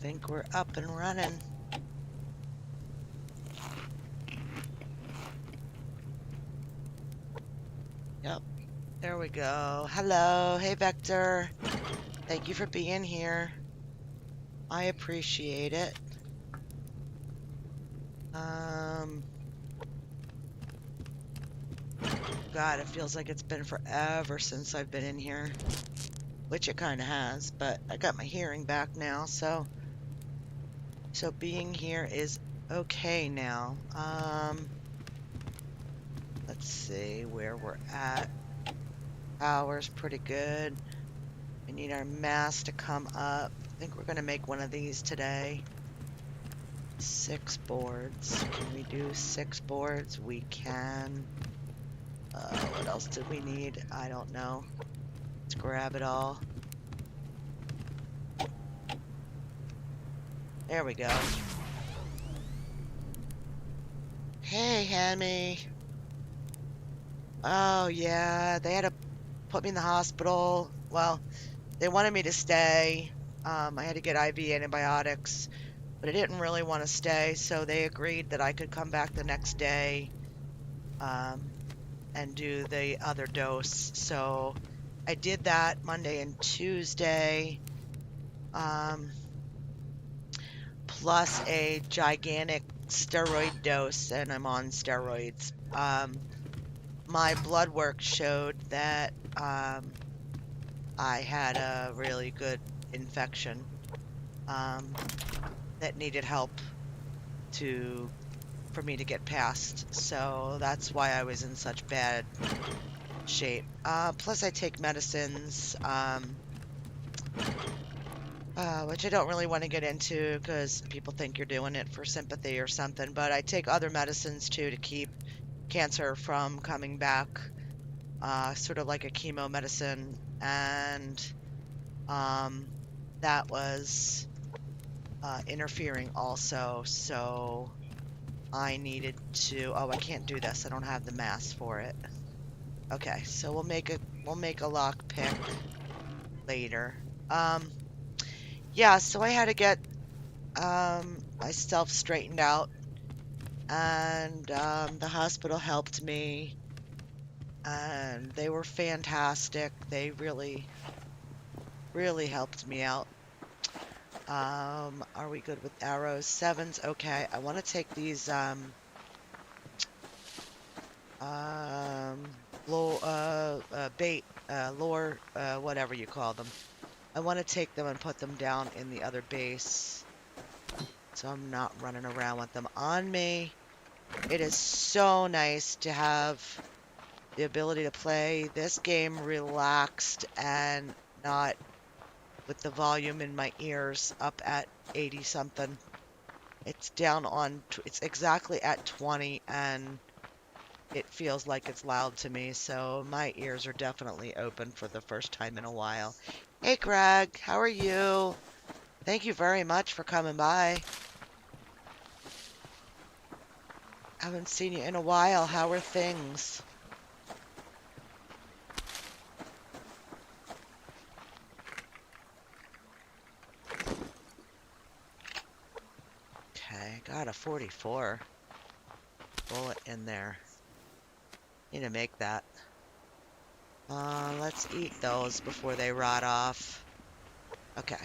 think we're up and running. Yep, there we go. Hello, hey Vector. Thank you for being here. I appreciate it. God, it feels like it's been forever since I've been in here, which it kind of has, but I got my hearing back now, so being here is okay now. Let's see where we're at. Power's pretty good. We need our mass to come up. I think we're gonna make one of these today. 6 boards. Can we do 6 boards? We can. What else did we need? I don't know. Let's grab it all. There we go. Hey, Hammy. Oh, yeah, they had to put me in the hospital. Well, they wanted me to stay. I had to get IV antibiotics, but I didn't really want to stay, so they agreed that I could come back the next day and do the other dose. So I did that Monday and Tuesday, plus a gigantic steroid dose, and I'm on steroids. My blood work showed that I had a really good infection that needed help for me to get past. So that's why I was in such bad shape. Plus I take medicines, which I don't really want to get into because people think you're doing it for sympathy or something, but I take other medicines too to keep cancer from coming back, sort of like a chemo medicine, and that was interfering also, so I needed to, oh, I can't do this. I don't have the mass for it. Okay, so we'll make a lock pick later. Yeah, so I had to get myself straightened out, and the hospital helped me, and they were fantastic. They really, really helped me out. Are we good with arrows? 7s, okay. I want to take these bait, lure, whatever you call them. I want to take them and put them down in the other base, so I'm not running around with them on me. It is so nice to have the ability to play this game relaxed and not with the volume in my ears up at 80 something. It's down on, it's exactly at 20, and it feels like it's loud to me, so my ears are definitely open for the first time in a while. Hey Greg, how are you? Thank you very much for coming by. Haven't seen you in a while. How are things? Okay, got a 44 bullet in there. Need to make that. Let's eat those before they rot off. Okay.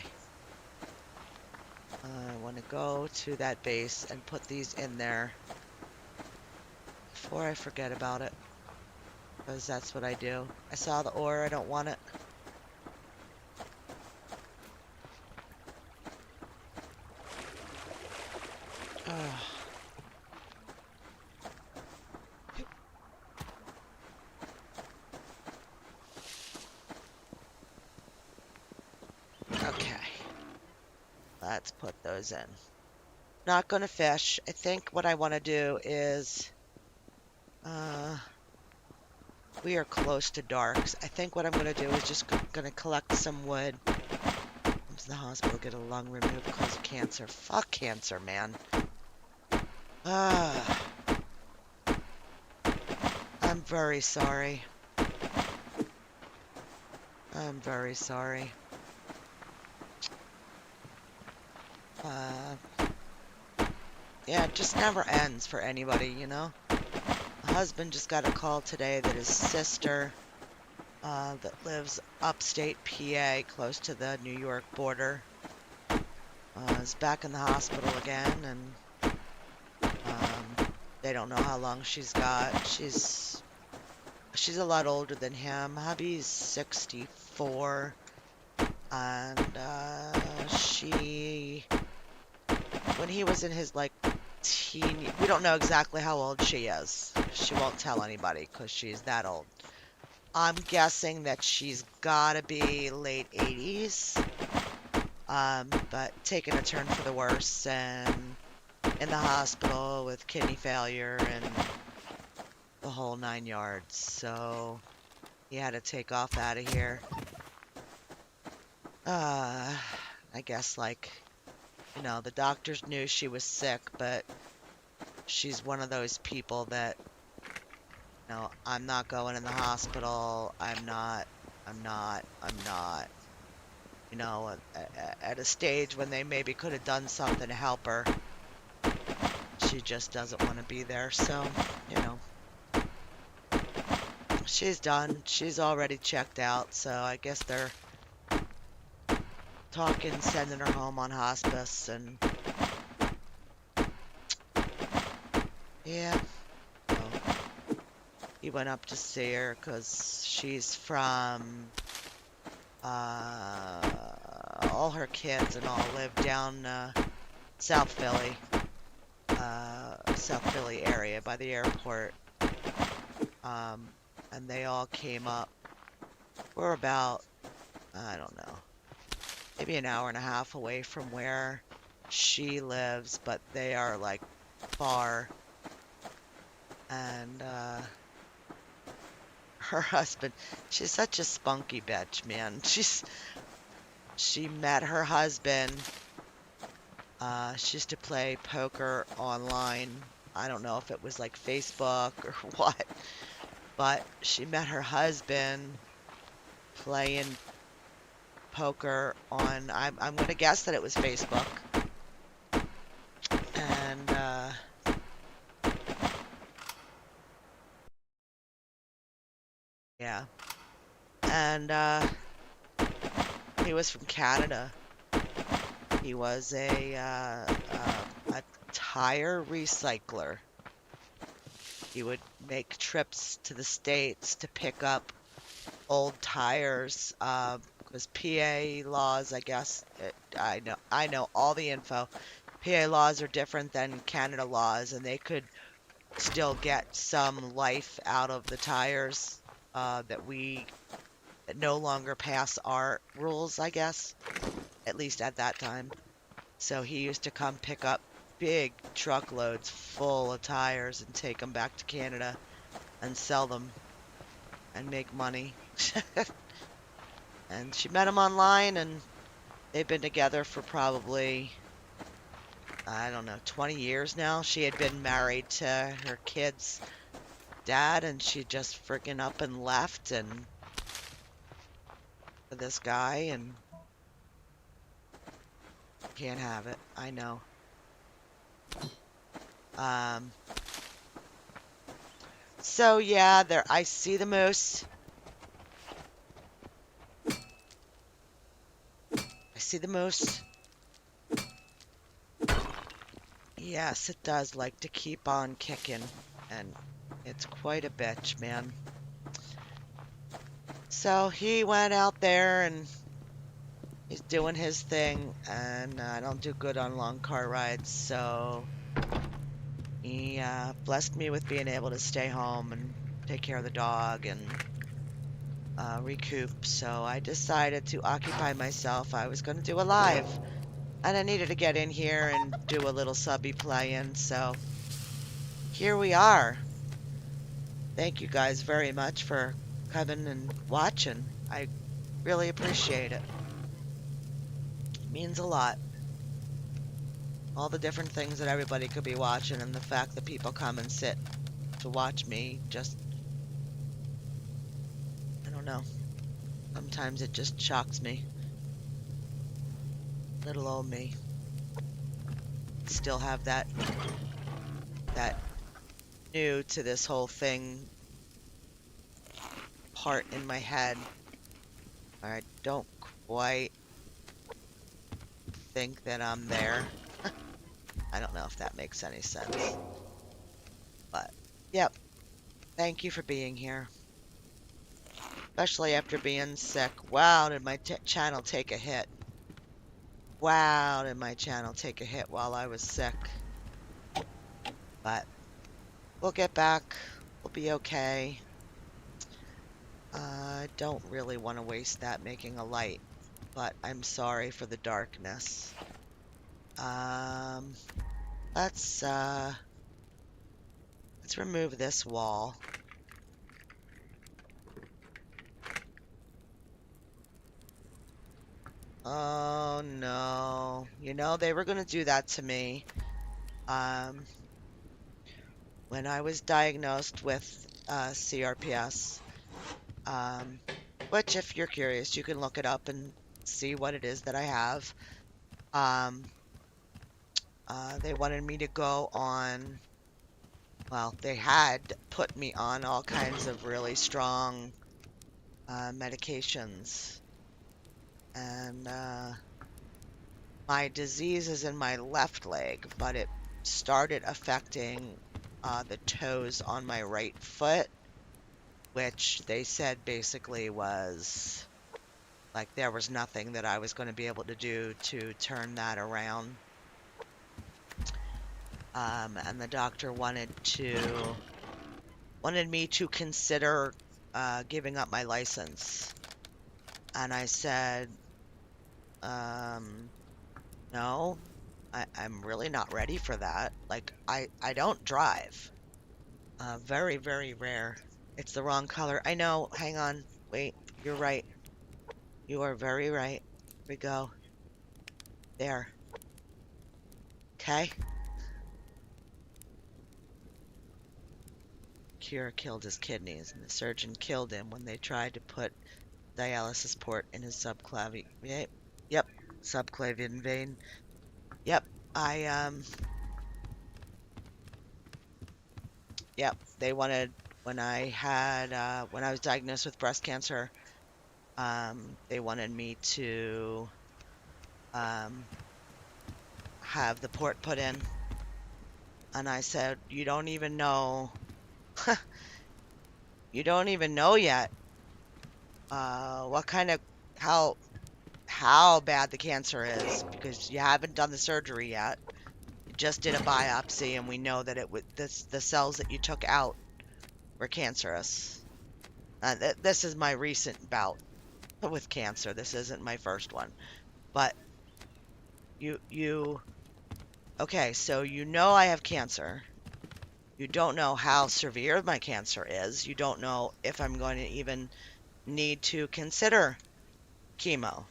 I want to go to that base and put these in there before I forget about it, because that's what I do. I saw the ore, I don't want it. Ugh. Okay. Let's put those in. Not gonna fish. I think what I want to do is, we are close to darks. I think what I'm gonna do is just gonna collect some wood. Comes to the hospital, get a lung removed because of cancer. Fuck cancer, man. I'm very sorry. I'm very sorry. Uh, yeah, it just never ends for anybody, you know? My husband just got a call today that his sister, that lives upstate PA, close to the New York border, is back in the hospital again, and they don't know how long she's got. She's a lot older than him. Hubby's 64, and when he was in his like we don't know exactly how old she is. She won't tell anybody because she's that old. I'm guessing that she's gotta be late 80s, but taking a turn for the worse and in the hospital with kidney failure and the whole 9 yards. So he had to take off out of here. Uh, I guess the doctors knew she was sick, but she's one of those people that, I'm not going in the hospital. I'm not. At a stage when they maybe could have done something to help her, she just doesn't want to be there. So, you know, she's done. She's already checked out. So I guess they're talking, sending her home on hospice. And yeah, so he went up to see her because she's from, all her kids and all live down South Philly, South Philly area by the airport. Um, and they all came up. We're about, I don't know, maybe an hour and a half away from where she lives, but they are like far. And her husband, she's such a spunky bitch, man. She met her husband. She used to play poker online. I don't know if it was like Facebook or what, but she met her husband playing poker on, I'm going to guess that it was Facebook. And yeah. And he was from Canada. He was a tire recycler. He would make trips to the States to pick up old tires, because PA laws, I guess, I know all the info. PA laws are different than Canada laws, and they could still get some life out of the tires, that no longer pass our rules, I guess, at least at that time. So he used to come pick up big truckloads full of tires and take them back to Canada and sell them and make money. And she met him online, and they've been together for probably, I don't know, 20 years now. She had been married to her kid's dad, and she just freaking up and left and for this guy, and can't have it. I know. Um, so yeah, there I see the moose. I see the moose. Yes, it does like to keep on kicking, and it's quite a bitch, man. So he went out there and he's doing his thing, and I don't do good on long car rides, so he blessed me with being able to stay home and take care of the dog and recoup. So I decided to occupy myself. I was going to do a live, and I needed to get in here and do a little subby play-in, so here we are. Thank you guys very much for coming and watching. I really appreciate it. It means a lot. All the different things that everybody could be watching, and the fact that people come and sit to watch me, just, I don't know. Sometimes it just shocks me. Little old me. still have that new to this whole thing part in my head. I don't quite think that I'm there. I don't know if that makes any sense. But, yep. Thank you for being here. Especially after being sick. Wow, did my channel take a hit. Wow, did my channel take a hit while I was sick. But we'll get back. We'll be okay. I don't really want to waste that making a light, but I'm sorry for the darkness. Um, let's remove this wall. Oh no. You know, they were going to do that to me. Um, when I was diagnosed with CRPS, which if you're curious, you can look it up and see what it is that I have. Um, they wanted me to go on, well, they had put me on all kinds of really strong medications. And my disease is in my left leg, but it started affecting the toes on my right foot, which they said basically was like there was nothing that I was going to be able to do to turn that around. And the doctor wanted me to consider giving up my license. And I said, no, I'm really not ready for that. Like, I don't drive. Very, very rare. It's the wrong color. I know. Hang on. Wait. You're right. You are very right. Here we go. There. Okay. Kira killed his kidneys, and the surgeon killed him when they tried to put dialysis port in his subclavian. Yep. Subclavian vein. Yep. Yep. They wanted when I was diagnosed with breast cancer. They wanted me to have the port put in. And I said, you don't even know, you don't even know yet what kind of, how bad the cancer is because you haven't done the surgery yet. You just did a biopsy and we know that the cells that you took out were cancerous. This is my recent bout with cancer. This isn't my first one. But okay, so you know I have cancer. You don't know how severe my cancer is. You don't know if I'm going to even need to consider chemo.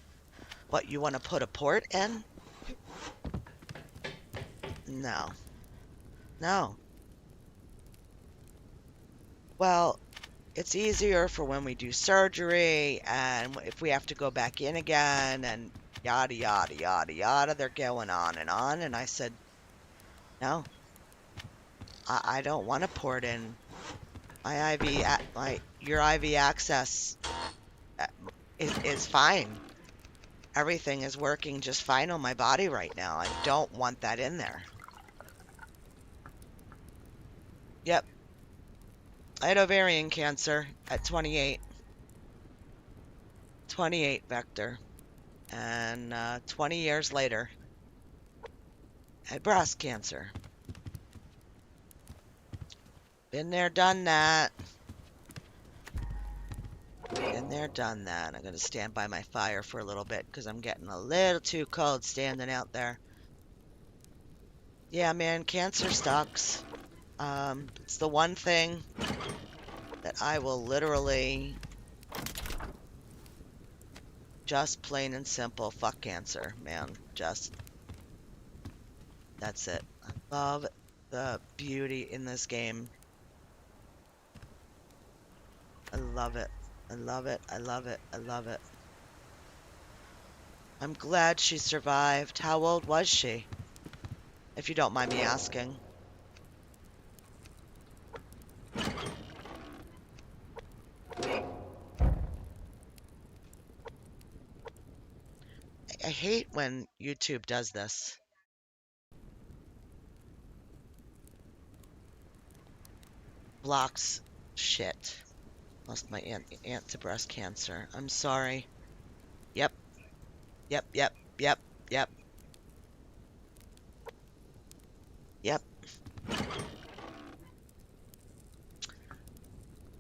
But you want to put a port in? No. No. Well, it's easier for when we do surgery and if we have to go back in again and yada, yada, yada, yada. They're going on. And I said, no, I don't want to port in my your IV access uh, is fine. Everything is working just fine on my body right now. I don't want that in there. Yep. I had ovarian cancer at 28. 28 vector. And 20 years later, I had breast cancer. Been there, done that. Been there, done that. I'm going to stand by my fire for a little bit because I'm getting a little too cold standing out there. Yeah, man, cancer sucks. It's the one thing that I will literally just plain and simple fuck cancer, man. Just that's it. I love the beauty in this game. I love it. I love it. I love it. I love it. I'm glad she survived. How old was she? if you don't mind me asking? I hate when YouTube does this. Blocks shit. Lost my aunt to breast cancer. I'm sorry. Yep, yep, yep, yep, yep, yep.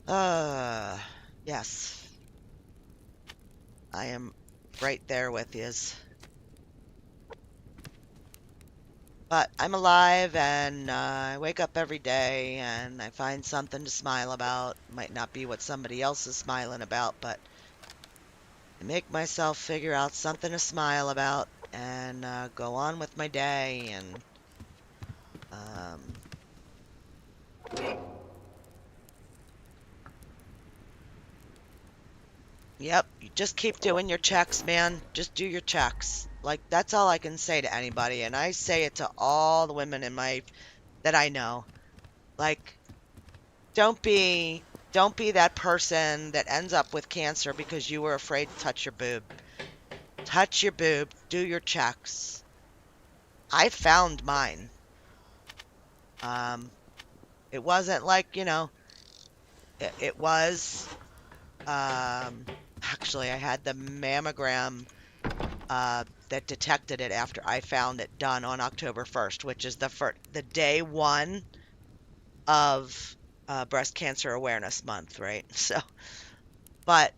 Uh, yes. I am right there with yous. But I'm alive and I wake up every day and I find something to smile about. Might not be what somebody else is smiling about, but I make myself figure out something to smile about and go on with my day. And um, yep, you just keep doing your checks, man. Just do your checks. Like that's all I can say to anybody, and I say it to all the women in my that I know. Like don't be that person that ends up with cancer because you were afraid to touch your boob. Touch your boob, do your checks. I found mine. Um, it wasn't like, it was actually I had the mammogram that detected it after I found it done on October 1st, which is the day one of Breast Cancer Awareness Month, right? So, but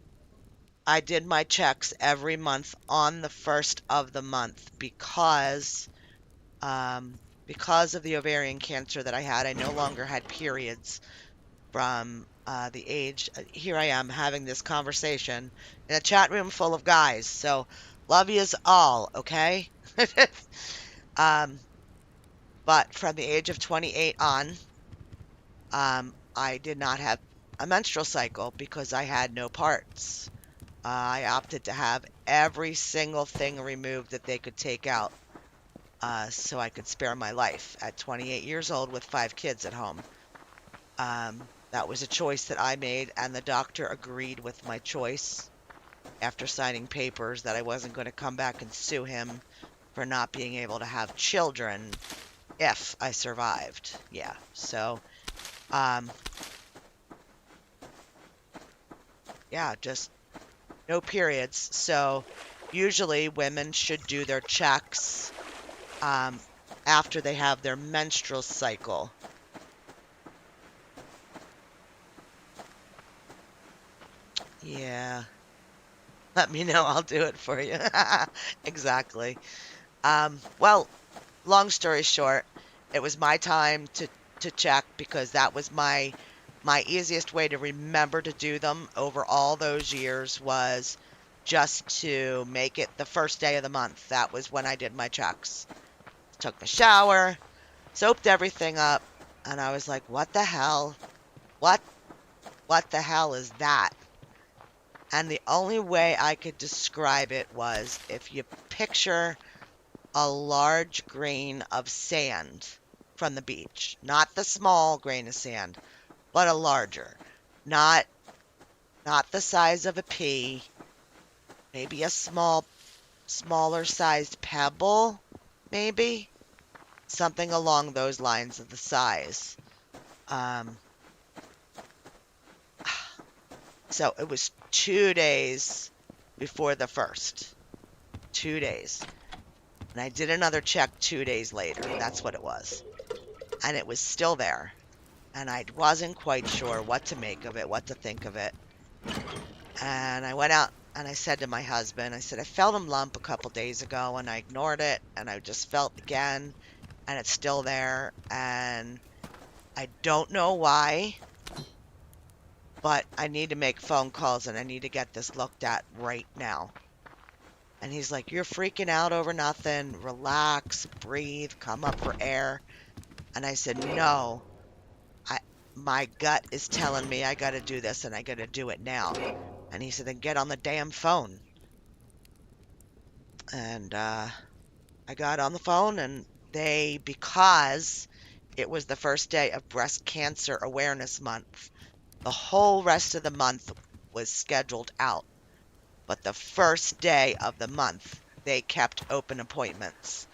I did my checks every month on the first of the month um, because of the ovarian cancer that I had. I no longer had periods from the age. Here I am having this conversation in a chat room full of guys. So love yous all, okay? um, but from the age of 28 on, I did not have a menstrual cycle because I had no parts. I opted to have every single thing removed that they could take out so I could spare my life at 28 years old with 5 kids at home. That was a choice that I made, and the doctor agreed with my choice after signing papers that I wasn't going to come back and sue him for not being able to have children if I survived. Yeah, so, um, yeah, just no periods. So usually women should do their checks um, after they have their menstrual cycle. Yeah, let me know. I'll do it for you. Exactly. Well, long story short, it was my time to check because that was my easiest way to remember to do them over all those years was just to make it the first day of the month. That was when I did my checks. Took my shower, soaped everything up, and I was like, "What the hell? What what the hell is that?" And the only way I could describe it was if you picture a large grain of sand from the beach, not the small grain of sand, but a larger, not not the size of a pea, maybe a smaller sized pebble, maybe something along those lines of the size. Um, so it was 2 days before the first, 2 days. And I did another check 2 days later. That's what it was. And it was still there. And I wasn't quite sure what to make of it, what to think of it. And I went out and I said to my husband, I said, I felt a lump a couple days ago and I ignored it. And I just felt again. And it's still there. And I don't know why, but I need to make phone calls and I need to get this looked at right now. And he's like, you're freaking out over nothing. Relax, breathe, come up for air. And I said, no, I, my gut is telling me I got to do this and I got to do it now. And he said, then get on the damn phone. And I got on the phone and because it was the first day of Breast Cancer Awareness Month, the whole rest of the month was scheduled out. But the first day of the month, they kept open appointments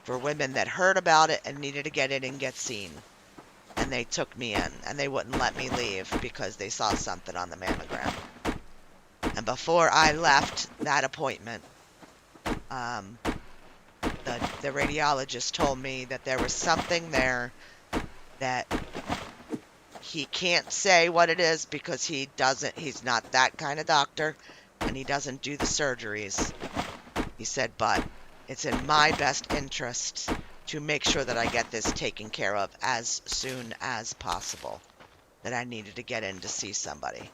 for women that heard about it and needed to get in and get seen. And they took me in, and they wouldn't let me leave because they saw something on the mammogram. And before I left that appointment, um, the radiologist told me that there was something there that he can't say what it is because he's not that kind of doctor, and he doesn't do the surgeries. He said, but it's in my best interest to make sure that I get this taken care of as soon as possible, that I needed to get in to see somebody.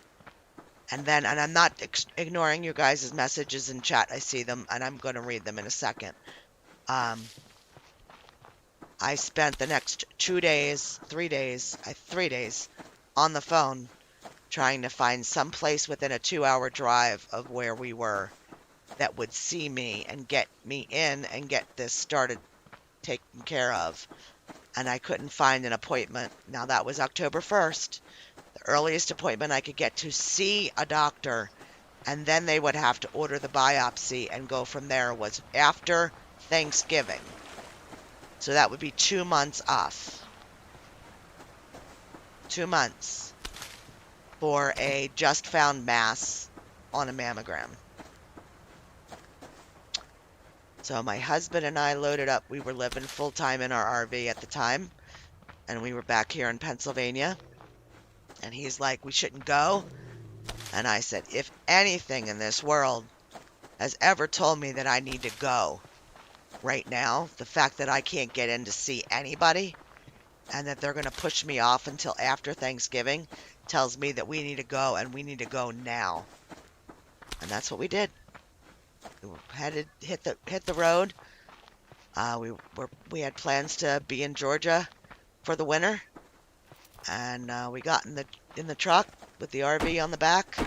And I'm not ignoring you guys' messages in chat. I see them, and I'm going to read them in a second. I spent the next 3 days on the phone trying to find some place within a 2-hour drive of where we were that would see me and get me in and get this started taken care of. And I couldn't find an appointment. Now, that was October 1st. The earliest appointment I could get to see a doctor, and then they would have to order the biopsy and go from there, was after Thanksgiving. So that would be 2 months off. 2 months for a just found mass on a mammogram. So my husband and I loaded up. We were living full time in our RV at the time, and we were back here in Pennsylvania. And he's like, we shouldn't go. And I said, if anything in this world has ever told me that I need to go right now, the fact that I can't get in to see anybody and that they're going to push me off until after Thanksgiving tells me that we need to go, and we need to go now. And that's what we did. We were headed hit the road. We had plans to be in Georgia for the winter, and we got in the truck with the RV on the back.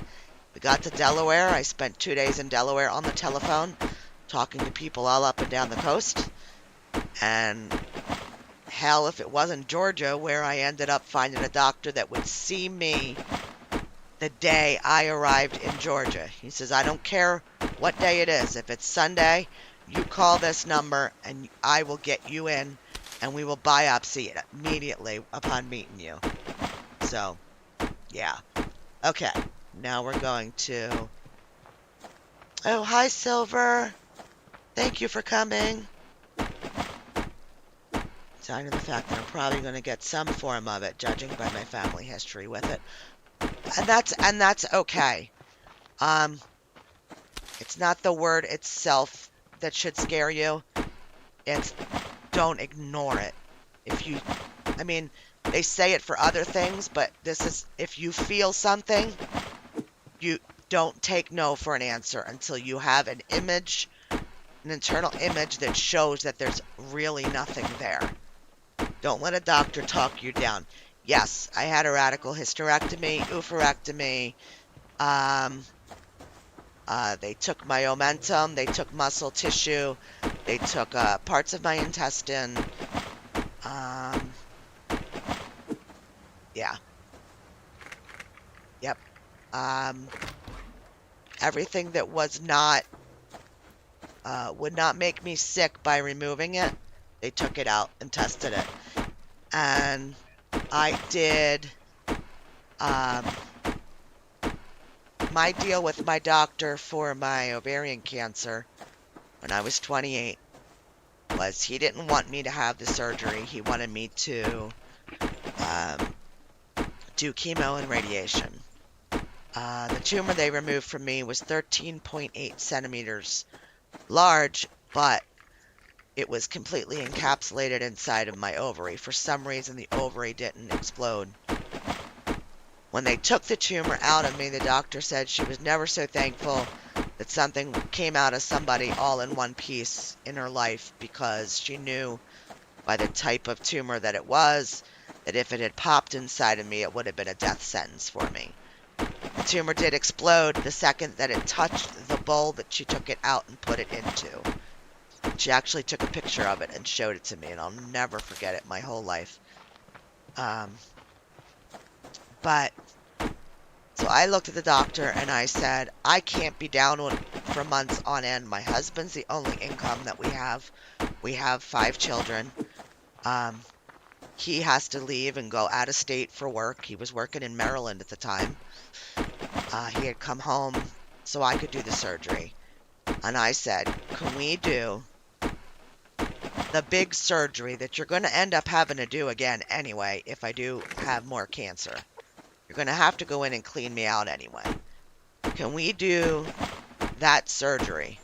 We got to Delaware. I spent 2 days in Delaware on the telephone talking to people all up and down the coast. And hell, if it wasn't Georgia, where I ended up finding a doctor that would see me the day I arrived in Georgia. He says, I don't care what day it is. If it's Sunday, you call this number and I will get you in, and we will biopsy it immediately upon meeting you. So, yeah. Okay, now we're going to... Oh, hi, Silver. Thank you for coming. Sign of the fact that I'm probably going to get some form of it, judging by my family history with it. And that's okay. It's not the word itself that should scare you. It's don't ignore it. They say it for other things, but this is, if you feel something, you don't take no for an answer until you have an image, an internal image that shows that there's really nothing there. Don't let a doctor talk you down. Yes, I had a radical hysterectomy, oophorectomy. They took my omentum, they took muscle tissue, they took parts of my intestine. Yeah. Yep. Everything that was not, would not make me sick by removing it, they took it out and tested it. And I did, my deal with my doctor for my ovarian cancer when I was 28 was he didn't want me to have the surgery. He wanted me to do chemo and radiation. The tumor they removed from me was 13.8 centimeters large, but it was completely encapsulated inside of my ovary. For some reason, the ovary didn't explode. When they took the tumor out of me, the doctor said she was never so thankful that something came out of somebody all in one piece in her life, because she knew by the type of tumor that it was, that if it had popped inside of me, it would have been a death sentence for me. The tumor did explode the second that it touched the bowl that she took it out and put it into. She actually took a picture of it and showed it to me, and I'll never forget it my whole life. Um, but so I looked at the doctor and I said, I can't be down for months on end. My husband's the only income that we have. We have 5 children. Um, he has to leave and go out of state for work. He was working in Maryland at the time. He had come home so I could do the surgery. And I said, can we do the big surgery that you're going to end up having to do again anyway if I do have more cancer? You're going to have to go in and clean me out anyway. Can we do that surgery?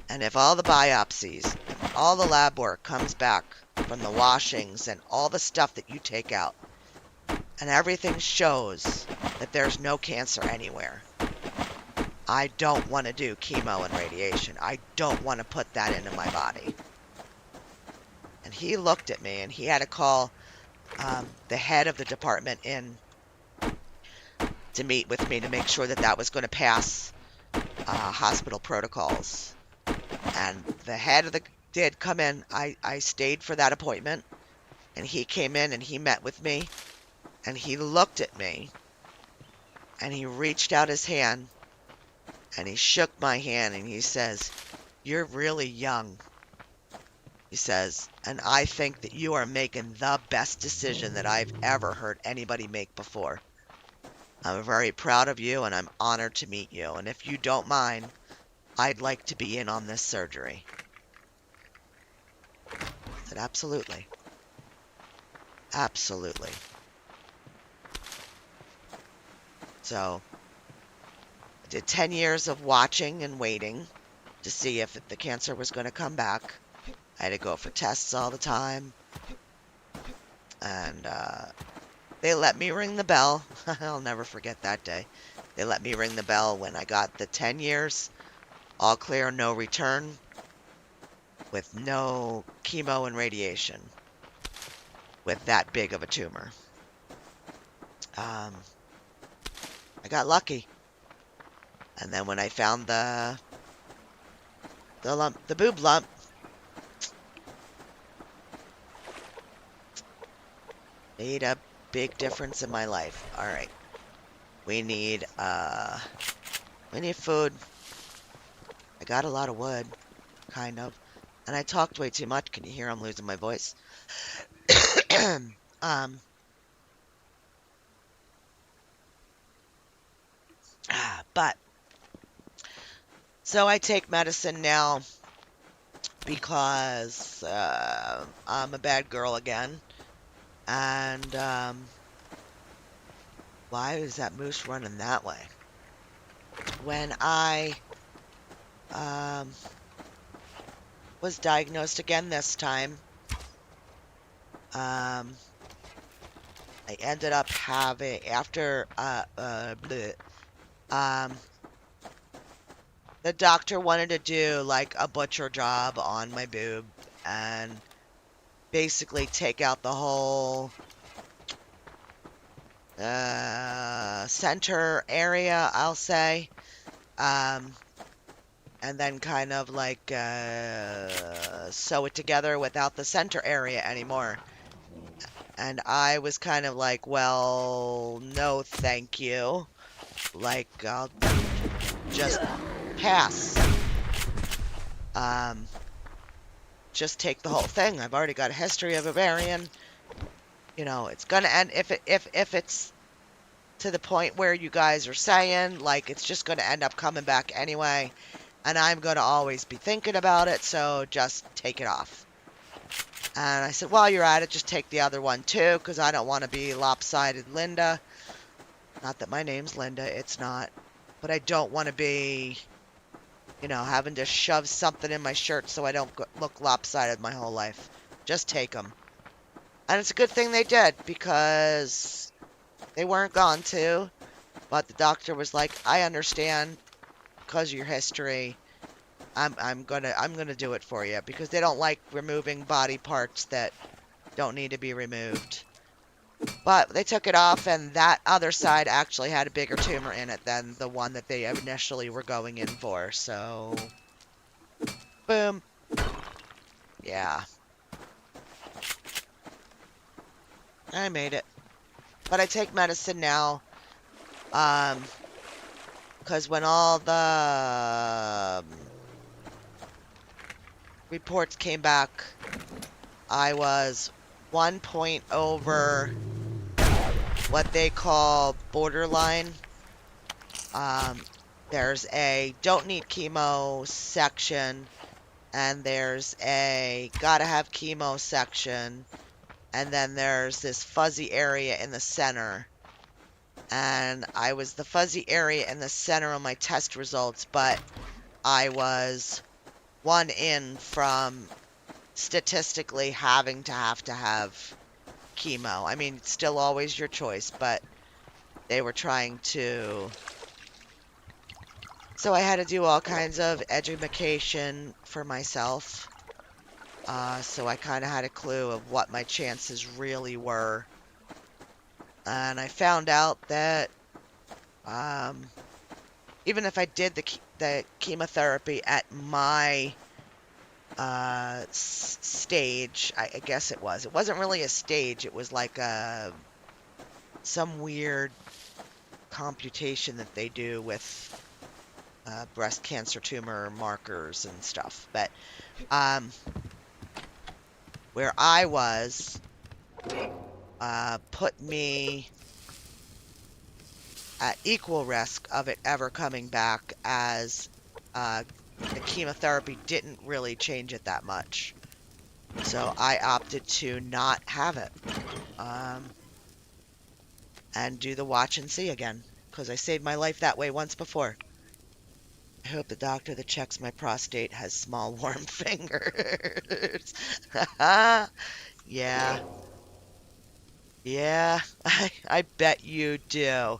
And if all the biopsies, all the lab work comes back from the washings and all the stuff that you take out, and everything shows that there's no cancer anywhere, I don't want to do chemo and radiation. I don't want to put that into my body. And he looked at me and he had to call the head of the department in to meet with me to make sure that that was going to pass hospital protocols. And the head of the did come in. I stayed for that appointment, and he came in and he met with me, and he looked at me, and he reached out his hand, and he shook my hand, and he says, "You're really young," he says, "and I think that you are making the best decision that I've ever heard anybody make before. I'm very proud of you, and I'm honored to meet you, and if you don't mind, I'd like to be in on this surgery." I said, "Absolutely. Absolutely." So I did 10 years of watching and waiting to see if the cancer was going to come back. I had to go for tests all the time. And they let me ring the bell. I'll never forget that day. They let me ring the bell when I got the 10 years, all clear, no return, with no chemo and radiation, with that big of a tumor. I got lucky. And then when I found the lump, the boob lump, made a big difference in my life. All right. We need food. I got a lot of wood, kind of. And I talked way too much. Can you hear I'm losing my voice? um but so I take medicine now because I'm a bad girl again. And why is that moose running that way? When I was diagnosed again this time, I ended up having, after the doctor wanted to do like a butcher job on my boob and basically take out the whole center area, I'll say, and then kind of like sew it together without the center area anymore. And I was kind of like, well, no, thank you. Like, I'll just pass. Just take the whole thing. I've already got a history of ovarian. You know, it's gonna end if it's to the point where you guys are saying, like, it's just gonna end up coming back anyway, and I'm gonna always be thinking about it, so just take it off. And I said, while you're at it, just take the other one too, because I don't want to be lopsided Linda. Not that my name's Linda, it's not. But I don't want to be, you know, having to shove something in my shirt so I don't look lopsided my whole life. Just take them. And it's a good thing they did, because they weren't going to. But the doctor was like, I understand, because of your history. I'm gonna do it for you, because they don't like removing body parts that don't need to be removed. But they took it off, and that other side actually had a bigger tumor in it than the one that they initially were going in for. So, boom. Yeah, I made it. But I take medicine now, um, because when all the reports came back, I was 1 point over what they call borderline. Um, there's a don't need chemo section, and there's a gotta have chemo section, and then there's this fuzzy area in the center. And I was the fuzzy area in the center on my test results, but I was one in from statistically having to have chemo. I mean, it's still always your choice, but they were trying to. So I had to do all kinds of education for myself. So I kind of had a clue of what my chances really were. And I found out that um, even if I did the chemotherapy at my stage, I guess it was. It wasn't really a stage. It was like some weird computation that they do with breast cancer tumor markers and stuff. But um, where I was put me at equal risk of it ever coming back, as the chemotherapy didn't really change it that much. So I opted to not have it, um, and do the watch and see again, because I saved my life that way once before. I hope the doctor that checks my prostate has small, warm fingers. Yeah, yeah, I bet you do.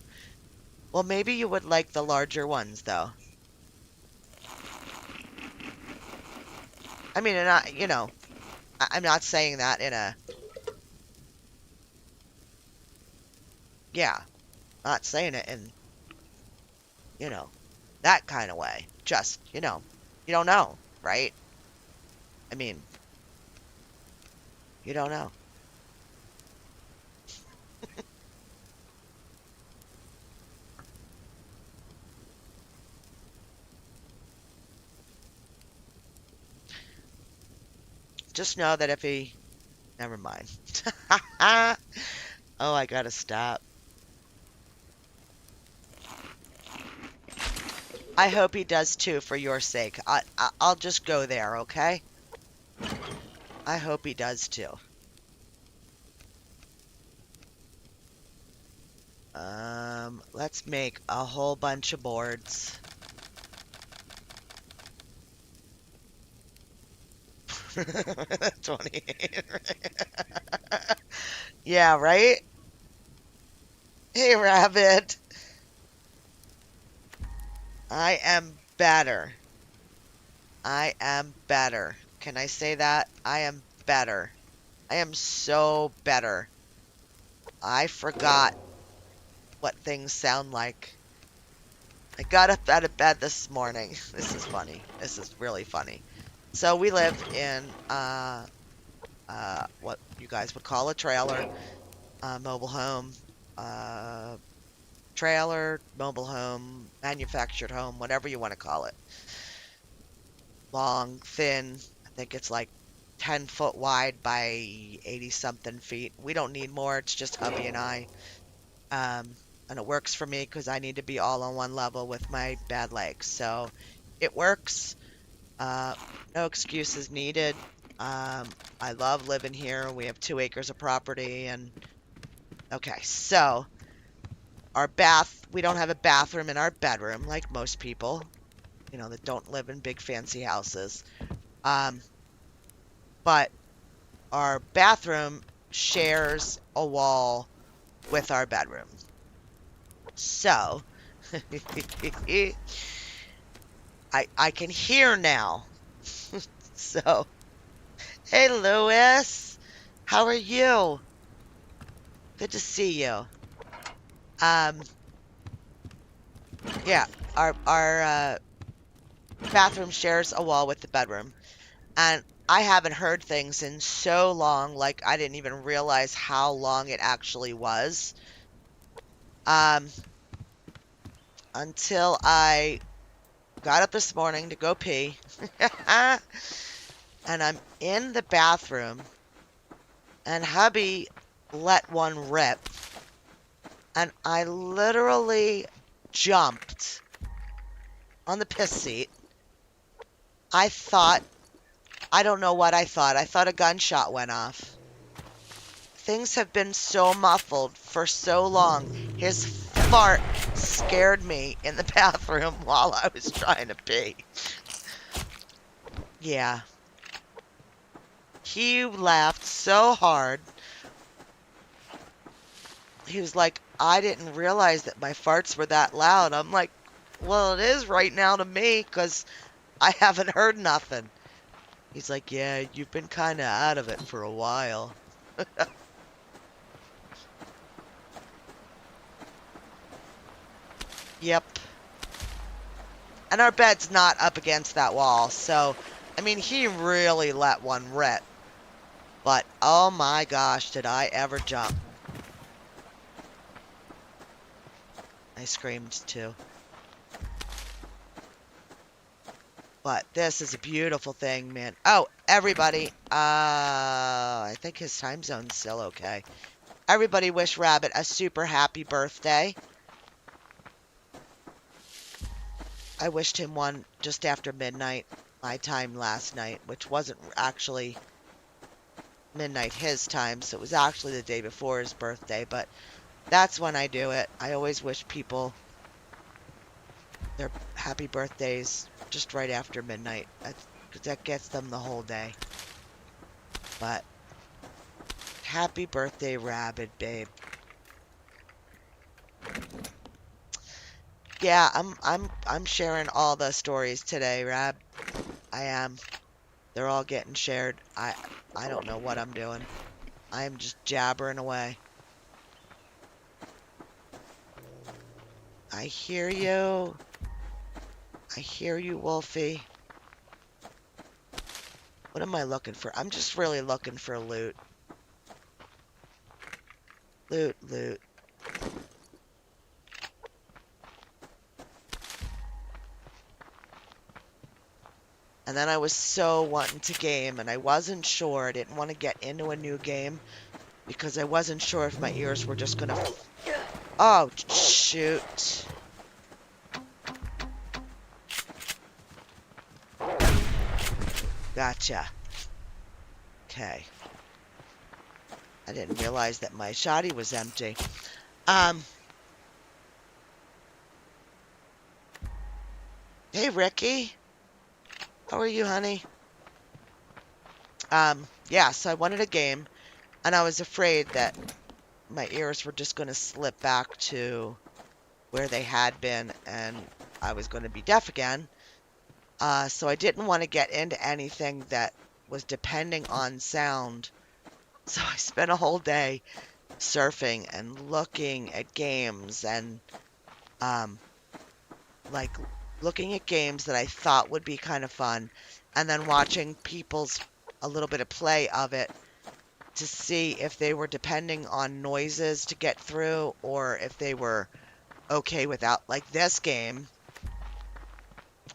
Well, maybe you would like the larger ones, though. I mean, and I'm not saying that in a, yeah, not saying it in, you know, that kind of way. Just, you don't know, right? I mean, you don't know. Just know that if he, never mind. Oh, I gotta stop. I hope he does too, for your sake. I'll just go there, okay? I hope he does too. Let's make a whole bunch of boards. 28. Yeah, right? Hey, Rabbit. I am better. I am better. Can I say that? I am better. I am so better. I forgot what things sound like. I got up out of bed this morning. This is funny. This is really funny. So we live in what you guys would call a trailer, mobile home, uh, trailer, mobile home, manufactured home, whatever you want to call it. Long, thin. I think it's like 10 foot wide by 80 something feet. We don't need more. It's just hubby and I. And it works for me because I need to be all on one level with my bad legs. So it works. Uh, no excuses needed. I love living here. We have 2 acres of property, and okay, so we don't have a bathroom in our bedroom like most people, that don't live in big fancy houses. Um, but our bathroom shares a wall with our bedroom. So I can hear now. So, hey Lewis, how are you? Good to see you. Um, yeah, our bathroom shares a wall with the bedroom, and I haven't heard things in so long, like I didn't even realize how long it actually was. Um, until I got up this morning to go pee, and I'm in the bathroom, and hubby let one rip, and I literally jumped on the piss seat. I thought, I don't know what I thought. I thought a gunshot went off. Things have been so muffled for so long. His fart scared me in the bathroom while I was trying to pee. Yeah. He laughed so hard. He was like, I didn't realize that my farts were that loud. I'm like, well, it is right now to me because I haven't heard nothing. He's like, yeah, you've been kind of out of it for a while. Yep. And our bed's not up against that wall, so, I mean, he really let one rip. But, oh my gosh, did I ever jump. I screamed too. But this is a beautiful thing, man. Oh, everybody, I think his time zone's still okay. Everybody wish Rabbit a super happy birthday. I wished him one just after midnight, my time last night, which wasn't actually midnight his time, so it was actually the day before his birthday, but that's when I do it. I always wish people their happy birthdays just right after midnight. That gets them the whole day. But happy birthday, Rabbit, babe. Yeah, I'm sharing all the stories today, Rab. I am. They're all getting shared. I don't know what I'm doing. I'm just jabbering away. I hear you. I hear you, Wolfie. What am I looking for? I'm just really looking for loot. Loot, loot. And then I was so wanting to game, and I wasn't sure. I didn't want to get into a new game because I wasn't sure if my ears were just gonna. Oh, shoot. Gotcha. Okay. I didn't realize that my shoddy was empty. Um. Hey, Ricky. How are you, honey? Yeah, so I wanted a game, and I was afraid that my ears were just going to slip back to where they had been, and I was going to be deaf again. So I didn't want to get into anything that was depending on sound. So I spent a whole day surfing and looking at games and um, like looking at games that I thought would be kind of fun, and then watching people's a little bit of play of it to see if they were depending on noises to get through or if they were okay without. Like this game,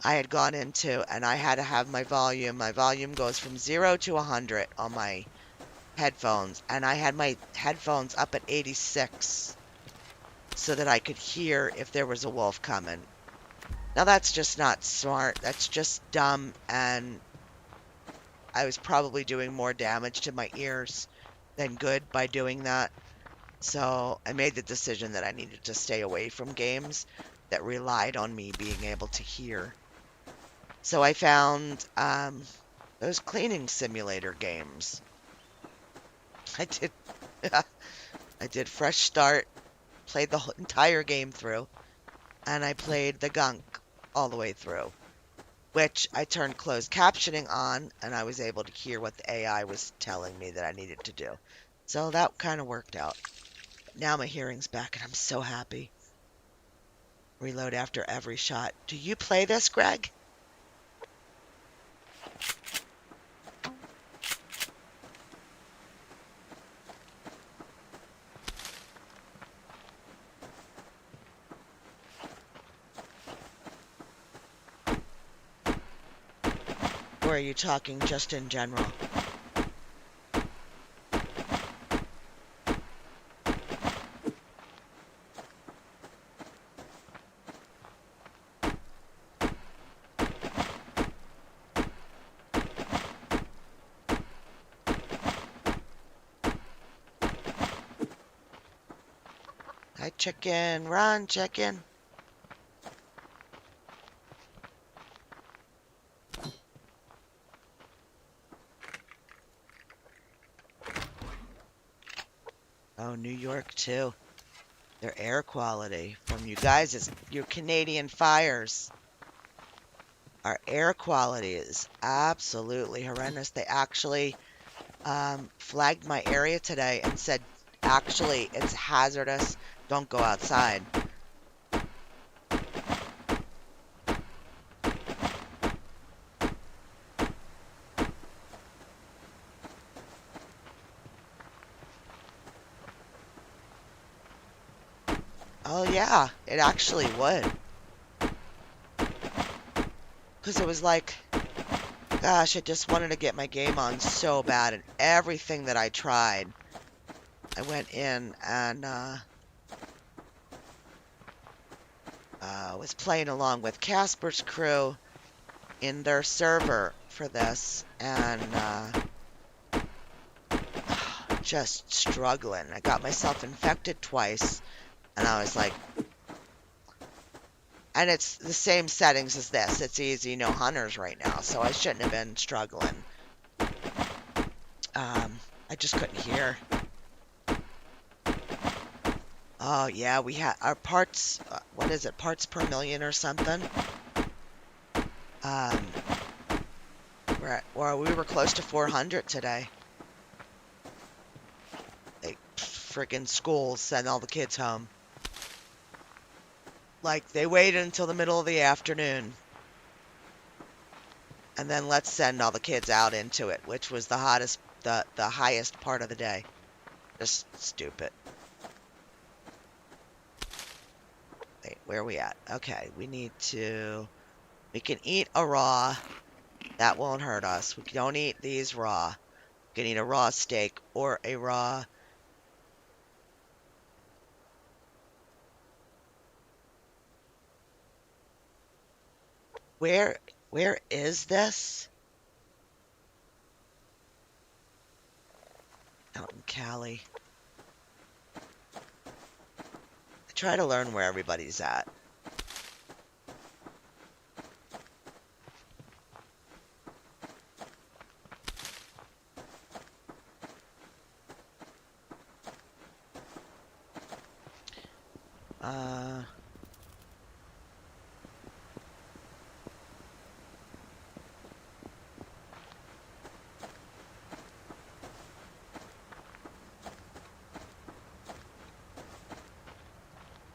I had gone into and I had to have my volume. My volume goes from 0 to 100 on my headphones, and I had my headphones up at 86 so that I could hear if there was a wolf coming. Now that's just not smart. That's just dumb, and I was probably doing more damage to my ears than good by doing that. So I made the decision that I needed to stay away from games that relied on me being able to hear. So I found those cleaning simulator games. I did I did Fresh Start, played the entire game through, and I played the gunk all the way through, which I turned closed captioning on, and I was able to hear what the AI was telling me that I needed to do. So that kind of worked out. Now my hearing's back, and I'm so happy. Reload after every shot. Do you play this, Greg? Or are you talking just in general? Hi, chicken. Run, chicken. Oh, New York, too. Their air quality from you guys is your Canadian fires. Our air quality is absolutely horrendous. They actually flagged my area today and said, actually, it's hazardous. Don't go outside. Oh, yeah, it actually would. Because it was like, gosh, I just wanted to get my game on so bad, and everything that I tried, I went in and was playing along with Casper's crew in their server for this, and just struggling. I got myself infected twice, and I was like, and it's the same settings as this. It's easy, no hunters right now, so I shouldn't have been struggling. I just couldn't hear. Oh yeah, we had our parts. What is it? Parts per million or something. Um, well, we were close to 400 today. Like friggin' schools send all the kids home. Like they waited until the middle of the afternoon, and then let's send all the kids out into it, which was the highest part of the day. Just stupid. Wait, where are we at? Okay, we can eat a raw. That won't hurt us. We don't eat these raw. We can eat a raw steak or a raw. Where, where is this? Out in Cali. I try to learn where everybody's at. Uh,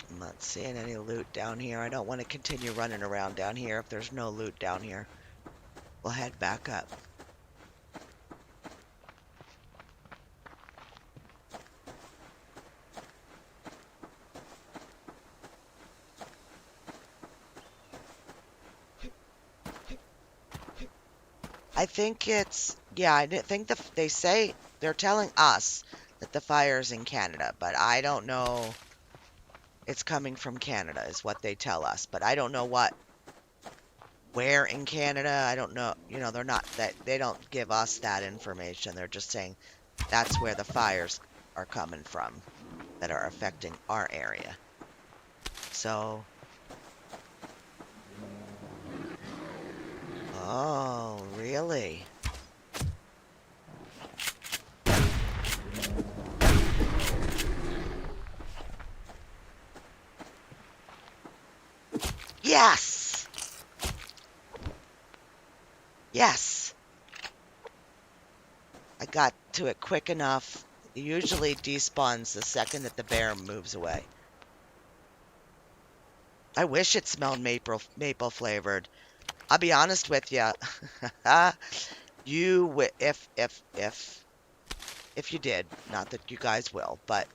I'm not seeing any loot down here. I don't want to continue running around down here if there's no loot down here. We'll head back up. I think it's, yeah, I think they say they're telling us that the fire's in Canada, but I don't know. It's coming from Canada is what they tell us, but I don't know where in Canada. I don't know. They're not that they don't give us that information. They're just saying that's where the fires are coming from that are affecting our area. So, oh, really? Yes! Yes! I got to it quick enough. It usually despawns the second that the bear moves away. I wish it smelled maple flavored. I'll be honest with you. If you did, not that you guys will, but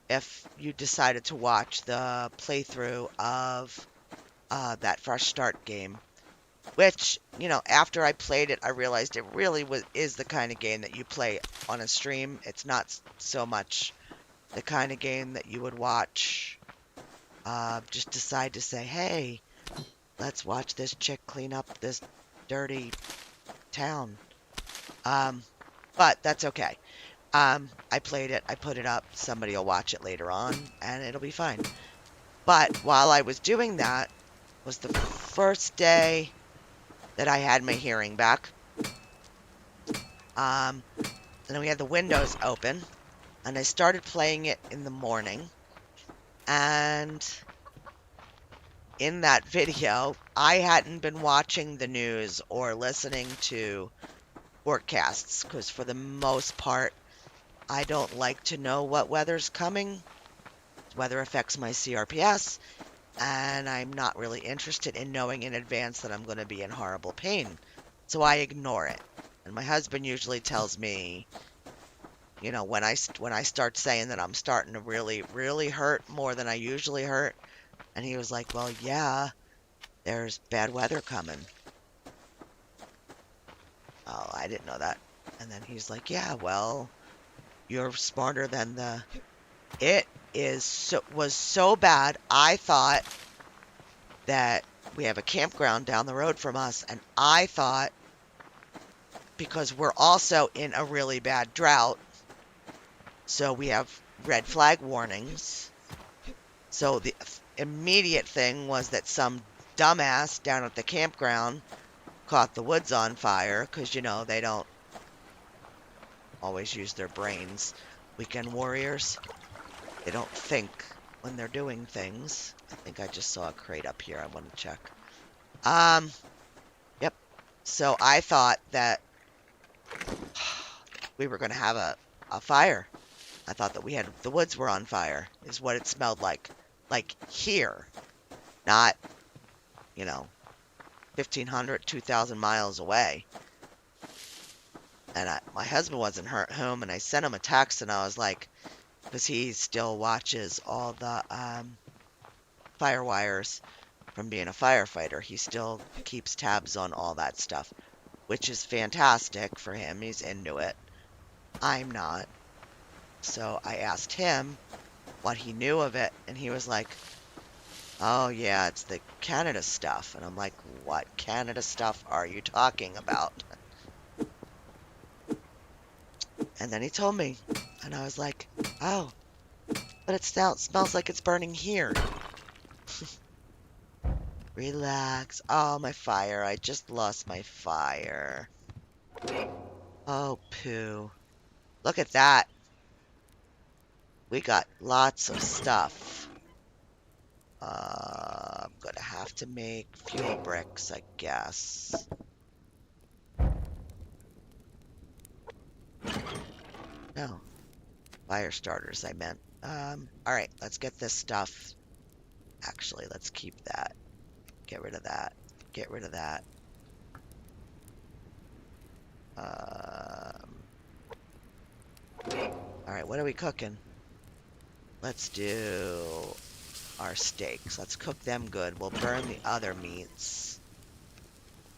if you decided to watch the playthrough of that Fresh Start game, which, after I played it, I realized it really is the kind of game that you play on a stream. It's not so much the kind of game that you would watch, just decide to say, hey, let's watch this chick clean up this dirty town. Um, but that's okay. I played it, I put it up, somebody will watch it later on, and it'll be fine. But while I was doing that was the first day that I had my hearing back. And then we had the windows open, and I started playing it in the morning. And in that video, I hadn't been watching the news or listening to forecasts because, for the most part, I don't like to know what weather's coming. Weather affects my CRPS, and I'm not really interested in knowing in advance that I'm going to be in horrible pain. So I ignore it. And my husband usually tells me, when I start saying that I'm starting to really, really hurt more than I usually hurt. And he was like, well, yeah, there's bad weather coming. Oh, I didn't know that. And then he's like, yeah, well, you're smarter than the. It was so bad. I thought that we have a campground down the road from us, and I thought, because we're also in a really bad drought, so we have red flag warnings. So the immediate thing was that some dumbass down at the campground caught the woods on fire, because they don't always use their brains. Weekend warriors, they don't think when they're doing things. I think I just saw a crate up here. I want to check. Yep. So I thought that we were going to have a fire. I thought that the woods were on fire, is what it smelled like. Like here, not, you know, 1,500, 2,000 miles away. And my husband wasn't home, and I sent him a text, and I was like, because he still watches all the fire wires from being a firefighter. He still keeps tabs on all that stuff, which is fantastic for him. He's into it. I'm not. So I asked him what he knew of it, and he was like, oh, yeah, it's the Canada stuff. And I'm like, what Canada stuff are you talking about? And then he told me, and I was like, oh, but it smells like it's burning here. Relax. Oh, my fire. I just lost my fire. Oh, poo. Look at that. We got lots of stuff. I'm gonna have to make fuel bricks, I guess. No, fire starters, I meant. All right, let's get this stuff. Actually, let's keep that. Get rid of that. Get rid of that. All right, what are we cooking? Let's do our steaks. Let's cook them good. We'll burn the other meats.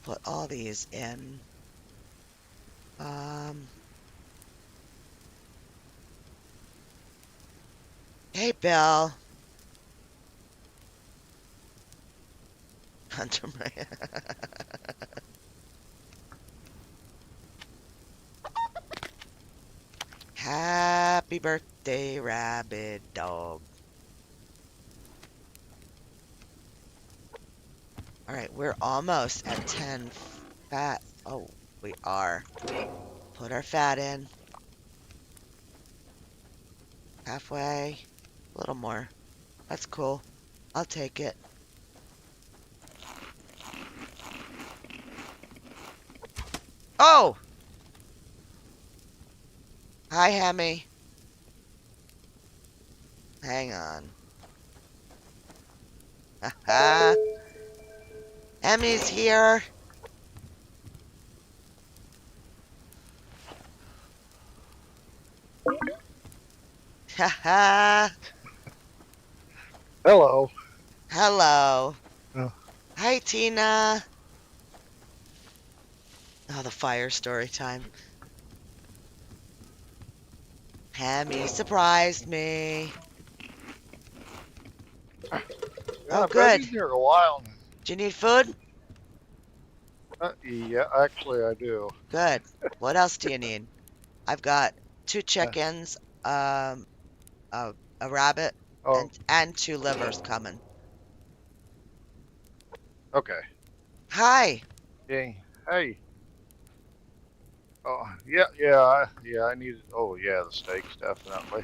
Put all these in. Hey, Bill. Hunter, Happy birthday, rabid dog. All right, we're almost at 10 fat. Oh, we are. Put our fat in. Halfway. A little more. That's cool. I'll take it. Oh! Hi, Hemi. Hang on. Haha. Hemi's here. Haha. Hello. Hello. Oh, Hi, Tina. Oh, the fire story time. Hammy surprised me. Yeah, Oh, I've been good. in here a while. Do you need food? Yeah, actually, I do. Good. What else do you need? I've got two Uh, chickens, um, a rabbit, oh, and two livers coming. okay. Hi. Hey, hey. Oh, yeah. I need. Oh, yeah, the steaks definitely.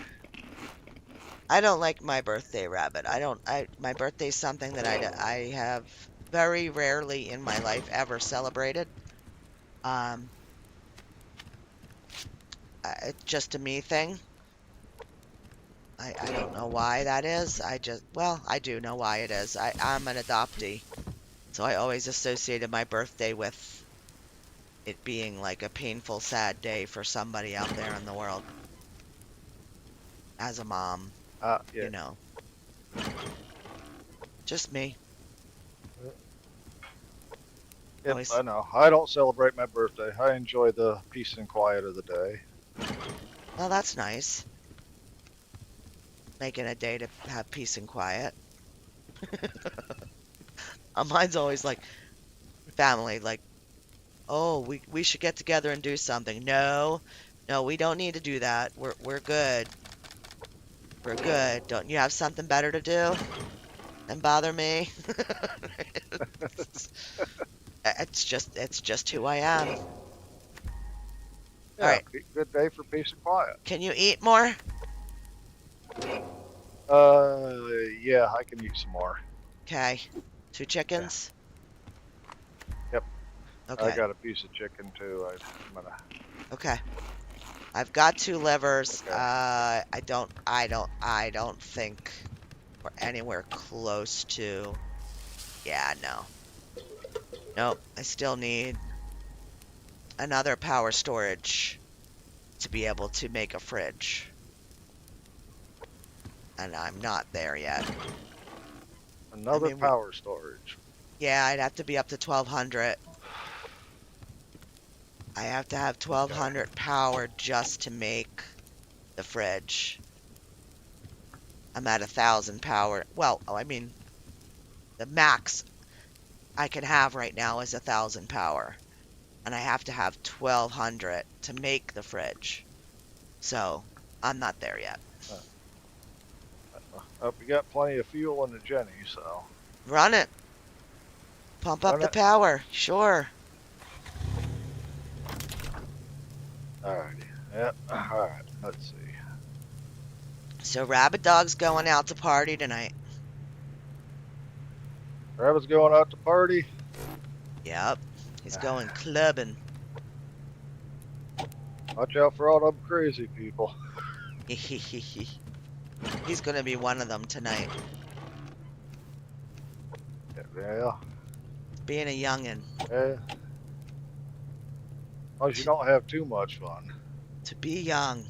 I don't like my birthday rabbit. I don't. My birthday's something that I have very rarely in my life ever celebrated. Um, it's just a me thing. I don't know why that is. Well, I do know why it is. I'm an adoptee, so I always associated my birthday with it being like a painful, sad day for somebody out there in the world. As a mom, Yeah. you know, just me. Yep, Always. I know. I don't celebrate my birthday. I enjoy the peace and quiet of the day. Well, that's nice. Making a day to have peace and quiet. Mine's always like family, like, oh, we should get together and do something. No, no, we don't need to do that. We're good. We're good. Don't you have something better to do than bother me? It's just who I am. All Yeah, right. good day for peace and quiet. Can you eat more? Uh, yeah, I can eat some more. Okay. Two Yeah, chickens? yep. I Okay. got a piece of chicken too. I'm gonna. Okay. I've got two livers. Okay. I don't think we're anywhere close to. Yeah, no. Nope. I still need another power storage to be able to make a fridge. And I'm not there yet. I Another mean, power storage. yeah, I'd have to be up to 1200. I have to have Okay. 1200 power just to make the fridge. I'm at 1000 power. Well, oh, I mean, the max I can have right now is 1000 power. And I have to have 1200 to make the fridge. So I'm not there yet. Uh, we got plenty of fuel in the Jenny, so Run it. Pump up run the it. power. Sure. Alrighty. Yep. Alright. Let's see. So Rabbit Dog's going out to party tonight. Rabbit's going out to party. Yep. He's going clubbing. Watch out for all them crazy people. He's going to be one of them tonight. Yeah. Being a youngin'. Yeah. As long as you don't have too much fun. To be young.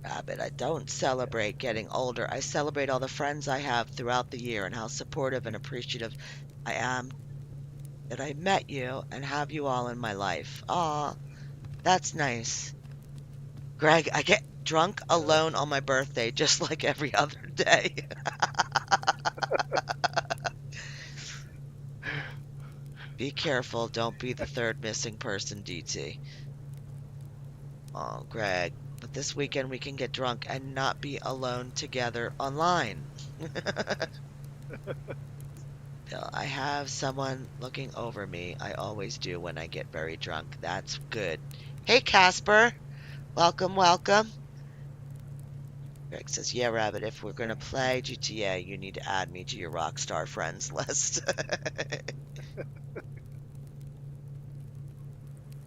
Rabbit, I don't celebrate getting older. I celebrate all the friends I have throughout the year and how supportive and appreciative I am that I met you and have you all in my life. Aw, that's nice. Greg, I get drunk Yeah. alone on my birthday just like every other day. Be careful, don't be the third missing person, DT. Oh, Greg, but this weekend we can get drunk and not be alone together online. Bill, I have someone looking over me. I always do when I get very drunk. That's good. Hey, Casper. Welcome, welcome. Greg says, yeah, Rabbit, if we're going to play GTA, you need to add me to your Rockstar friends list.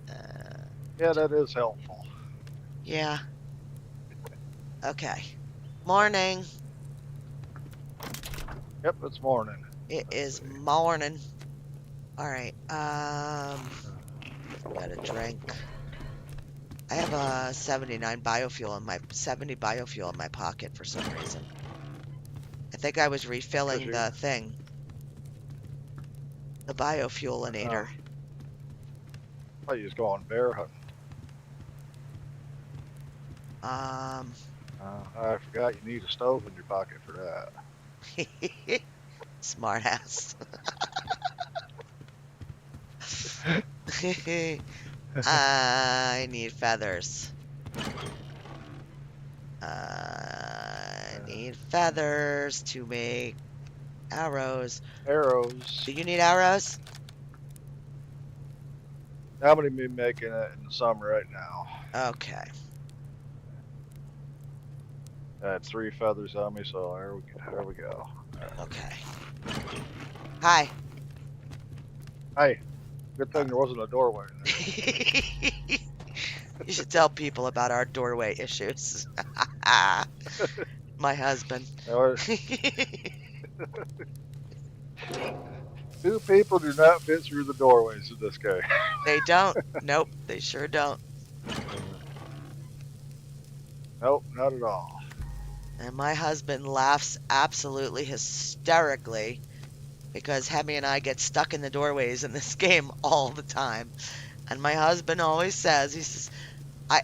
uh, Yeah, that is helpful. yeah. Okay. Morning. Yep, it's morning. It Let's is see. morning. All right. Got a drink. I have a 70 biofuel in my pocket for some reason. I think I was Cause refilling you, the thing. The biofuelinator. I just go on bear hunting. Um, I forgot you need a stove in your pocket for smart ass. that. I need feathers. I need feathers to make arrows. Arrows. Do you need arrows? I'm gonna be making it in the summer right now. Okay. I had 3 feathers on me, so there we go. Okay. Hi. Hey, good Uh, thing there wasn't a doorway in there. you should tell people about our doorway issues. My husband. Now, 2 people do not fit through the doorways of this guy. They don't. Nope, they sure don't. Nope, not at all. And my husband laughs absolutely hysterically because Hemi and I get stuck in the doorways in this game all the time. And my husband always says, he says, I,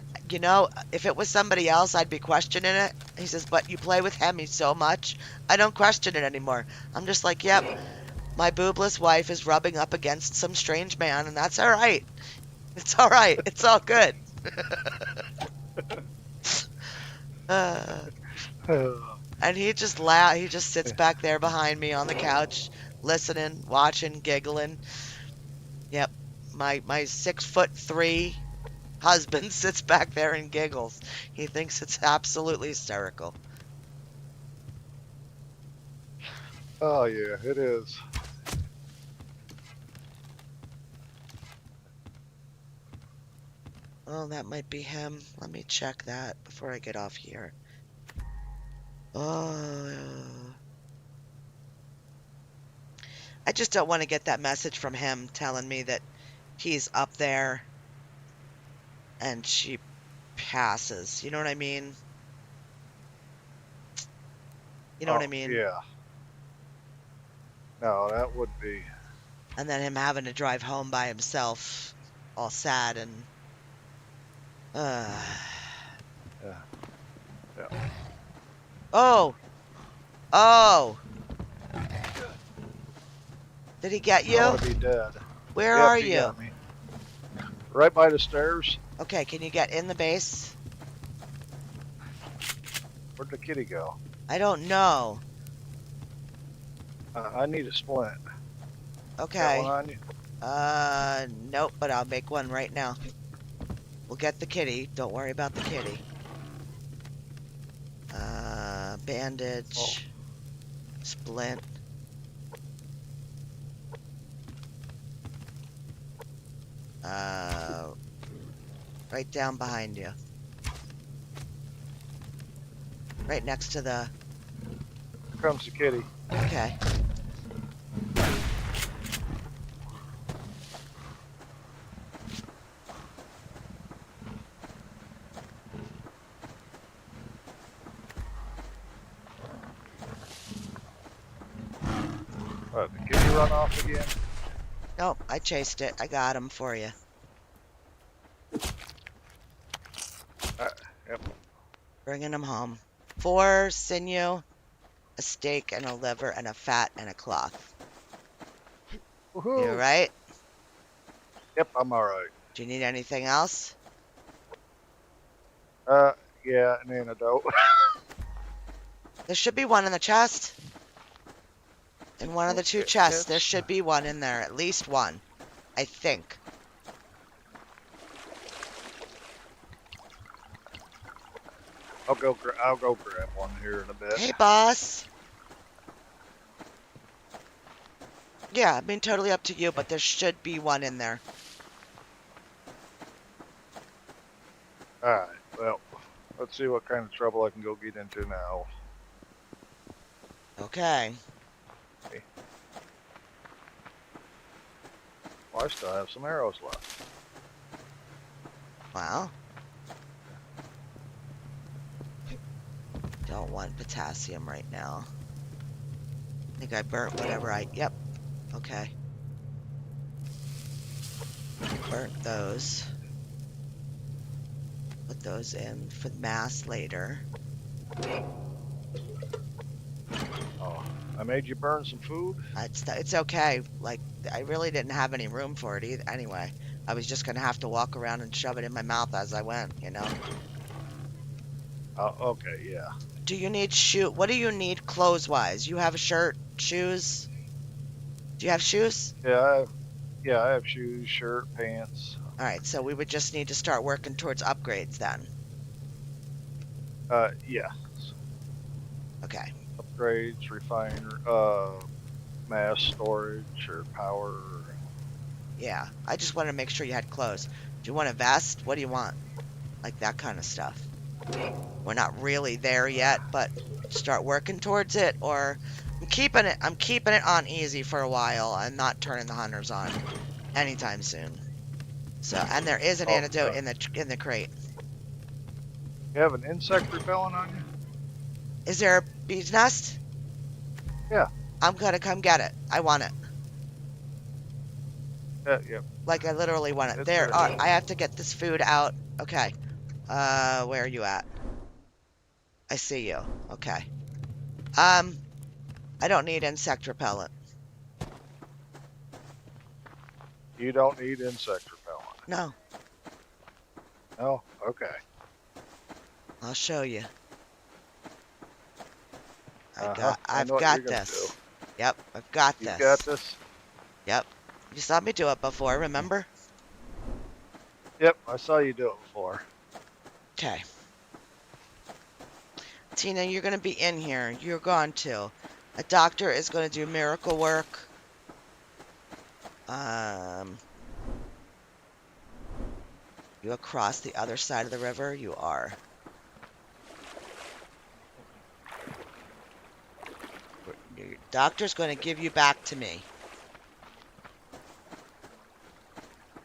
if it was somebody else, I'd be questioning it. He says, but you play with Hemi so much, I don't question it anymore. I'm just like, yep, my boobless wife is rubbing up against some strange man, and that's all right. It's all right. It's all good. Uh, and he just he just sits back there behind me on the couch, listening, watching, giggling. Yep, my 6'3" husband sits back there and giggles. He thinks it's absolutely hysterical. Oh yeah, it is. Oh, that might be him. Let me check that before I get off here. Oh, I just don't want to get that message from him telling me that he's up there and she passes. You know what I mean? You know what I Oh mean? yeah. No, that would be. And then him having to drive home by himself, all sad and uh Yeah, yeah. oh, oh, did he get I you? want to be dead. Where Yep, are he you? got me. Right by the stairs. Okay, can you get in the base? Where'd the kitty go? I don't know. I need a splint. Got one Okay. on you? Nope, but I'll make one right now. We'll get the kitty. Don't worry about the kitty. Oh, Bandage. Splint. Uh, right down behind you. Right next to the... here comes the kitty. Okay. What, the kitty run off again? Nope, I chased it. I got him for you. Uh, yep. Bringing him home. 4 sinew, a steak, and a liver, and a fat, and a cloth. You Woohoo! right? Yep, I'm alright. Do you need anything else? Uh, yeah, an antidote. There should be one in the chest. In one of the 2 chests, there It's, should be one in there. At least one. I think. I'll go grab one here in a bit. Hey, boss. Yeah, I mean, totally up to you, but there should be one in there. Alright, well, let's see what kind of trouble I can go get into now. Okay. Okay. Well, I still have some arrows left. Well. Don't want potassium right now. I think I burnt whatever I... Yep. Okay. Burnt those. Put those in for the mass later. Oh, I made you burn some food? It's okay. Like, I really didn't have any room for it either anyway. I was just gonna have to walk around and shove it in my mouth as I went, you know? Oh, okay, yeah. Do you need what do you need clothes-wise? You have a shirt, shoes? Do you have shoes? Yeah, I have shoes, shirt, pants. All right, so we would just need to start working towards upgrades then. Yeah. Okay. Upgrades, refiner, mass storage or power. Yeah. I just wanted to make sure you had clothes. Do you want a vest? What do you want? Like that kind of stuff. We're not really there yet, but start working towards it, or I'm keeping it on easy for a while. I'm not turning the hunters on anytime soon. So, and there is an Oh, antidote in the crate. you have an insect repellent on you? Is there a bee's nest? Yeah, I'm gonna come get it. I want it. yeah. Like I literally want it. It's a. I have to get this food out. Okay. Where are you at? I see you. Okay. Um, I don't need insect repellent. You don't need insect repellent. No, No. Okay. I'll show you. I I've know what you're got gonna do. this. Yep, I've got You've got this. this. Yep. You saw me do it before, remember? Yep, I saw you do it before. Okay. Tina, you're going to be in here. You're going to. A doctor is going to do miracle work. Um, you across the other side of the river? You are. Your doctor's going to give you back to me.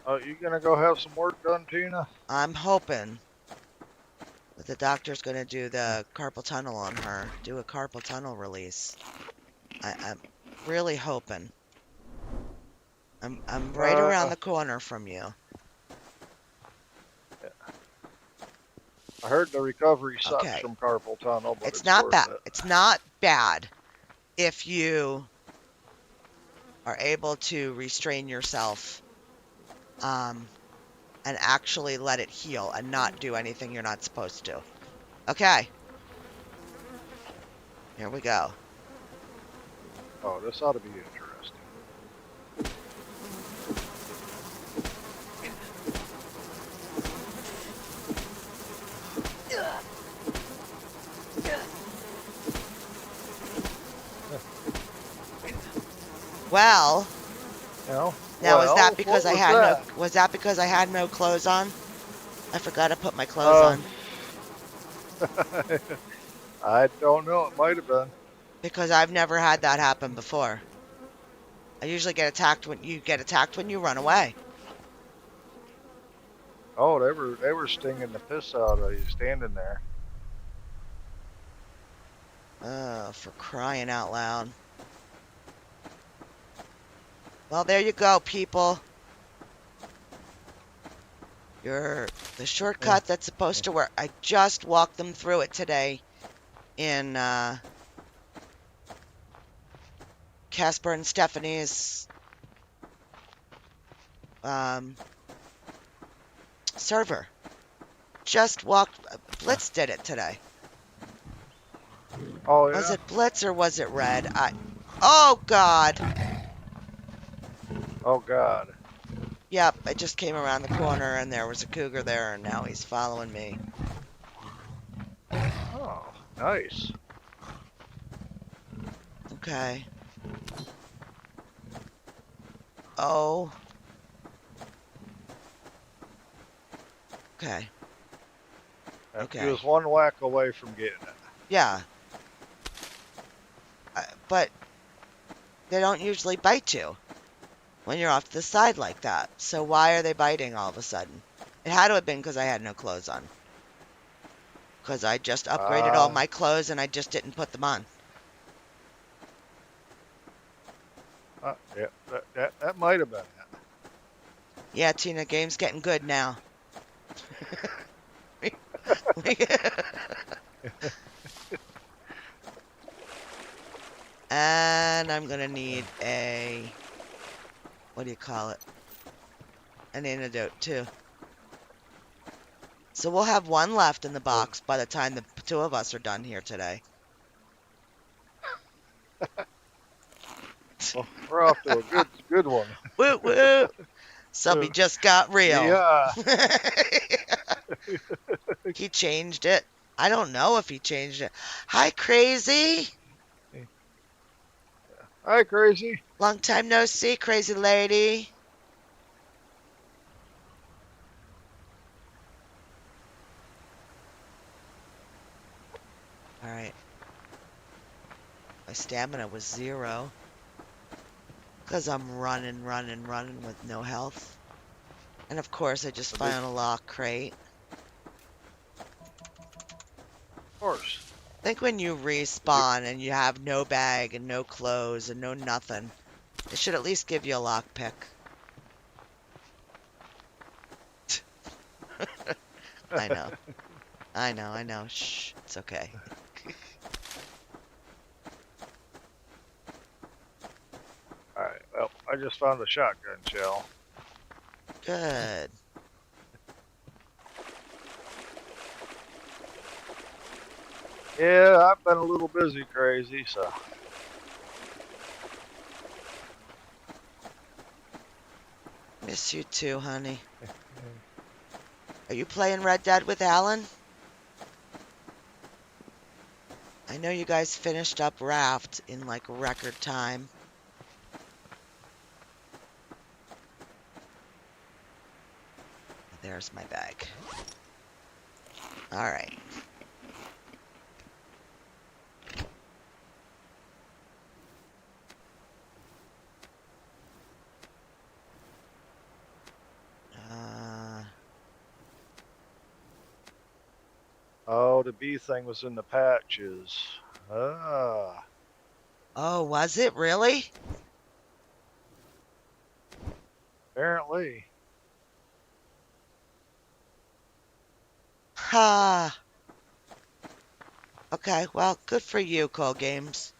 Oh, you gonna go have some work done, Tina? I'm hoping that the doctor's going to do the carpal tunnel on her. Do a carpal tunnel release. I'm really hoping. I'm right around Uh, the corner from you. I heard the recovery sucks Okay. from carpal tunnel, but It's it's not worth bad. it. It's not bad if you are able to restrain yourself um, and actually let it heal and not do anything you're not supposed to. Okay, here we go. Oh, this ought to be interesting. Well, You know? now Well, what was that? was that because I had no clothes on? I forgot to put my clothes Uh, on I don't know. It might have been. because I've never had that happen before. I usually get attacked when you run away. Oh, they were stinging the piss out of you standing there. Oh, for crying out loud. Well, there you go, people. The Yeah, shortcut that's yeah. supposed to work. I just walked them through it today in Casper and Stephanie's um, server. Just walked. Blitz did it today. Oh Was yeah. it Blitz or was it Red? Oh God. Oh God. Yep, I just came around the corner and there was a cougar there and now he's following me. Oh, nice. Okay. Oh. Okay. He Okay. was one whack away from getting it. Yeah. But they don't usually bite you when you're off to the side like that. So why are they biting all of a sudden? It had to have been because I had no clothes on. Because I just upgraded all Uh, my clothes and I just didn't put them on. yeah, that might have been it. Yeah, Tina, game's getting good now. And I'm gonna need a, what do you call it? An antidote too. So we'll have one left in the Uh, box by the time the two of us are done here today. well, we're off to a good one. Woo woo! Subby Uh, just got real. yeah. He changed it. I don't know if he changed it. Hi, crazy. Hi, crazy. Long time no see, crazy lady. All right. My stamina was 0 because I'm running, running, running with no health. And of course, I just A big found a lock crate. horse. I think when you Did you? respawn and you have no bag and no clothes and no nothing, it should at least give you a lockpick. I know. I know, I know. Shh, it's okay. All right. Well, I just found a shotgun shell. Good. Yeah, I've been a little busy, crazy. So Miss you too, honey. Are you playing Red Dead with Alan? I know you guys finished up Raft in like record time. There's my bag. All right. Uh, oh, the bee thing was in the patches. Ah, oh, was it really? apparently. Ha. Okay, well, good for you, ColdGames.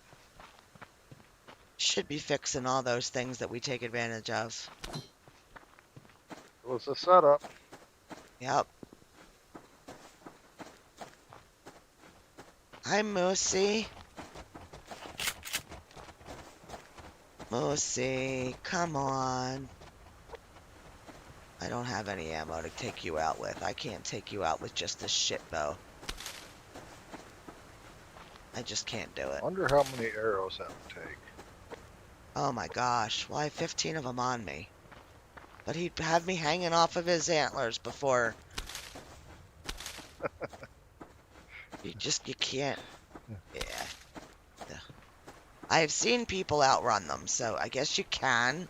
Should be fixing all those things that we take advantage of. It was a setup. Yep. Hi, Moosey. Moosey, come on. I don't have any ammo to take you out with. I can't take you out with just this shit bow. I just can't do it. Wonder how many arrows that would take. Oh my gosh. Well, I have 15 of them on me. But he'd have me hanging off of his antlers before. You can't. Yeah. Yeah. I've seen people outrun them, so I guess you can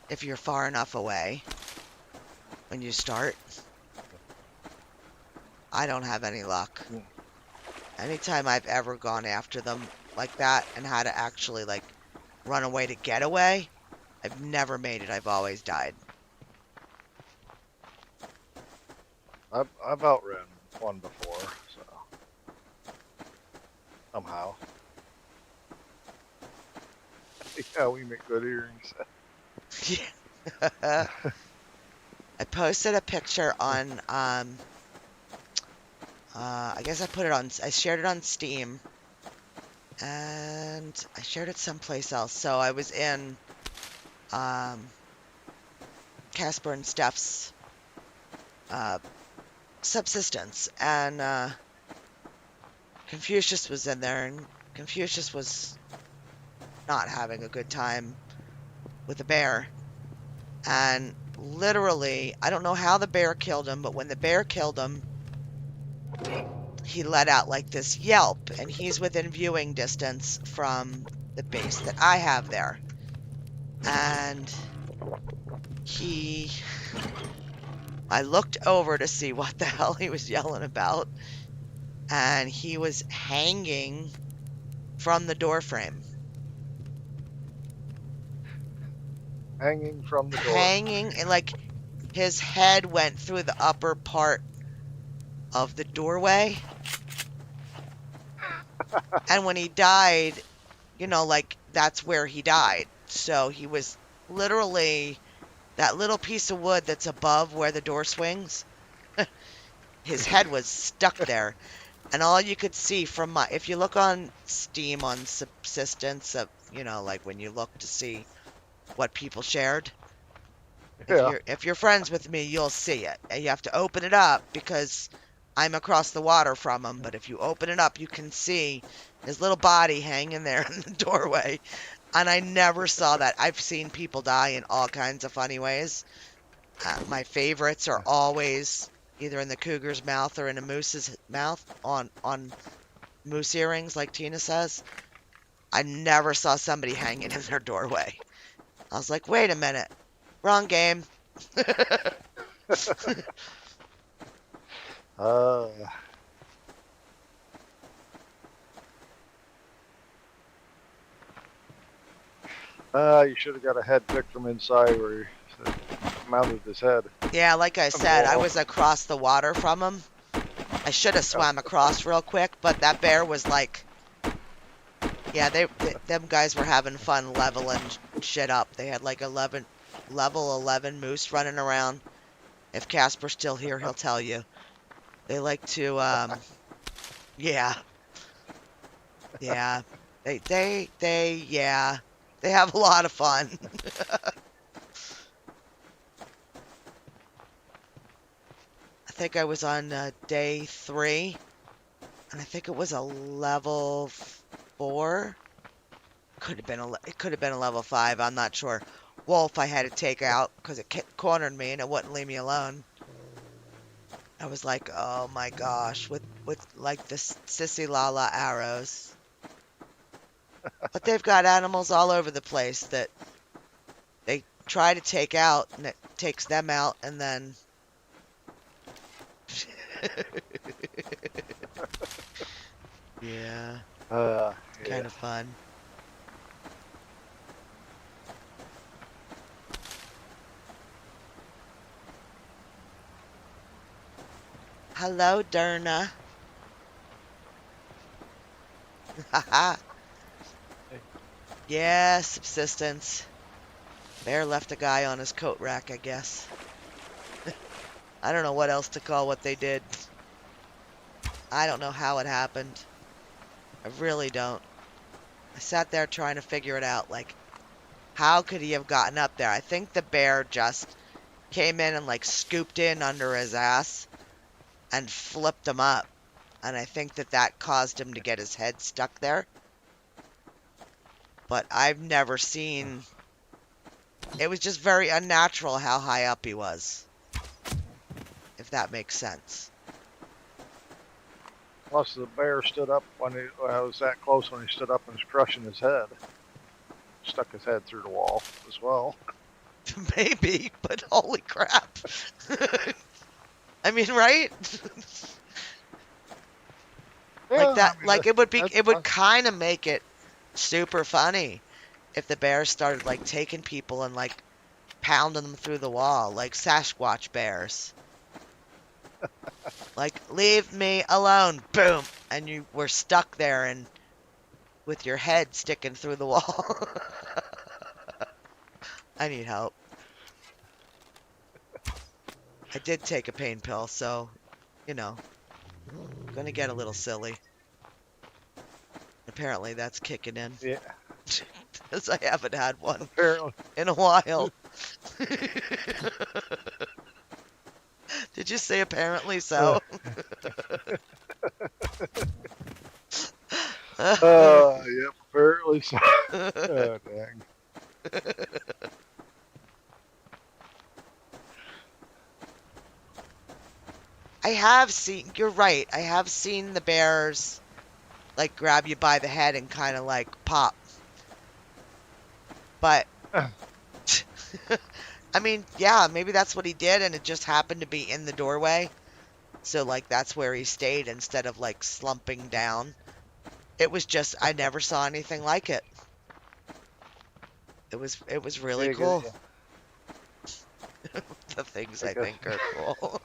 if you're far enough away when you start. I don't have any luck. Hmm. Anytime I've ever gone after them like that and had to actually like run away to get away, I've never made it. I've always died. I've outrun one before, so somehow. Yeah, we make good earrings. I posted a picture on I guess I shared it on Steam and I shared it someplace else. So I was in um Casper and Steph's uh Subsistence and Confucius was in there and Confucius was not having a good time with the bear. And literally, I don't know how the bear killed him, but when the bear killed him, he let out like this yelp, and he's within viewing distance from the base that I have there. And I looked over to see what the hell he was yelling about, and he was hanging from the door frame. Hanging from the door. Hanging and like his head went through the upper part of the doorway. And when he died, like that's where he died. So he was literally that little piece of wood that's above where the door swings. His head was stuck there. And all you could see from if you look on Steam on Subsistence, like when you look to see what people shared, Yeah. if you're friends with me, you'll see it. And you have to open it up because I'm across the water from him. But if you open it up, you can see his little body hanging there in the doorway. And I never saw that. I've seen people die in all kinds of funny ways. My favorites are always either in the cougar's mouth or in a moose's mouth on moose earrings, like Tina says. I never saw somebody hanging in their doorway. I was like, wait a minute, wrong game. Uh, you should have got a head pick from inside where he mounted his head Yeah, like I on the said, I wall. was across the water from him. I should have Yeah. swam across real quick, but that bear was like, yeah, them guys were having fun leveling shit up. They had like 11 level 11 moose running around. If Casper's still here, he'll tell you. They like to yeah, yeah. Yeah. They have a lot of fun. I think I was on day 3, and I think it was a level 4. It could have been a level 5. I'm not sure. Wolf I had to take out because it cornered me and it wouldn't leave me alone. I was like, oh my gosh, with like the sissy lala arrows. But they've got animals all over the place that they try to take out, and it takes them out, and then yeah, Uh, kind yeah. of fun. Hello, Derna. Haha. Yeah, subsistence. Bear left a guy on his coat rack, I guess. I don't know what else to call what they did. I don't know how it happened. I really don't. I sat there trying to figure it out. Like, how could he have gotten up there? I think the bear just came in and like scooped in under his ass and flipped him up. And I think that caused him to get his head stuck there. But I've never seen. It was just very unnatural how high up he was, if that makes sense. Plus, the bear stood up when I was that close when he stood up and was crushing his head. Stuck his head through the wall as well. Maybe, but holy crap. I mean, right? Like Yeah, I that, mean, like that's it would kind of make it super funny if the bears started like taking people and like pounding them through the wall, like Sasquatch bears. Like, leave me alone, boom, and you were stuck there and with your head sticking through the wall. I need help. I did take a pain pill, so, you know, gonna get a little silly. Apparently that's kicking in, yeah. because I haven't had one Apparently, in a while. Did you say apparently uh, so? yep. Apparently, so. Oh, dang. I have seen, you're right, I have seen the bears like grab you by the head and kind of like pop. But I mean, yeah, maybe that's what he did and it just happened to be in the doorway. So like that's where he stayed instead of like slumping down. It was just I never saw anything like it. It was really Yeah, cool. yeah. the things I I guess. think are cool.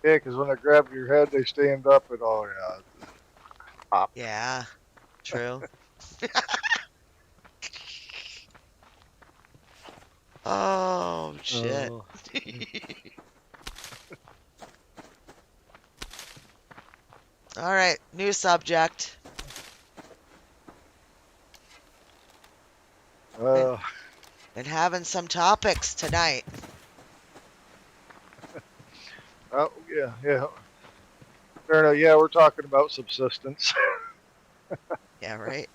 Yeah, because when I grab your head, they stand up and oh yeah, pop. Yeah, true. Oh, shit. Oh. All right, new subject. Been, Uh, been having some topics tonight. oh yeah, yeah. Fair enough. Yeah, we're talking about subsistence. Yeah, right.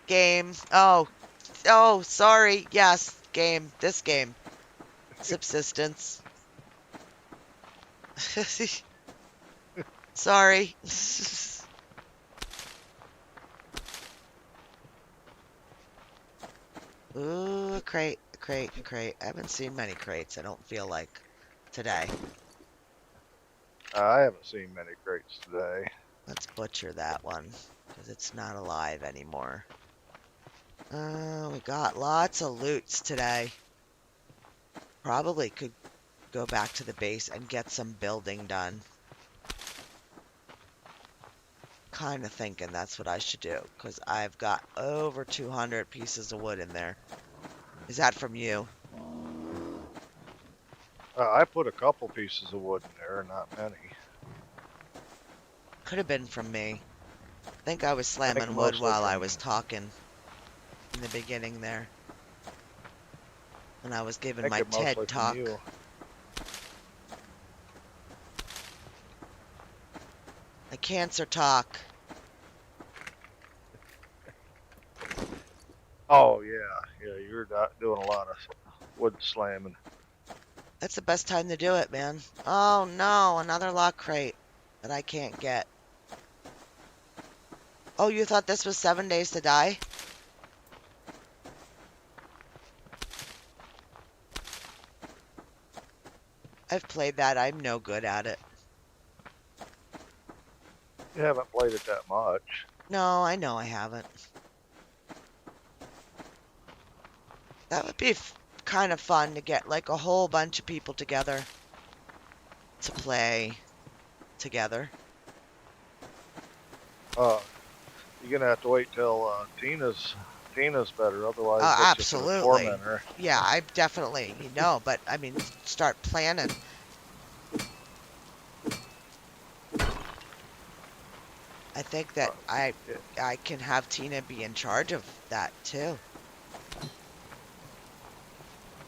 Game. Oh, sorry. Yes, game. This game. Subsistence. Sorry. Ooh, a crate, a crate, a crate. I haven't seen many crates, I don't feel like today. I haven't seen many crates today. Let's butcher that one because it's not alive anymore. We got lots of loots today. Probably could go back to the base and get some building done. Kind of thinking that's what I should do because I've got over 200 pieces of wood in there. Is that from you? I put a couple pieces of wood in there, not many. Could have been from me. I think I was I think slamming wood mostly while I from was you. talking in the beginning there when I was I giving think my it mostly TED from talk. you. My cancer talk. Oh yeah, yeah. You're not doing a lot of wood slamming. That's the best time to do it, man. Oh no, another lock crate that I can't get. Oh, you thought this was 7 days to die? I've played that. I'm no good at it. You haven't played it that much. No, I know I haven't. That would be kind of fun to get like a whole bunch of people together to play together. Uh, you're gonna have to wait till Tina's better. Otherwise, Oh, that's just gonna absolutely. torment her. Yeah, I definitely, but I mean, start planning. I think that Uh, I yeah, I can have Tina be in charge of that too,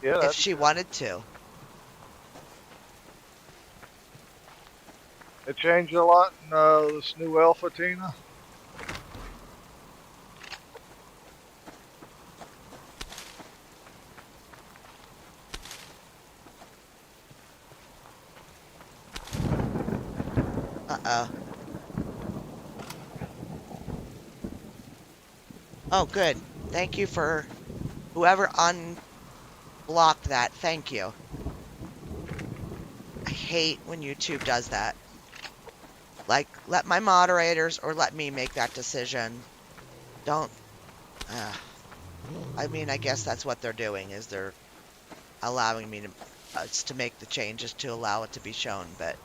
yeah, if that'd be she good. wanted to. It changed a lot in this new Alpha, Tina. Uh-oh. Oh, good. Thank you for whoever unblocked that. Thank you. I hate when YouTube does that. Like, let my moderators or let me make that decision. Don't. Uh, I mean, I guess that's what they're doing is they're allowing me to us to make the changes to allow it to be shown. But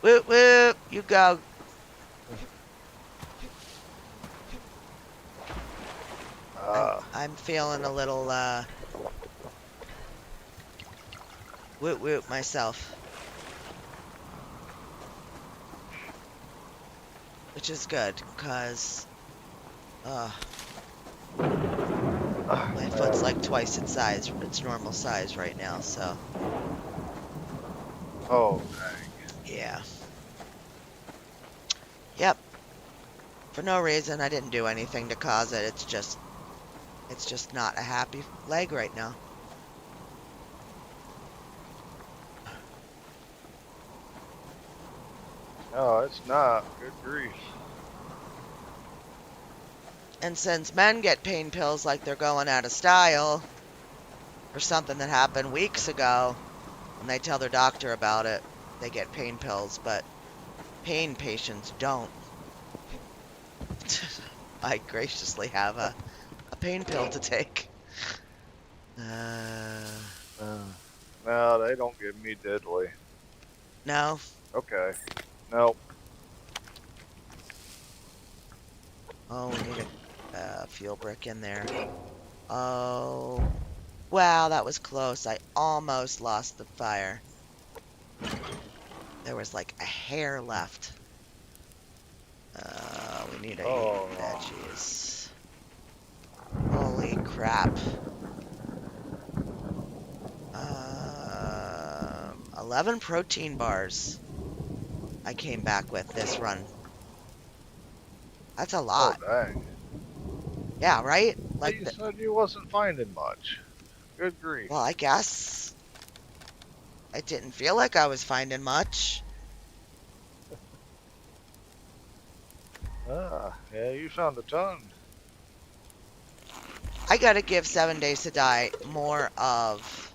whoop whoop, you go. I'm Uh, I'm feeling a little whoop whoop myself, which is good because uh my foot's yeah. like twice its normal size right now. So Oh, dang. yeah, yep. For no reason, I didn't do anything to cause it. It's just not a happy leg right now. No, it's not. Good grief. And since men get pain pills like they're going out of style for something that happened weeks ago, When they tell their doctor about it, they get pain pills, but pain patients don't. I graciously have a pain pill to take. Uh, Uh, no, they don't give me deadly. no. Okay. Nope. Oh, we need a fuel brick in there. Oh, wow, that was close. I almost lost the fire. There was like a hair left. We need to eat Oh, veggies. Holy crap. 11 protein bars I came back with this run. That's a oh lot. dang. Yeah, right? Well, Like you the, said you wasn't finding much. Good grief. well, I guess I didn't feel like I was finding much. Ah, yeah, you found a ton. I gotta give 7 Days to Die more of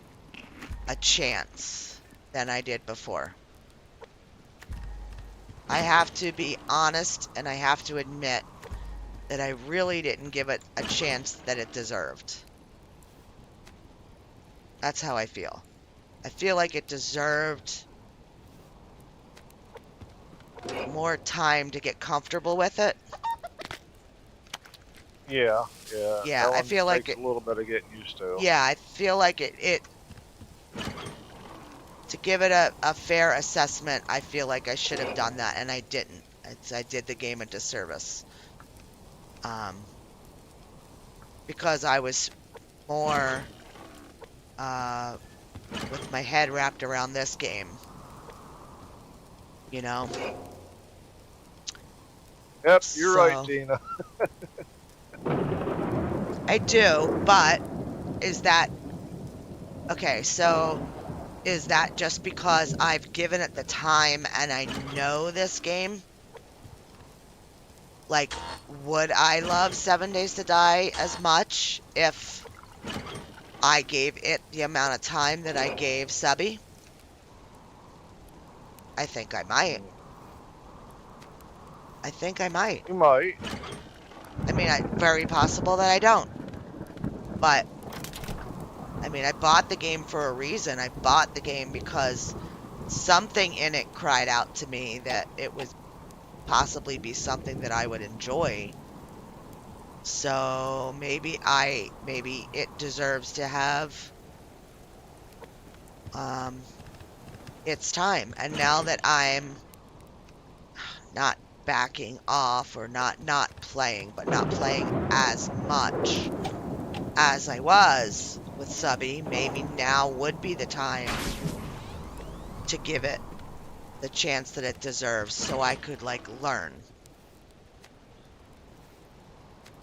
a chance than I did before. I have to be honest and I have to admit that I really didn't give it a chance that it deserved. That's how I feel. I feel like it deserved more time to get comfortable with it. Yeah, yeah, Yeah, that I one feel like takes it. a little bit of getting used to. Yeah, I feel like it to give it a fair assessment, I feel like I should have done that, and I didn't. I did the game a disservice. Um, because I was more uh, with my head wrapped around this game, you know? Yep, you're right, So Tina. I do, but is that okay? So is that just because I've given it the time and I know this game? Like, would I love 7 Days to Die as much if I gave it the amount of time that I gave Subby? I think I might. Mm, I think I might. you might. I mean, very possible that I don't. But I mean, I bought the game for a reason. I bought the game because something in it cried out to me that it would possibly be something that I would enjoy. So maybe it deserves to have um its time. And now that I'm not backing off or not playing, but not playing as much as I was with Subby, maybe now would be the time to give it the chance that it deserves so I could like learn.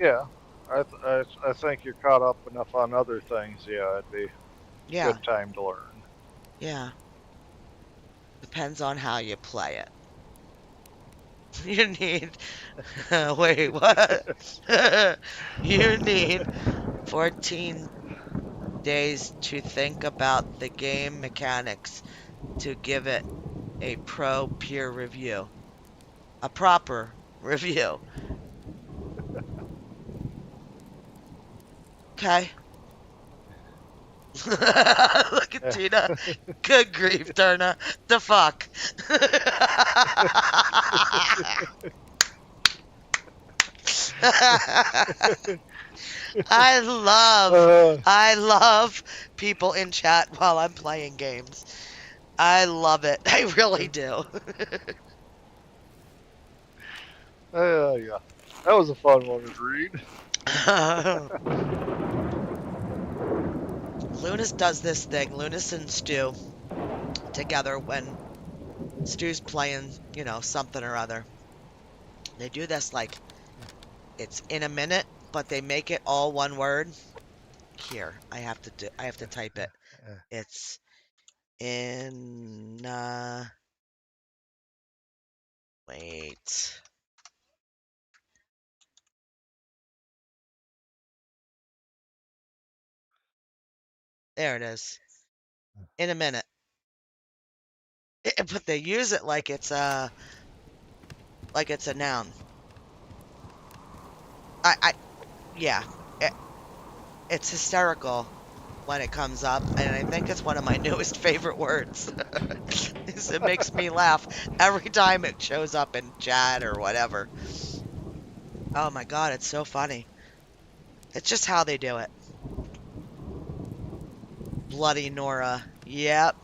Yeah, I think you're caught up enough on other things. Yeah, it'd be a Yeah, good time to learn. yeah. Depends on how you play it. You need, wait, what? You need 14 days to think about the game mechanics to give it a pro peer review, a proper review. Okay. Look at Tina. Good grief, Turner. The fuck. I love, uh, I love people in chat while I'm playing games. I love it. I really do. yeah, that was a fun one to read. Lunas does this thing. Lunas and Stu together when Stu's playing, something or other. They do this like it's in a minute, but they make it all one word. Here, I have to type it. It's in wait. There it is. In a minute. But they use it like it's a noun. I yeah, it, it's hysterical when it comes up, and I think it's one of my newest favorite words. It makes me laugh every time it shows up in chat or whatever. Oh my God, it's so funny. It's just how they do it. Bloody Nora. Yep.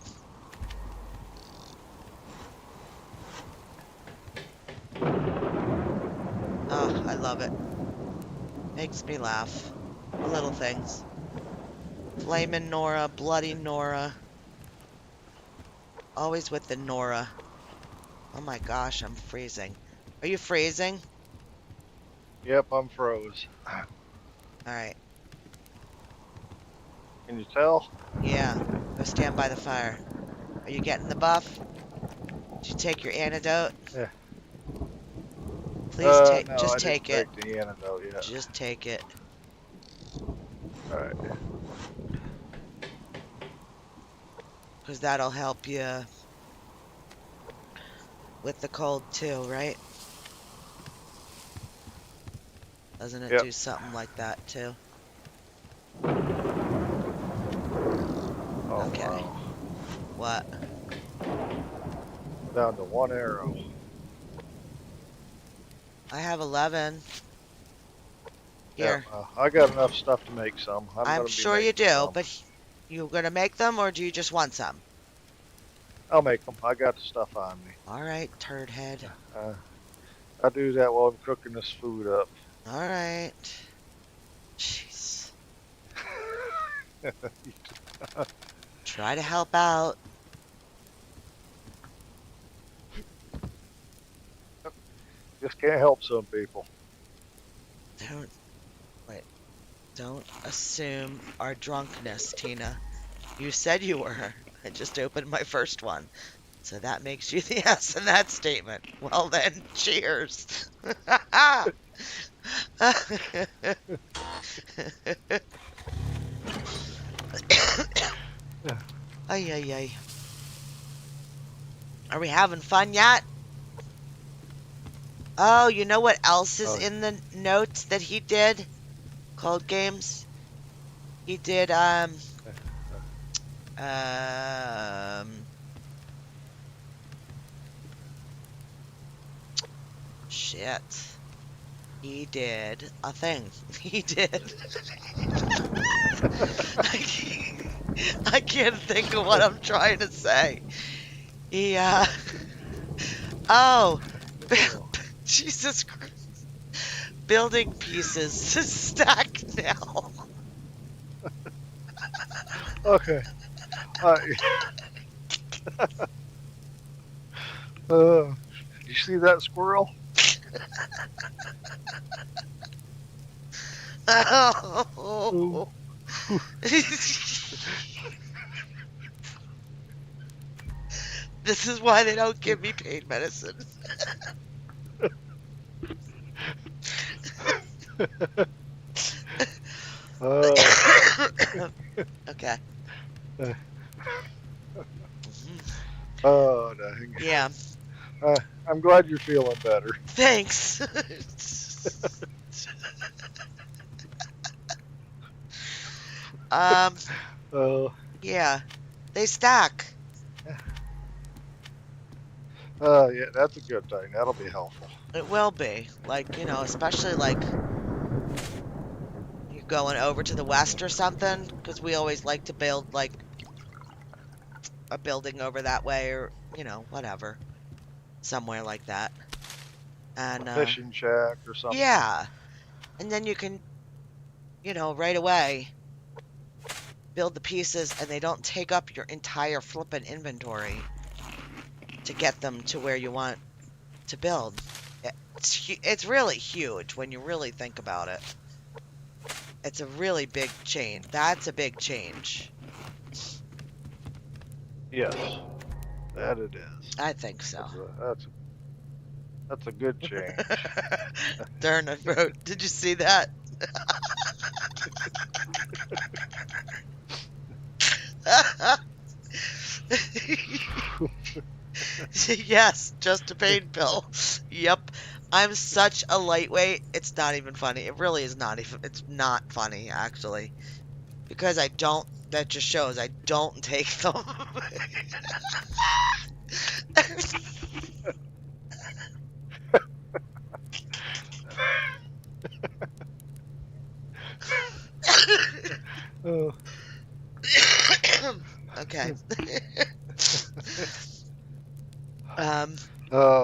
Oh, I love it. Makes me laugh. The little things. Flamin' Nora, Bloody Nora. Always with the Nora. Oh my gosh, I'm freezing. Are you freezing? Yep, I'm froze. All right. Can you tell? Yeah. Go stand by the fire. Are you getting the buff? Did you take your antidote? Yeah. Please take, No, just I didn't take it. take the antidote yet. Just take it. All right. Because that'll help you with the cold too, right? Doesn't it Yep. do something like that too? Oh Okay. wow. What? Down to one arrow. I have 11. Yep. Here. I got enough stuff to make some. I'm I'm gonna be sure you making do, some. but you gonna make them or do you just want some? I'll make them. I got the stuff on me. All right, turd head. Uh, I'll do that while I'm cooking this food up. All right. Jeez. Try to help out. Just can't help some people. Don't, wait. Don't assume our drunkenness, Tina. You said you were. I just opened my first one. So that makes you the yes in that statement. Well then, cheers. Ay, ay, ay. Are we having fun yet? Oh, you know what else is Oh, in the notes that he did? ColdGames. He did um shit. He did a thing. He did. I can't think of what I'm trying to say. He oh, Jesus Christ. Building pieces to stack now. okay. Uh, you see that squirrel? Oh. This is why they don't give me pain medicine. Okay. Oh, dang. Yeah. I'm glad you're feeling better. Thanks. um, Oh, yeah. They stack. yeah, that's a good thing. That'll be helpful. It will be. Like, you know, especially like you're going over to the west or something, because we always like to build like a building over that way or, you know, whatever. Somewhere like that. And Fishing shack or something. yeah. And then you can, you know, right away build the pieces and they don't take up your entire flippin' inventory to get them to where you want to build. It's really huge when you really think about it. It's a really big change. That's a big change. Yes, that it is. I think so. That's a good change. Darn, I wrote. Did you see that? Yes, just a pain pill. Yep. I'm such a lightweight. It's not even funny. It really is not even, it's not funny, actually. Because I don't, that just shows I don't take them. Oh, Okay. Um,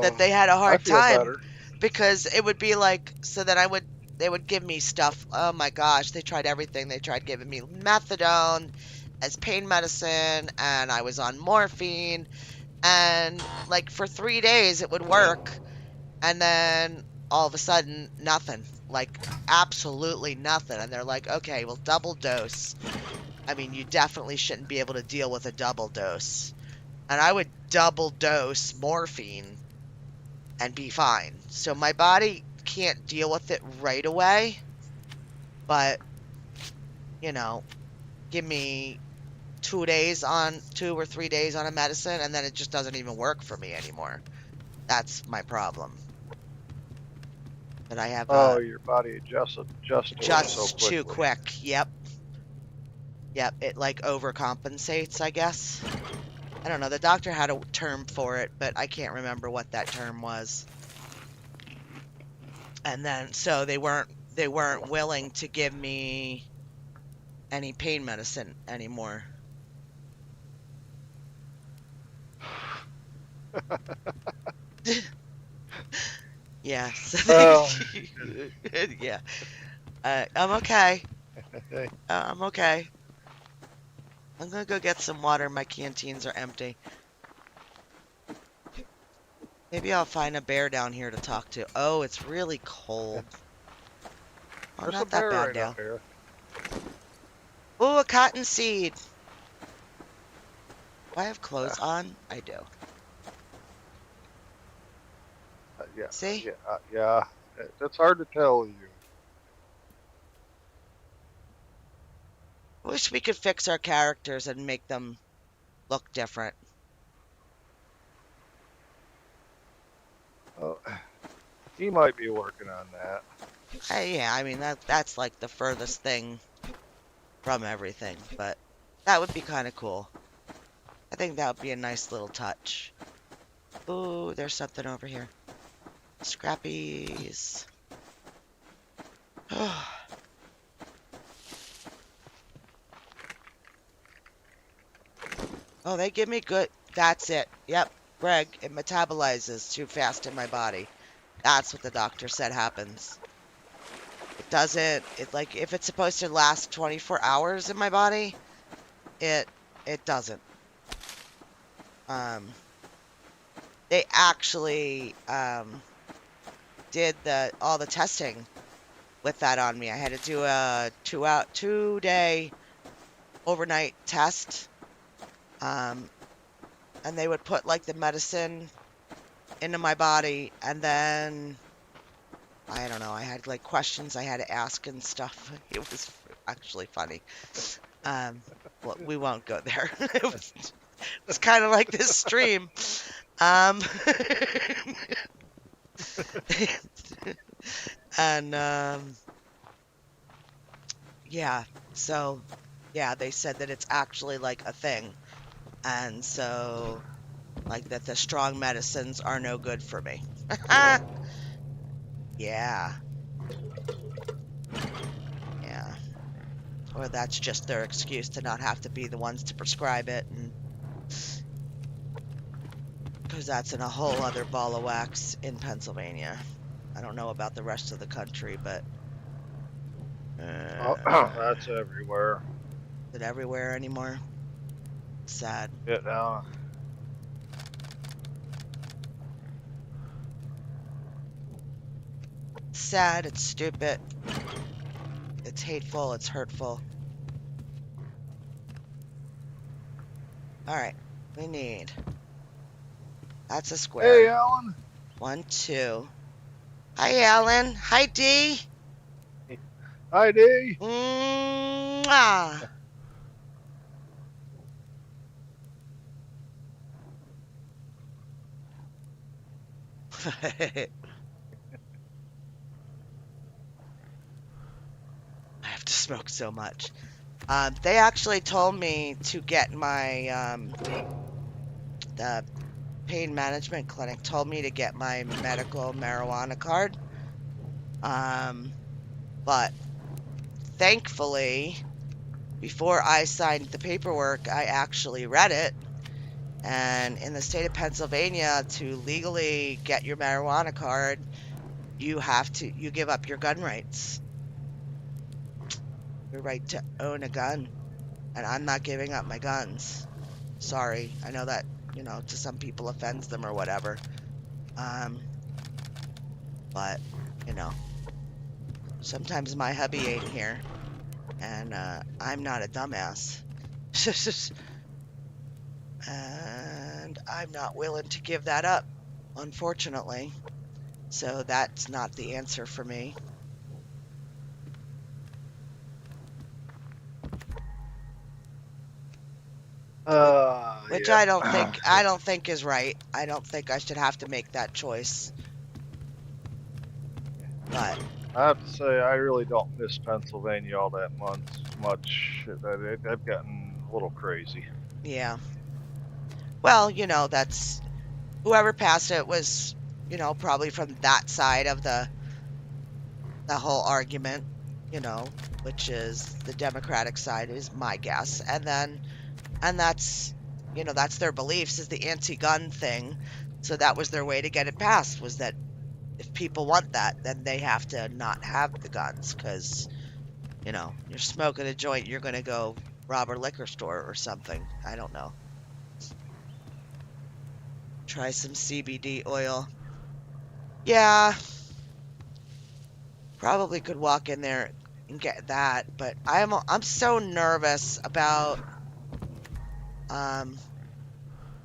that oh, they had a I hard feel time better. because it would be like, so that they would give me stuff. Oh my gosh, they tried everything. They tried giving me methadone as pain medicine, and I was on morphine, and like for 3 days it would work, and then all of a sudden nothing, like absolutely nothing. And they're like, okay, well, double dose. I mean, you definitely shouldn't be able to deal with a double dose. And I would double dose morphine and be fine. So my body can't deal with it right away, but you know, give me 2 or 3 days on a medicine, and then it just doesn't even work for me anymore. That's my problem. But I have Oh, your body adjusts to it so adjusts too quickly. quick. Yep. Yep. It like overcompensates, I guess. I don't know. The doctor had a term for it, but I can't remember what that term was. And then so they weren't willing to give me any pain medicine anymore. Yeah, so Oh, yeah. I'm okay. hey, I'm okay. I'm gonna go get some water. My canteens are empty. Maybe I'll find a bear down here to talk to. Oh, it's really cold. Oh, there's a not that bear bad, right up Dale. here. Oh, a cotton seed. Do I have Uh, clothes on? I do. yeah, See? yeah. It's hard to tell you. Wish we could fix our characters and make them look different. Oh, he might be working on that. Yeah, I mean that's like the furthest thing from everything, but that would be kind of cool. I think that would be a nice little touch. Ooh, there's something over here. Scrappies. Oh, they give me good. That's it. Yep. Greg, it metabolizes too fast in my body. That's what the doctor said happens. It doesn't, it like, if it's supposed to last 24 hours in my body, it, it doesn't. Um, they actually, did all the testing with that on me. I had to do a 2 day overnight test. Um, and they would put like the medicine into my body, and then I don't know, I had like questions I had to ask and stuff. It was actually funny. Well, we won't go there. It's kind of like this stream. Um, and yeah, so yeah, they said that it's actually like a thing. And so like that the strong medicines are no good for me. Yeah, yeah. Or that's just their excuse to not have to be the ones to prescribe it, and because that's in a whole other ball of wax in Pennsylvania. I don't know about the rest of the country, but Oh, is that's everywhere. it everywhere anymore? Sad. Get down. Sad, it's stupid, it's hateful, it's hurtful. All right, we need, that's a Hey, square. Alan. One, two. Hi, Alan. Hi, Dee. Hi, D. Mwah. I have to smoke so much. They actually told me to get my the pain management clinic told me to get my medical marijuana card. Um, but thankfully, before I signed the paperwork, I actually read it. And in the state of Pennsylvania, to legally get your marijuana card, you give up your gun rights, your right to own a gun. And I'm not giving up my guns. Sorry. I know that, to some people offends them or whatever. Um, but, you know, sometimes my hubby ain't here, and I'm not a dumbass. And I'm not willing to give that up, unfortunately. So that's not the answer for me, which I don't Yeah. think I don't think is right. I don't think I should have to make that choice. But I have to say, I really don't miss Pennsylvania all that much. They've gotten a little crazy. yeah. Well, that's whoever passed it was, probably from that side of the whole argument, you know, which is the Democratic side is my guess. And that's their beliefs is the anti-gun thing. So that was their way to get it passed was that if people want that, then they have to not have the guns because, you're smoking a joint, you're going to go rob a liquor store or something. I don't know. Try some CBD oil. Yeah, probably could walk in there and get that, but I'm so nervous about um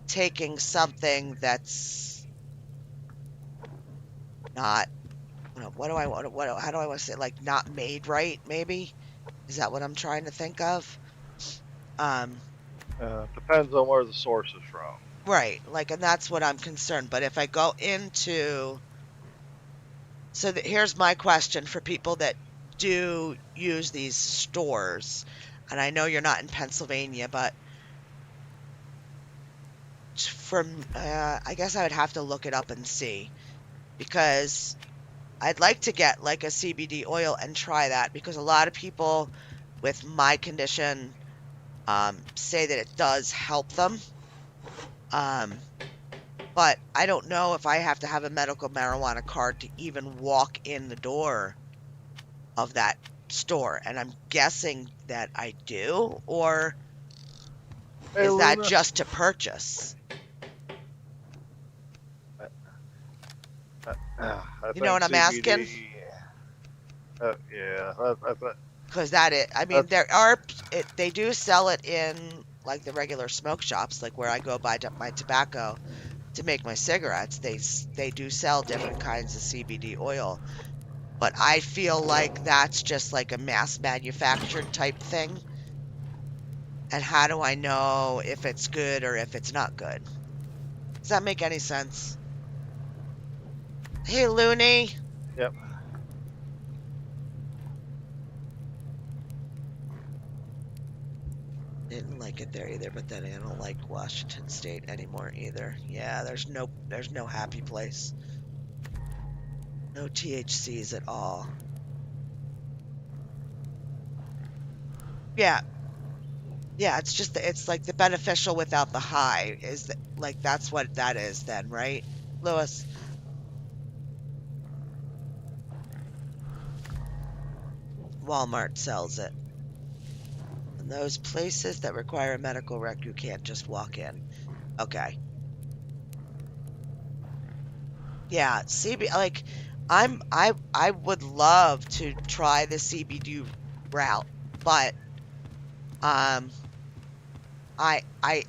taking something that's not, what do I want how do I want to say, like, not made right, maybe? Is that what I'm trying to think of? Um, Depends on where the source is from. right, like, and that's what I'm concerned. But if I go into, here's my question for people that do use these stores, and I know you're not in Pennsylvania, but I guess I would have to look it up and see because I'd like to get like a CBD oil and try that because a lot of people with my condition say that it does help them. Um, but I don't know if I have to have a medical marijuana card to even walk in the door of that store. And I'm guessing that I do, or Hey, is that Luna. just to purchase? I You know think what I'm asking? CBD. Yeah, Because that it, I mean, that's they do sell it in like the regular smoke shops, like where I go buy my tobacco to make my cigarettes. They do sell different kinds of CBD oil, but I feel like that's just like a mass manufactured type thing. And how do I know if it's good or if it's not good? Does that make any sense? Hey, Looney. yep. Didn't like it there either, but then I don't like Washington State anymore either. Yeah, there's no happy place. No THCs at all. Yeah, yeah, it's like the beneficial without the high is that, like that's what that is then, right? Lewis, Walmart sells it. And those places that require a medical rec, you can't just walk in. Okay. Yeah, like I would love to try the CBD route, but um I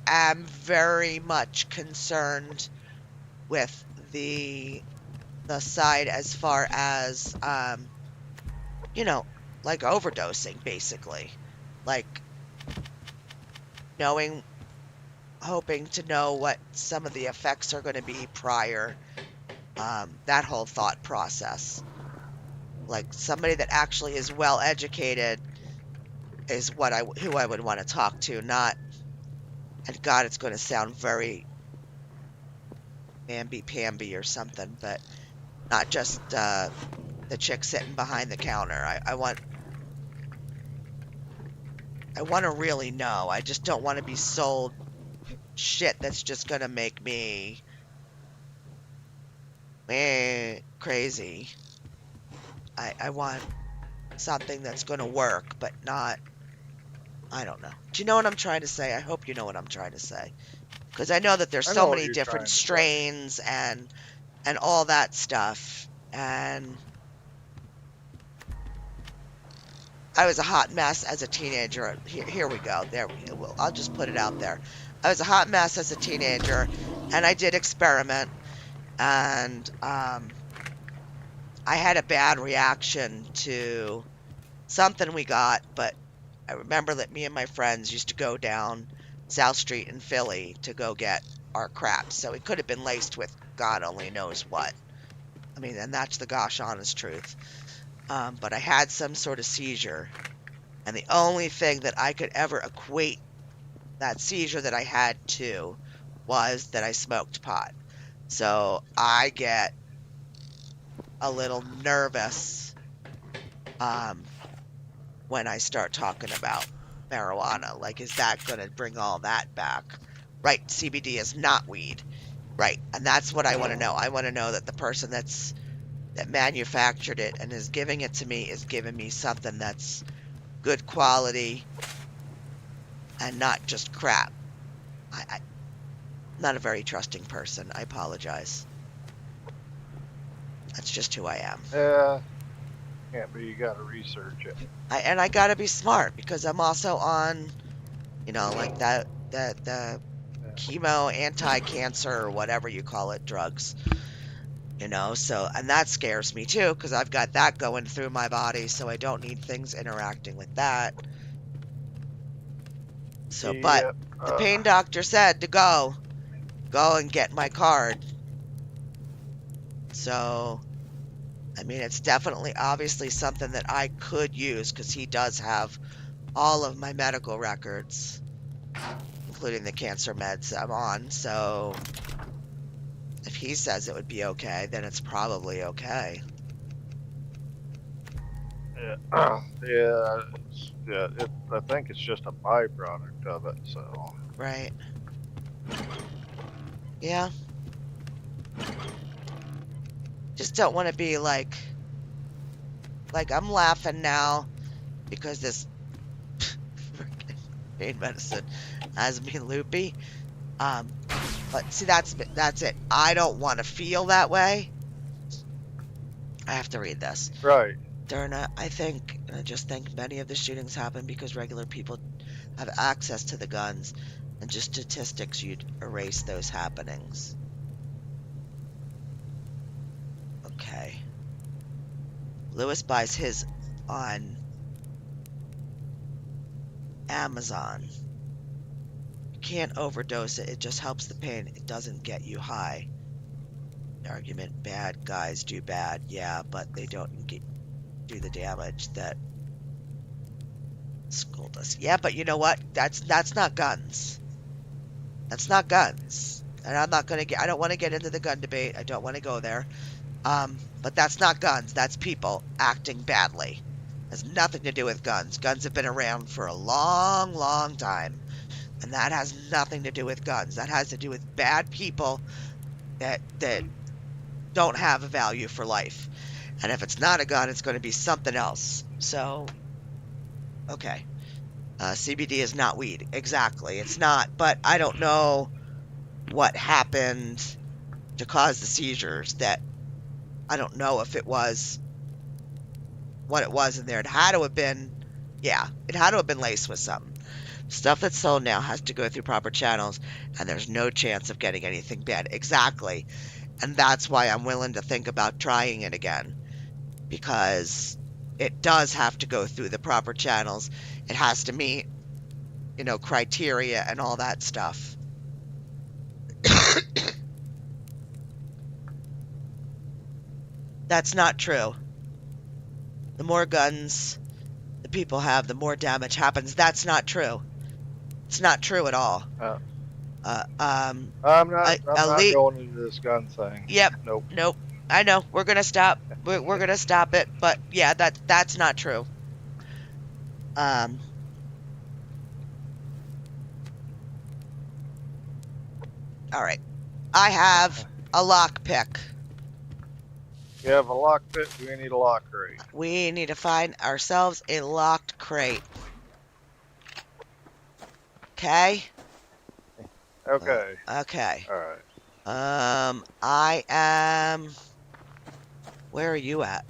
am very much concerned with the side as far as you know, like overdosing basically. Like knowing hoping to know what some of the effects are going to be prior that whole thought process. Like somebody that actually is well educated is who I would want to talk to, not, and God, it's going to sound very mamby-pamby or something, but not just the chick sitting behind the counter. I want to really know. I just don't want to be sold shit that's just going to make me crazy. I want something that's going to work, but not, I don't know. Do you know what I'm trying to say? I hope you know what I'm trying to say. Because I know that there's I so know what many you're different trying to say. strains and all that stuff. And I was a hot mess as a teenager. Here we go. There we go. Well, I'll just put it out there. I was a hot mess as a teenager, and I did experiment, and I had a bad reaction to something we got, but I remember that me and my friends used to go down South Street in Philly to go get our crap. So it could have been laced with God only knows what. I mean, and that's the gosh honest truth. But I had some sort of seizure, and the only thing that I could ever equate that seizure that I had to was that I smoked pot. So I get a little nervous um, when I start talking about marijuana. Like, is that going to bring all that back? Right, CBD is not weed. Right, and that's what I want to know. I want to know that the person that manufactured it and is giving it to me is giving me something that's good quality and not just crap. I'm not a very trusting person. I apologize. That's just who I am. Yeah, can't be. You got to research it. I gotta be smart because I'm also on, like that the Yeah. chemo, anti-cancer, or whatever you call it, drugs. So, and that scares me too because I've got that going through my body, so I don't need things interacting with that. So, but Yep. the pain doctor said to go and get my card. So, I mean, it's definitely obviously something that I could use because he does have all of my medical records, including the cancer meds I'm on. So, if he says it would be okay, then it's probably okay. Yeah. Yeah. Yeah. I think it's just a byproduct of it. So. Right. Yeah. Just don't want to be like I'm laughing now because this freaking pain medicine has me loopy. Um, but see, that's it. I don't want to feel that way. I have to read this. Right. Derna, I just think many of the shootings happen because regular people have access to the guns, and just statistics you'd erase those happenings. Okay. Lewis buys his on Amazon. You can't overdose it. It just helps the pain. It doesn't get you high. The argument, bad guys do bad. Yeah, but they don't do the damage that school does. Yeah, but you know what? That's not guns. That's not guns. And I don't want to get into the gun debate. I don't want to go there. But that's not guns. That's people acting badly. Has nothing to do with guns. Guns have been around for a long, long time. And that has nothing to do with guns. That has to do with bad people that don't have a value for life. And if it's not a gun, it's going to be something else. So, okay. CBD is not weed. Exactly. It's not. But I don't know what happened to cause the seizures. That I don't know if it was what it was in there. It had to have been, yeah, it had to have been laced with something. Stuff that's sold now has to go through proper channels, and there's no chance of getting anything bad. Exactly. And that's why I'm willing to think about trying it again, because it does have to go through the proper channels. It has to meet, criteria and all that stuff. That's not true. The more guns the people have, the more damage happens. That's not true. It's not true at all. Uh, Uh, um, I'm not. I'm not elite. going into this gun thing. Yep. Nope. Nope. I know. We're gonna stop. We're gonna stop it. But yeah, that's not true. Um. All right. I have a lockpick. You have a lock pit. Do we need a lock crate? We need to find ourselves a locked crate. Okay. Okay. Okay. All right. I am. Where are you at?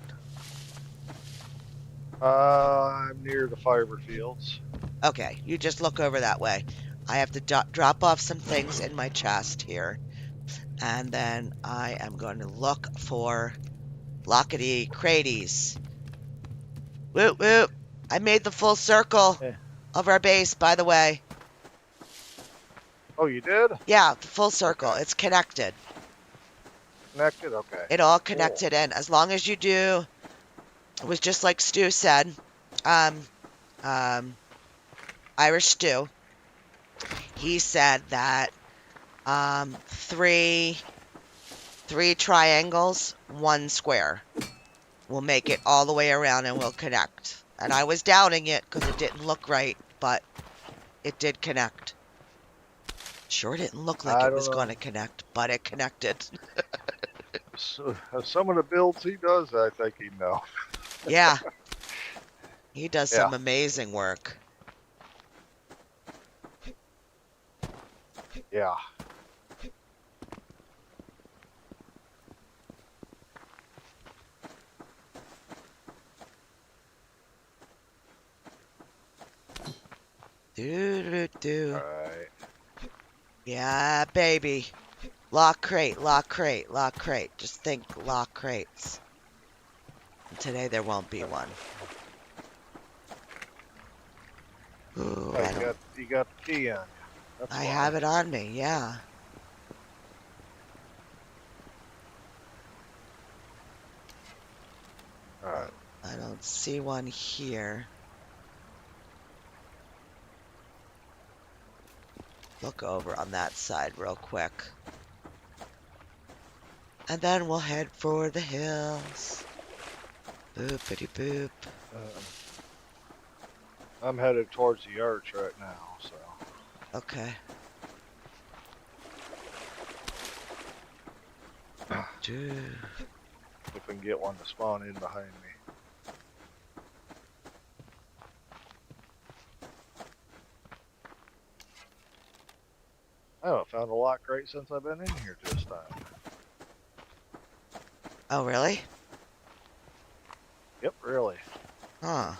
I'm near the fiber fields. Okay, you just look over that way. I have to drop off some things in my chest here, and then I am going to look for lockety crates. Whoop whoop! I made the full circle Yeah. of our base, by the way. Oh, you did? Yeah, the full circle. Okay. It's connected. Connected. Okay. It all Cool. connected in. As long as you do, it was just like Stu said. Um, um, Irish Stu. He said that three triangles, one square. We'll make it all the way around and we'll connect. And I was doubting it because it didn't look right, but it did connect. Sure didn't look like I it don't was going know. to connect, but it connected. So, some of the builds he does, I think he know. Yeah, he does Yeah. some amazing work. Yeah. Do do All do. right. Yeah, baby. Lock crate, lock crate, lock crate. Just think lock crates. And today there won't be one. Ooh, Oh, I don't. you got the key on you. That's I why. have it on me, yeah. All right. I don't see one here. Look over on that side real quick. And then we'll head for the hills. Boopity boop. Uh, I'm headed towards the arch right now, so. Okay. Do. If we can get one to spawn in behind me. I haven't found a lock crate since I've been in here this time. Oh, really? Yep, really. Huh.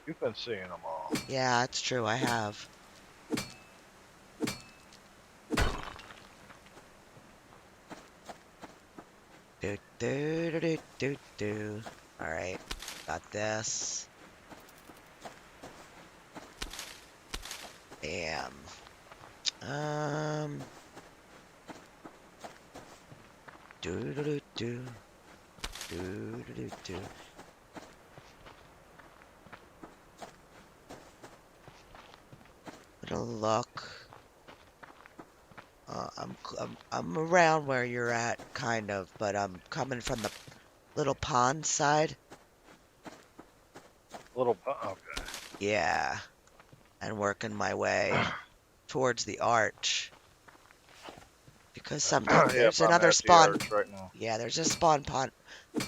You've been seeing them all. Yeah, it's true. I have. Do do do do do do. All right. Got this. Bam. Do do do do. Do do do do. Little look. I'm around where you're at, kind of, but I'm coming from the little pond side. Okay. Yeah, and working my way towards the arch. Because sometimes Yep, there's I'm another at the spawn. arch right now. Yeah, there's a spawn pond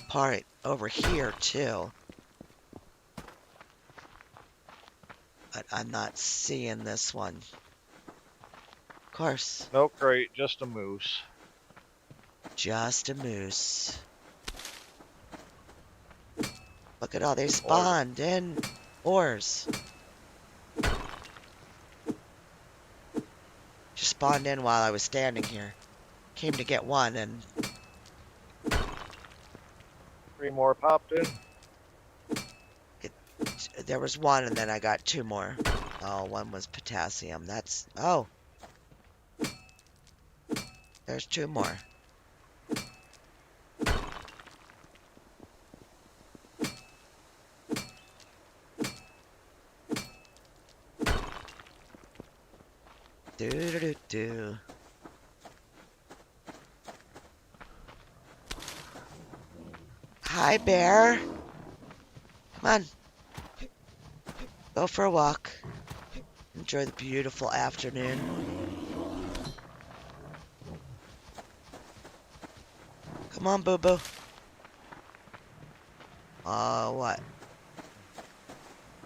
part over here too. But I'm not seeing this one. Of course, No crate, just a moose. just a moose. Look at all they Or spawned in ores. Just spawned in while I was standing here. Came to get one and 3 more popped in. there was one and then I got 2 more. Oh, one was potassium. That's, oh, there's 2 more. Hi, bear. Come on, go for a walk. Enjoy the beautiful afternoon. Come on, boo-boo. Oh, what?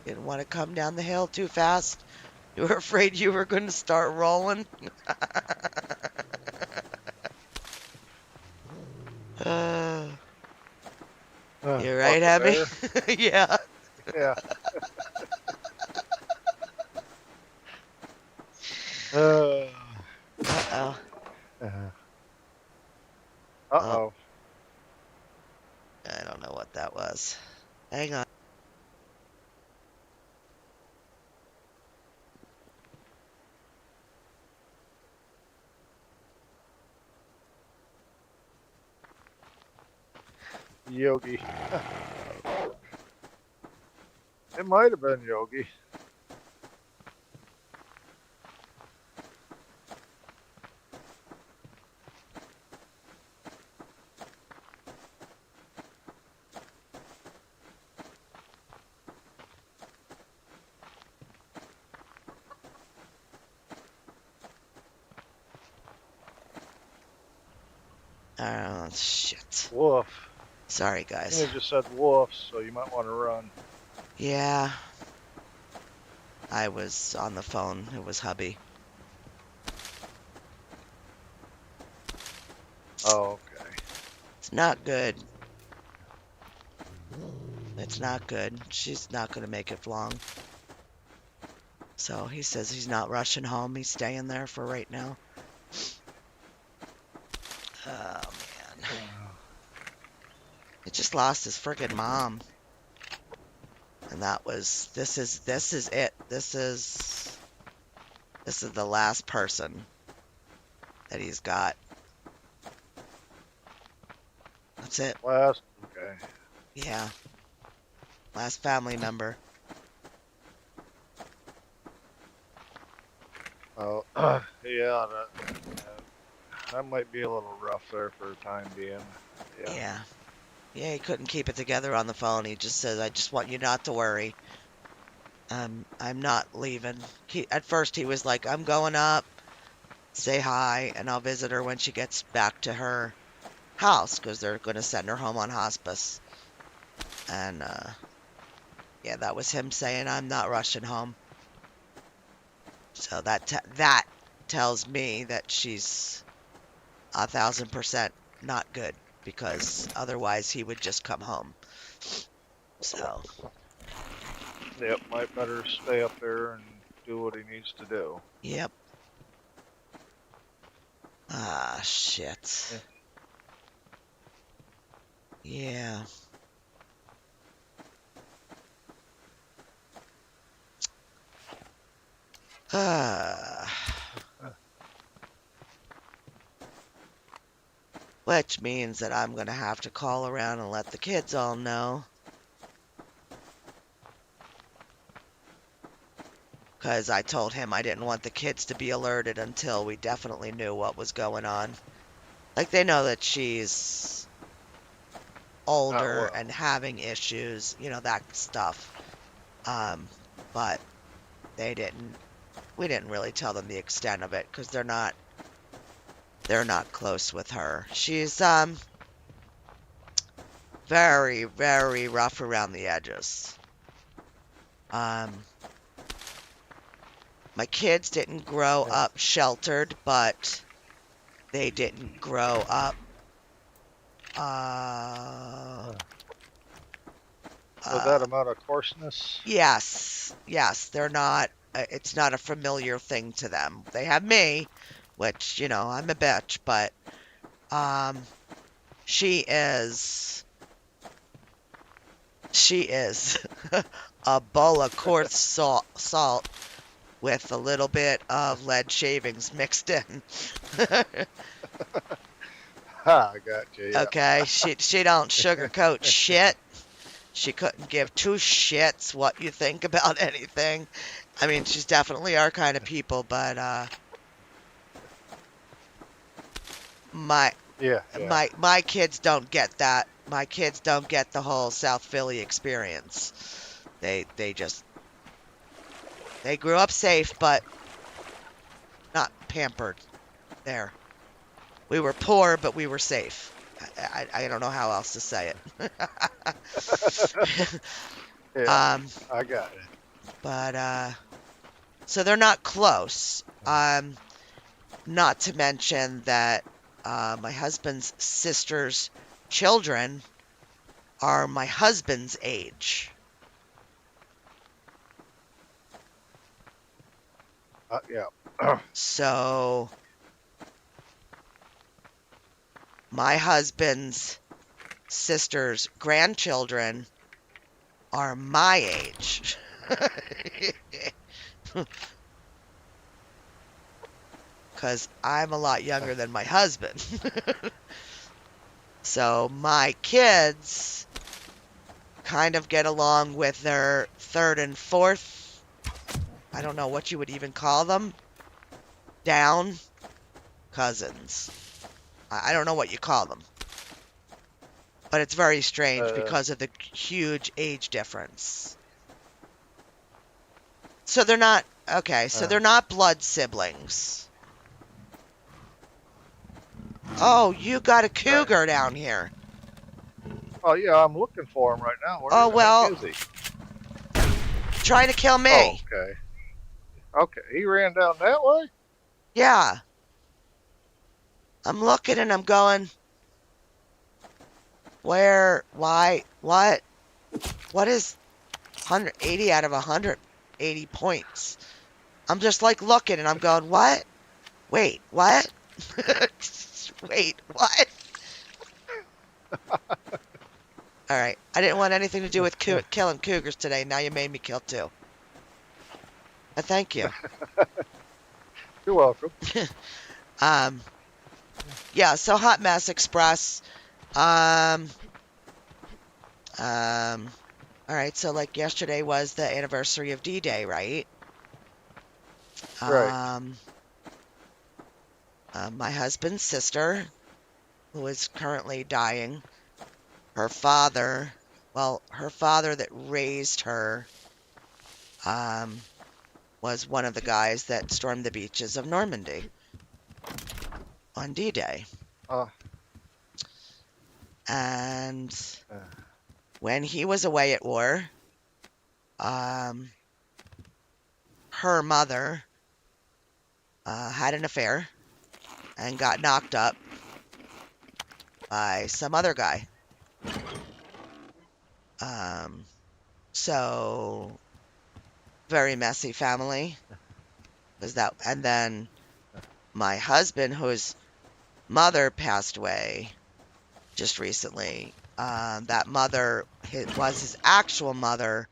Didn't want to come down the hill too fast? You were afraid you were going to start rolling? uh, you right, What, the Abby? bear? Yeah. Yeah. Uh, Uh-oh. uh, Oh, uh-oh. I don't know what that was. Hang on. Yogi. It might have been Yogi. Oh, shit. Woof. Sorry, And guys. it just said woof, so you might want to run. Yeah, I was on the phone. It was hubby. Oh, okay. It's not good. It's not good. She's not going to make it long. So he says he's not rushing home. He's staying there for right now. Oh, man. He just lost his friggin' mom. And that was, this is it. This is the last person that he's got. That's it. Last. Okay. Yeah. Last family member. Oh, yeah, that might be a little rough there for the time being. Yeah. Yeah. Yeah, he couldn't keep it together on the phone. He just says, I just want you not to worry. I'm not leaving. At first he was like, I'm going up, say hi, and I'll visit her when she gets back to her house because they're going to send her home on hospice. And yeah, that was him saying, I'm not rushing home. So that tells me that she's 1,000% not good because otherwise he would just come home. So, Yep, might better stay up there and do what he needs to do. yep. Ah, shit. Yeah. Yeah. Ah. Which means that I'm going to have to call around and let the kids all know. Because I told him I didn't want the kids to be alerted until we definitely knew what was going on. Like, they know that she's Not older and well. having issues, that stuff. Um, but they didn't, we didn't really tell them the extent of it because they're not close with her. She's, very, very rough around the edges. Um, My kids didn't grow Yeah. up sheltered, but they didn't grow up uh Uh, with uh that amount of coarseness. yes, yes, they're not it's not a familiar thing to them. They have me, which, I'm a bitch, but um she is she is a bowl of coarse salt with a little bit of lead shavings mixed in. Ha, I got you. Yeah. Okay, she don't sugarcoat shit. She couldn't give two shits what you think about anything. I mean, she's definitely our kind of people, but my Yeah. Yeah. my kids don't get that my kids don't get the whole South Philly experience. They just they grew up safe, but not pampered there. We were poor, but we were safe. I don't know how else to say it. Yeah, um, I got it. but so they're not close. Not to mention that my husband's sister's children are my husband's age. Yeah. So my husband's sister's grandchildren are my age. Because I'm a lot younger than my husband. So my kids kind of get along with their third and fourth, I don't know what you would even call them, down cousins. I don't know what you call them. But it's very strange uh, because of the huge age difference. So they're not, okay, so uh, they're not blood siblings. Oh, you got a okay. cougar down here. Oh yeah, I'm looking for him right now. Where Oh, the heck well, is he? trying to kill Oh, me. okay. Okay, he ran down that way. Yeah, I'm looking and I'm going, where, why, what? What is 180 out of 180 points? I'm just like looking and I'm going, what? Wait, what? Wait, what? All right. I didn't want anything to do with killing cougars today. Now you made me kill two. Thank you. You're welcome. Um, yeah, so Hot Mess Express. Um, um, all right, so like yesterday was the anniversary of D-Day, right? Right. Um, my husband's sister, who is currently dying, her father, well, her father that raised her, um, was one of the guys that stormed the beaches of Normandy on D-Day. Uh, And uh, when he was away at war, um, her mother had an affair and got knocked up by some other guy. Um, so very messy family. Was that? And then my husband, whose mother passed away just recently. That mother was his actual mother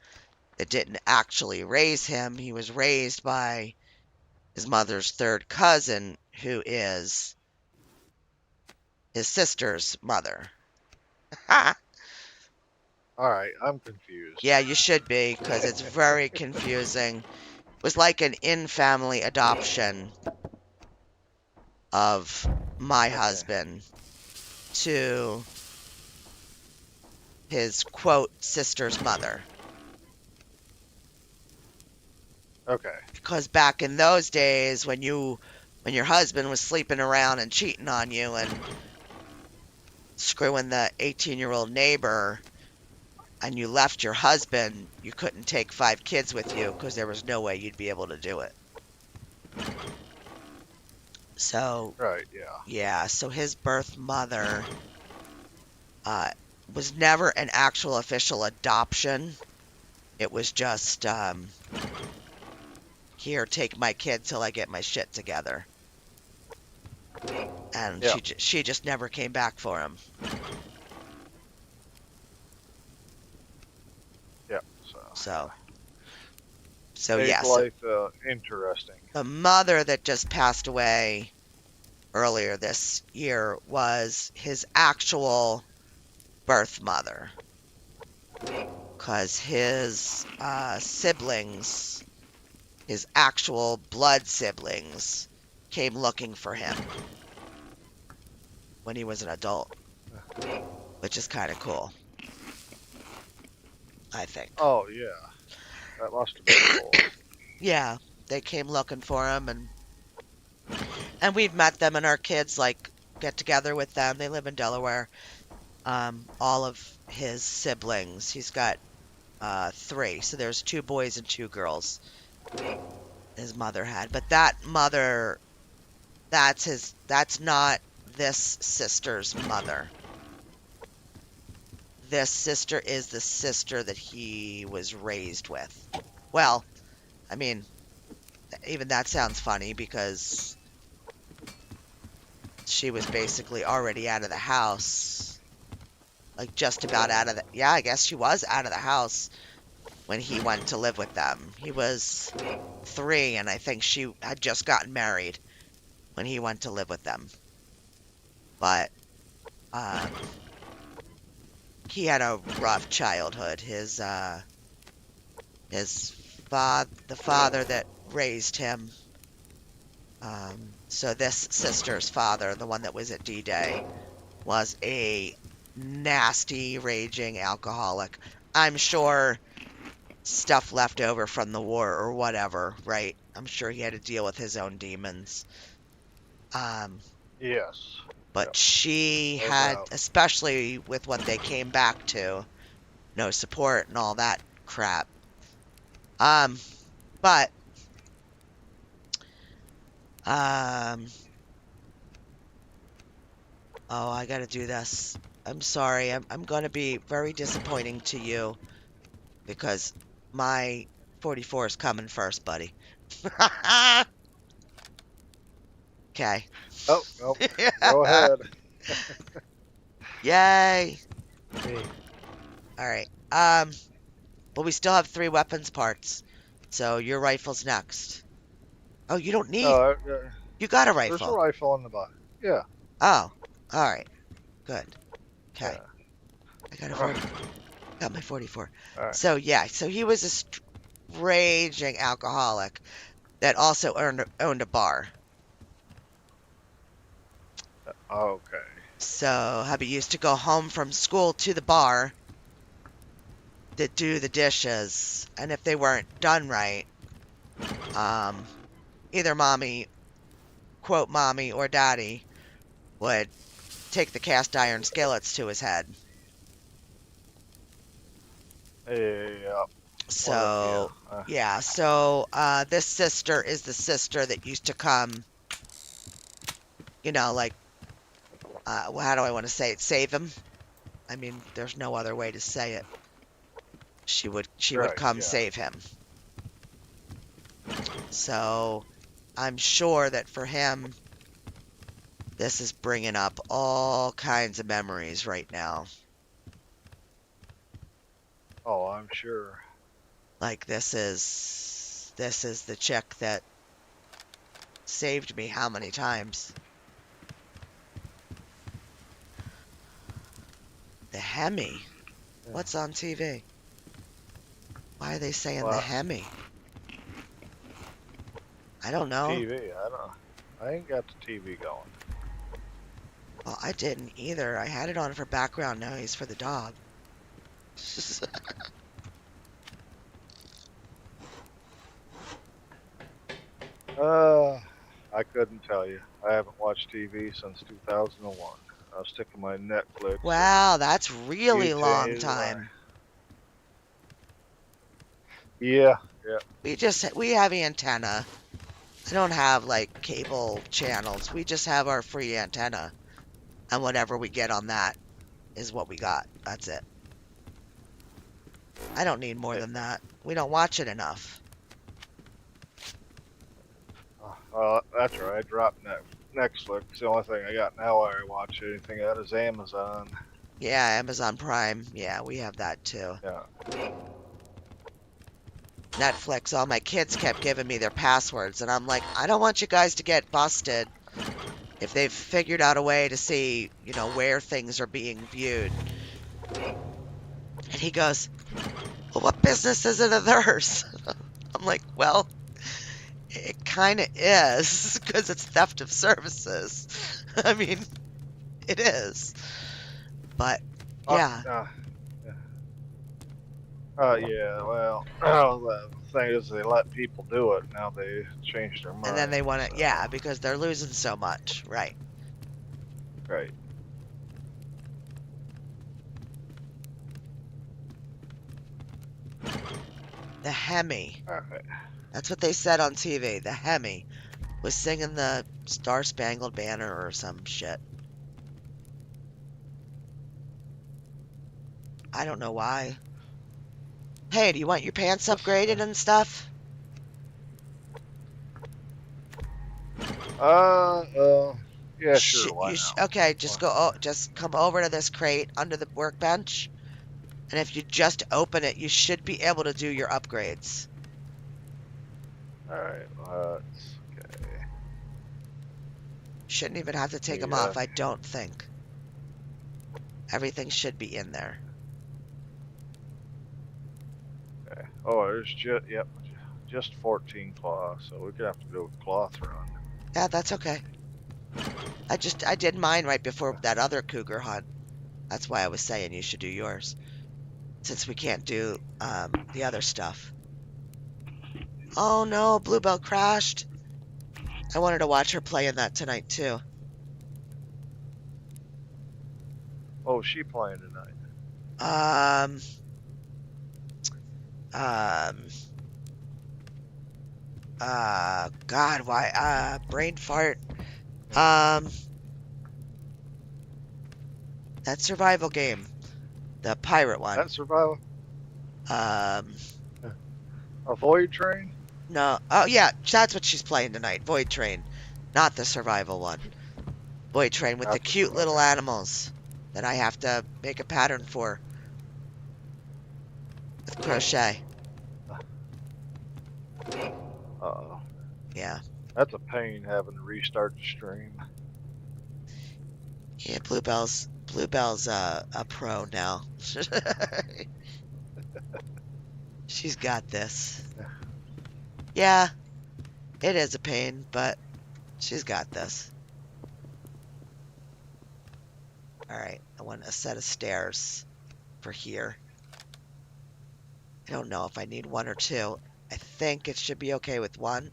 that didn't actually raise him. He was raised by his mother's third cousin, who is his sister's mother. all right, I'm confused. Yeah, you should be, because it's very confusing. It was like an in-family adoption of my Okay. husband to his quote sister's mother. Okay. Because back in those days when your husband was sleeping around and cheating on you and screwing the 18-year-old neighbor and you left your husband, you couldn't take 5 kids with you because there was no way you'd be able to do it. So, Right. Yeah. yeah, so his birth mother uh, was never an actual official adoption. It was just, here, take my kid till I get my shit together. And Yeah. she just never came back for him. Yeah. So So, yeah, so make yeah, so life interesting. the mother that just passed away earlier this year was his actual birth mother. Because his siblings, his actual blood siblings, came looking for him when he was an adult. which is kind of cool, I think. Oh yeah, that must have been cool. Yeah, they came looking for him, and we've met them, and our kids like get together with them. They live in Delaware. All of his siblings. He's got three, so there's two boys and two girls. His mother had, but that mother, that's not this sister's mother. This sister is the sister that he was raised with. Well, I mean, even that sounds funny because she was basically already out of the house, like just about out of the, yeah, I guess she was out of the house when he went to live with them. He was 3, and I think she had just gotten married when he went to live with them. But um, he had a rough childhood. His the father that raised him. So this sister's father, the one that was at D-Day, was a nasty, raging alcoholic. I'm sure stuff left over from the war or whatever, right? I'm sure he had to deal with his own demons. Um, Yes. but Yep. she No had, doubt. especially with what they came back to, no support and all that crap. Um, but um, oh, I gotta do this. I'm sorry. I'm gonna be very disappointing to you because my 44 is coming first, buddy. Okay. Oh, nope. Go ahead. Yay. Hey. All right. But we still have 3 weapons parts. So your rifle's next. Oh, you don't need. Oh, You got a there's a rifle. rifle in the box. Yeah. Oh, all right. Good. Okay. Yeah. I got a All 40. Got my 44. right. So yeah, so he was a raging alcoholic that also owned a bar. Okay. So hubby used to go home from school to the bar to do the dishes, and if they weren't done right, um, either mommy or daddy would take the cast iron skillets to his head. Yeah. Well, yeah. So yeah, so this sister is the sister that used to come, like how do I want to say it? Save him. I mean, there's no other way to say it. She would Right. come Yeah. save him. So I'm sure that for him, this is bringing up all kinds of memories right now. Oh, I'm sure. Like this is the chick that saved me how many times? The Hemi. Yeah. What's on TV? Why are they saying the Well, Hemi? I don't know. TV. I don't. I ain't got the TV going. Well, I didn't either. I had it on for background noise for the dog. I couldn't tell you. I haven't watched TV since 2001. I was sticking my Netflix and Wow, that's really long YouTube. time. Yeah, yeah. We have antenna. I don't have like cable channels. We just have our free antenna. And whatever we get on that is what we got. That's it. I don't need more It, than that. We don't watch it enough. that's right. I dropped Netflix. The only thing I got now where I watch anything at is Amazon. Yeah, Amazon Prime. Yeah, we have that too. Yeah. Netflix, all my kids kept giving me their passwords, and I'm like, I don't want you guys to get busted if they've figured out a way to see, where things are being viewed. And he goes, well, what business is it of theirs? I'm like, well, it kind of is, because it's theft of services. I mean, it is. But Yeah. Yeah, well, the thing is, they let people do it. Now they changed their And then they mind, want to, yeah, so. because they're losing so much. Right. Right. The Hemi. Alright. That's what they said on TV. The Hemi was singing the Star Spangled Banner or some shit. I don't know why. Hey, do you want your pants Just, upgraded and stuff? uh, uh, yeah, sure, why not? Okay, just Well, go. Just come over to this crate under the workbench, and if you just open it, you should be able to do your upgrades. alright, okay. Shouldn't even have to take them Yeah, off, I don't think. Everything should be in there. okay. Oh, there's just, yep, just 14 cloth, so we're gonna have to do a cloth run. Yeah, that's okay. I did mine right before that other cougar hunt. That's why I was saying you should do yours, since we can't do the other stuff. Oh no, Bluebell crashed. I wanted to watch her play in that tonight too. Oh, is she playing tonight? Um, um, God, why? Brain fart. Um, that survival game, the pirate one. That survival? Um, A void train? no. Oh yeah, that's what she's playing tonight. Void Train, not the survival one. Void Train with the Not the cute little okay. animals that I have to make a pattern for with crochet. Uh-oh. Yeah. That's a pain having to restart the stream. Yeah, Bluebell's a pro now. She's got this. Yeah, it is a pain, but she's got this. All right, I want a set of stairs for here. I don't know if I need one or two. I think it should be okay with one,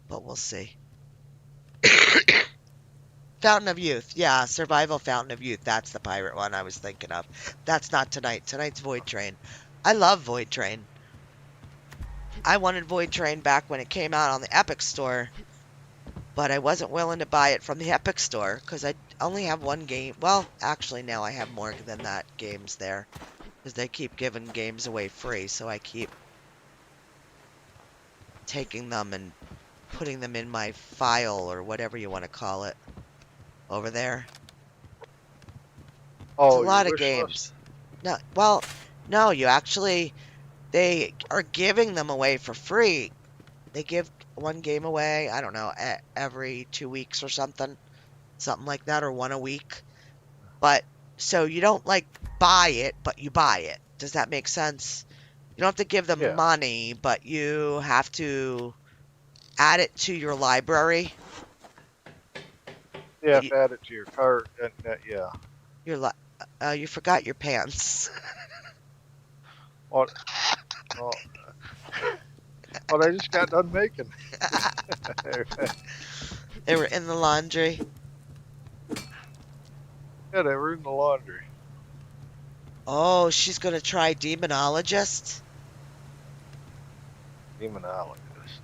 but we'll see. Fountain of Youth. Yeah, Survival Fountain of Youth. That's the pirate one I was thinking of. That's not tonight. Tonight's Void Train. I love Void Train. I wanted Void Train back when it came out on the Epic Store, but I wasn't willing to buy it from the Epic Store because I only have one game. Well, actually, now I have more than that games there because they keep giving games away free, so I keep taking them and putting them in my file or whatever you want to call it over there. It's a Oh, your lot of wish list? games. No, well, no, you actually, they are giving them away for free. They give one game away, I don't know, every 2 weeks or something like that, or one a week. But so you don't like buy it, but you buy it. Does that make sense? You don't have to give them Yeah. money, but you have to add it to your library. You But have to add it to your cart. Yeah. your you forgot your pants. What? Oh, what I just got done making. They were in the laundry. Yeah, they were in the laundry. Oh, she's gonna try demonologist Demonologist.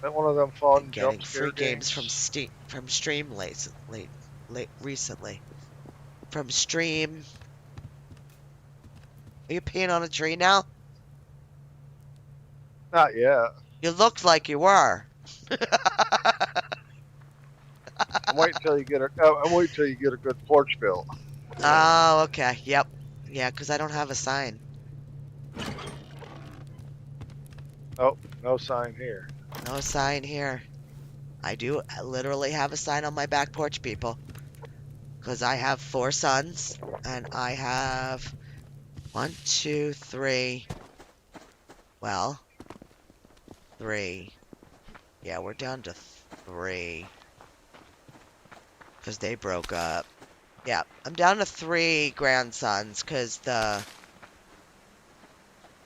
That one of them and fun getting jump free scare games games? From Stream late recently. From Stream. Are you peeing on a tree now? Not yet. You looked like you were. I'm waiting till you get a. I'm waiting till you get a good porch built. Oh, okay. Yep. Yeah, 'cause I don't have a sign. Oh, no sign here. No sign here. I literally have a sign on my back porch, people. 'Cause I have 4 sons, and I have one, two, three. Well, three. Yeah, we're down to three. 'Cause they broke up. Yeah, I'm down to 3 grandsons because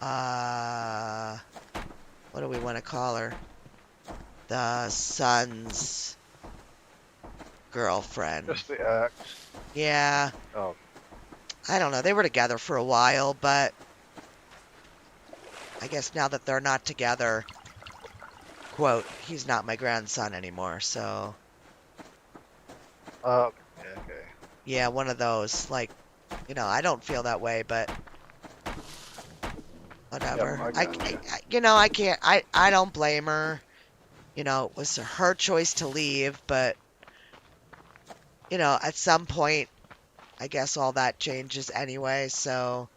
uh, what do we want to call her? The son's girlfriend. Just the axe. Yeah, Oh, I don't know. They were together for a while, but I guess now that they're not together, quote, he's not my grandson anymore. So, okay. yeah, one of those. Like, I don't feel that way, but Yep, whatever. I got you. I can't. I don't blame her. It was her choice to leave, but at some point, I guess all that changes anyway. So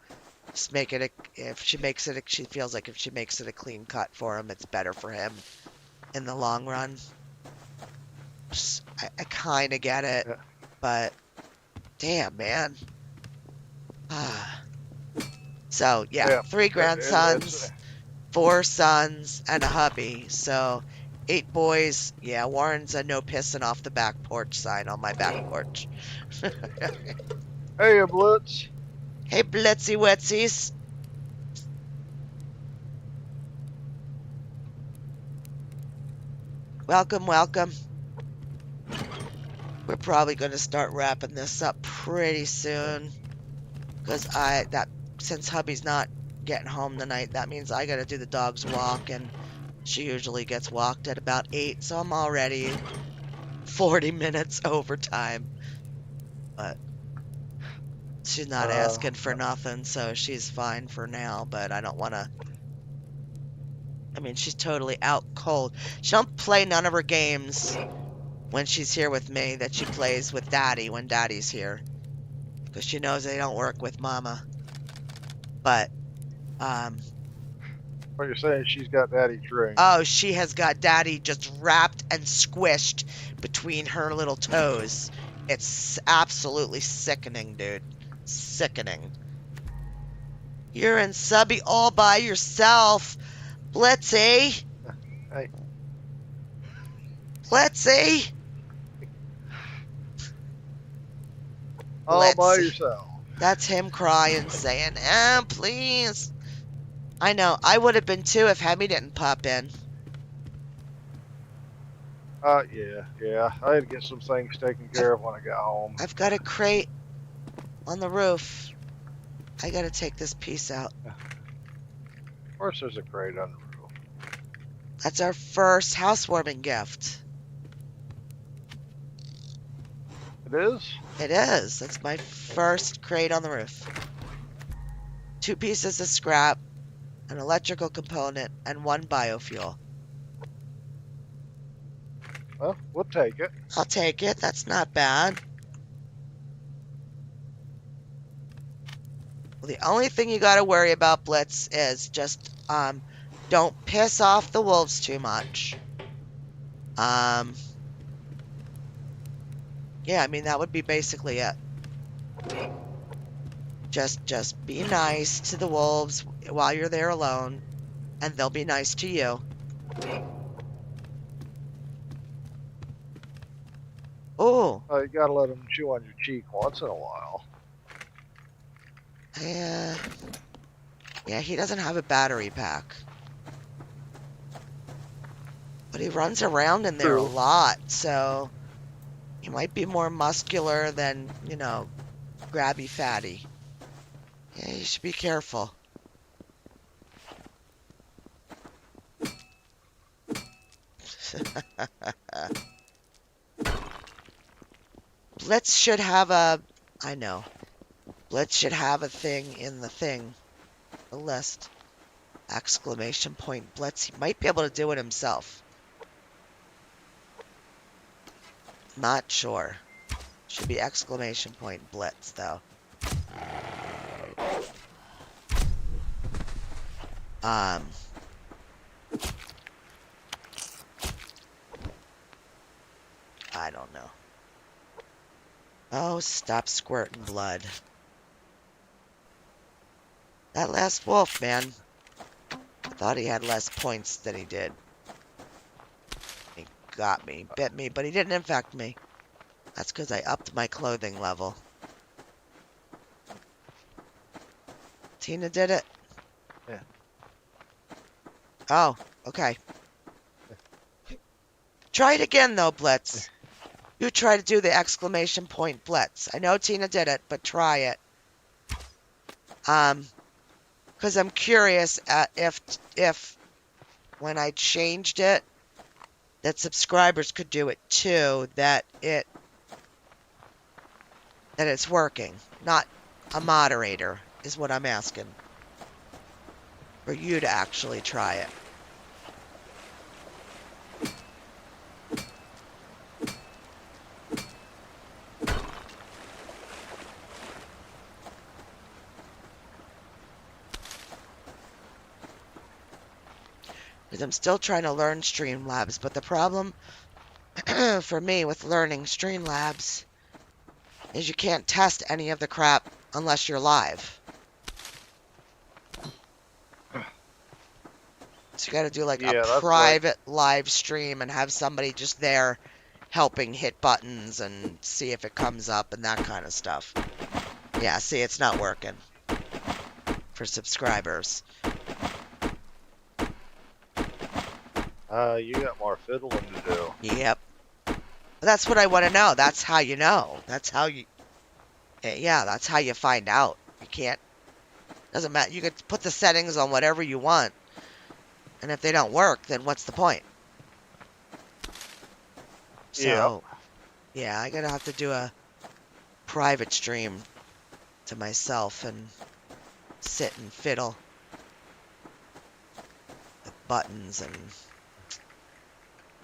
just make it if she makes it, she feels like if she makes it a clean cut for him, it's better for him in the long run. I kind of get it, Yeah, but damn, man. So yeah, yeah. 3 grandsons, 4 sons, and a hubby. So 8 boys. Yeah, Warren's a no pissing off the back porch sign on my back porch. Hey, Blitz. Hey, Blitzy Wetsies. Welcome, welcome. We're probably going to start wrapping this up pretty soon because since hubby's not getting home tonight, that means I got to do the dog's walk, and she usually gets walked at about 8, so I'm already 40 minutes overtime. But she's not Uh, asking for nothing, so she's fine for now, but I don't want to. I mean, she's totally out cold. She don't play none of her games when she's here with me that she plays with Daddy when Daddy's here because she knows they don't work with Mama. But um, what you're saying? She's got daddy drink. oh, she has got Daddy just wrapped and squished between her little toes. It's absolutely sickening, dude. Sickening. You're in subby all by yourself, Blitzy. Hey, Blitzy. all by Blitzy. yourself. That's him crying, saying, please. I know. I would have been too if Hemi didn't pop in. Yeah. I had to get some things taken I've, care of when I got home. I've got a crate on the roof. I gotta take this piece out. Of course, there's a crate on the roof. That's our first housewarming gift. It is? It is. That's my first crate on the roof. 2 pieces of scrap, an electrical component, and 1 biofuel. Well, we'll take it. I'll take it. That's not bad. Well, the only thing you gotta worry about, Blitz, is just don't piss off the wolves too much. Um, yeah, I mean that would be basically it. Just be nice to the wolves while you're there alone, and they'll be nice to you. Oh, You gotta let them chew on your cheek once in a while. yeah, yeah. He doesn't have a battery pack, but he runs around in there a True. lot, so he might be more muscular than grabby fatty. Yeah, you should be careful. Blitz should have I know. Blitz should have a thing in the thing. A list. Exclamation point Blitz. He might be able to do it himself. Not sure. Should be exclamation point Blitz, though. Um. I don't know. Oh, stop squirting blood. That last wolf, man. I thought he had less points than he did. He got me, bit me, but he didn't infect me. That's because I upped my clothing level. Tina did it? Yeah. Oh, okay. Try it again, though, Blitz. You try to do the exclamation point Blitz. I know Tina did it, but try it. Because I'm curious if when I changed it, that subscribers could do it too, that it's working, not a moderator, is what I'm asking. For you to actually try it. Because I'm still trying to learn Streamlabs, but the problem for me with learning Streamlabs is you can't test any of the crap unless you're live. So you got to do like a Yeah, that's like, private live stream and have somebody just there helping hit buttons and see if it comes up and that kind of stuff. Yeah, see, it's not working for subscribers. you got more fiddling to do. Yep. That's what I want to know. That's how you know. That's how you, yeah, that's how you find out. You can't, doesn't matter. You could put the settings on whatever you want. And if they don't work, then what's the point? Yeah. So, yeah, I gotta have to do a private stream to myself and sit and fiddle with buttons and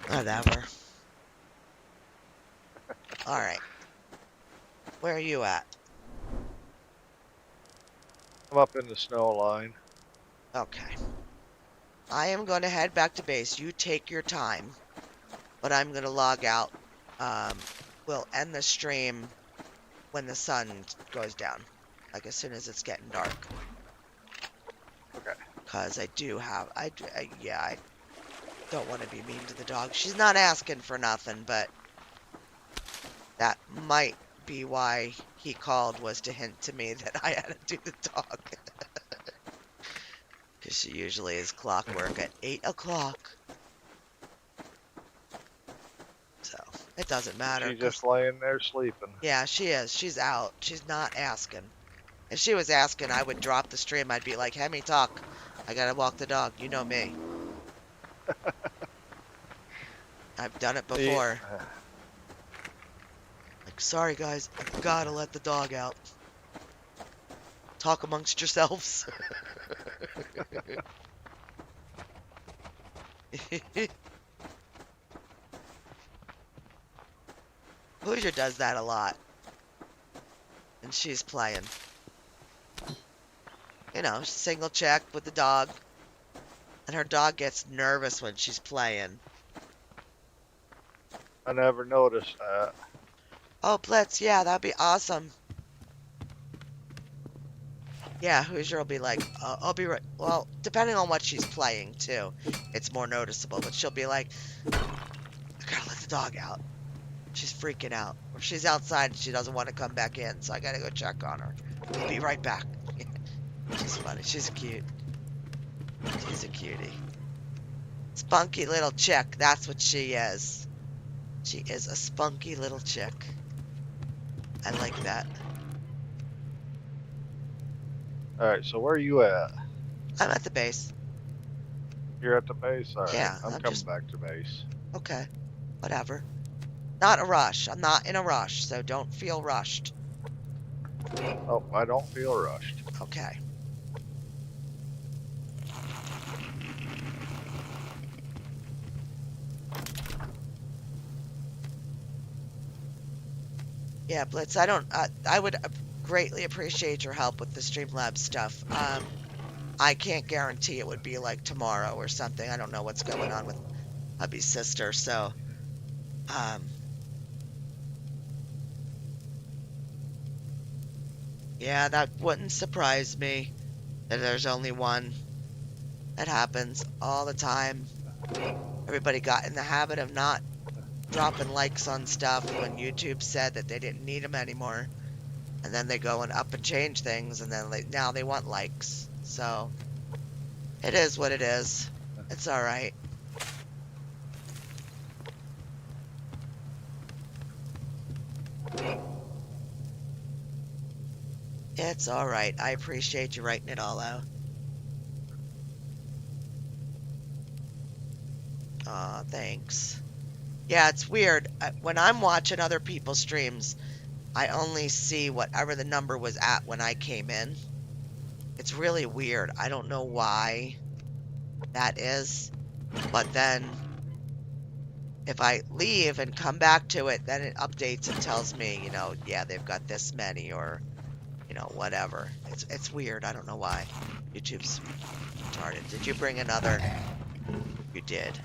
whatever. All right. Where are you at? I'm up in the snow line. Okay. I am going to head back to base. You take your time, but I'm going to log out. We'll end the stream when the sun goes down, like as soon as it's getting dark. Okay. Because I do have, yeah, I don't want to be mean to the dog. She's not asking for nothing, but that might be why he called, was to hint to me that I had to do the dog. Because she usually is clockwork at 8 o'clock. So, it doesn't matter. She's just laying there sleeping. Yeah, she is. She's out. She's not asking. If she was asking, I would drop the stream. I'd be like, Hemi, talk. I gotta walk the dog. You know me. I've done it before. Yeah. Like, sorry guys, I gotta let the dog out. Talk amongst yourselves. Hoosier does that a lot. And she's playing. You know, single check with the dog. And her dog gets nervous when she's playing. I never noticed that. Oh, Blitz, yeah, that'd be awesome. Yeah, Hoosier will be like, I'll be right. Well, depending on what she's playing, too, it's more noticeable. But she'll be like, I gotta let the dog out. She's freaking out. Or she's outside and she doesn't want to come back in, so I gotta go check on her. I'll be right back. She's funny. She's cute. She's a cutie. Spunky little chick. That's what she is. She is a spunky little chick. I like that. Alright, so where are you at? I'm at the base. You're at the base? Alright. Yeah, I'm I'm coming just... back to base. Okay. Whatever. Not a rush. I'm not in a rush, so don't feel rushed. Oh, I don't feel rushed. Okay. Yeah, Blitz, I would greatly appreciate your help with the Streamlabs stuff. I can't guarantee it would be like tomorrow or something. I don't know what's going on with hubby's sister, so, yeah, that wouldn't surprise me that there's only one. That happens all the time. Everybody got in the habit of not dropping likes on stuff when YouTube said that they didn't need them anymore. and then they go and up and change things, and then now they want likes. So it is what it is. It's all right. It's all right. I appreciate you writing it all out. Aw, thanks. Yeah, it's weird. When I'm watching other people's streams, I only see whatever the number was at when I came in. It's really weird. I don't know why that is. But then if I leave and come back to it, then it updates and tells me, yeah, they've got this many or, whatever. It's weird. I don't know why. YouTube's retarded. Did you bring another? You did.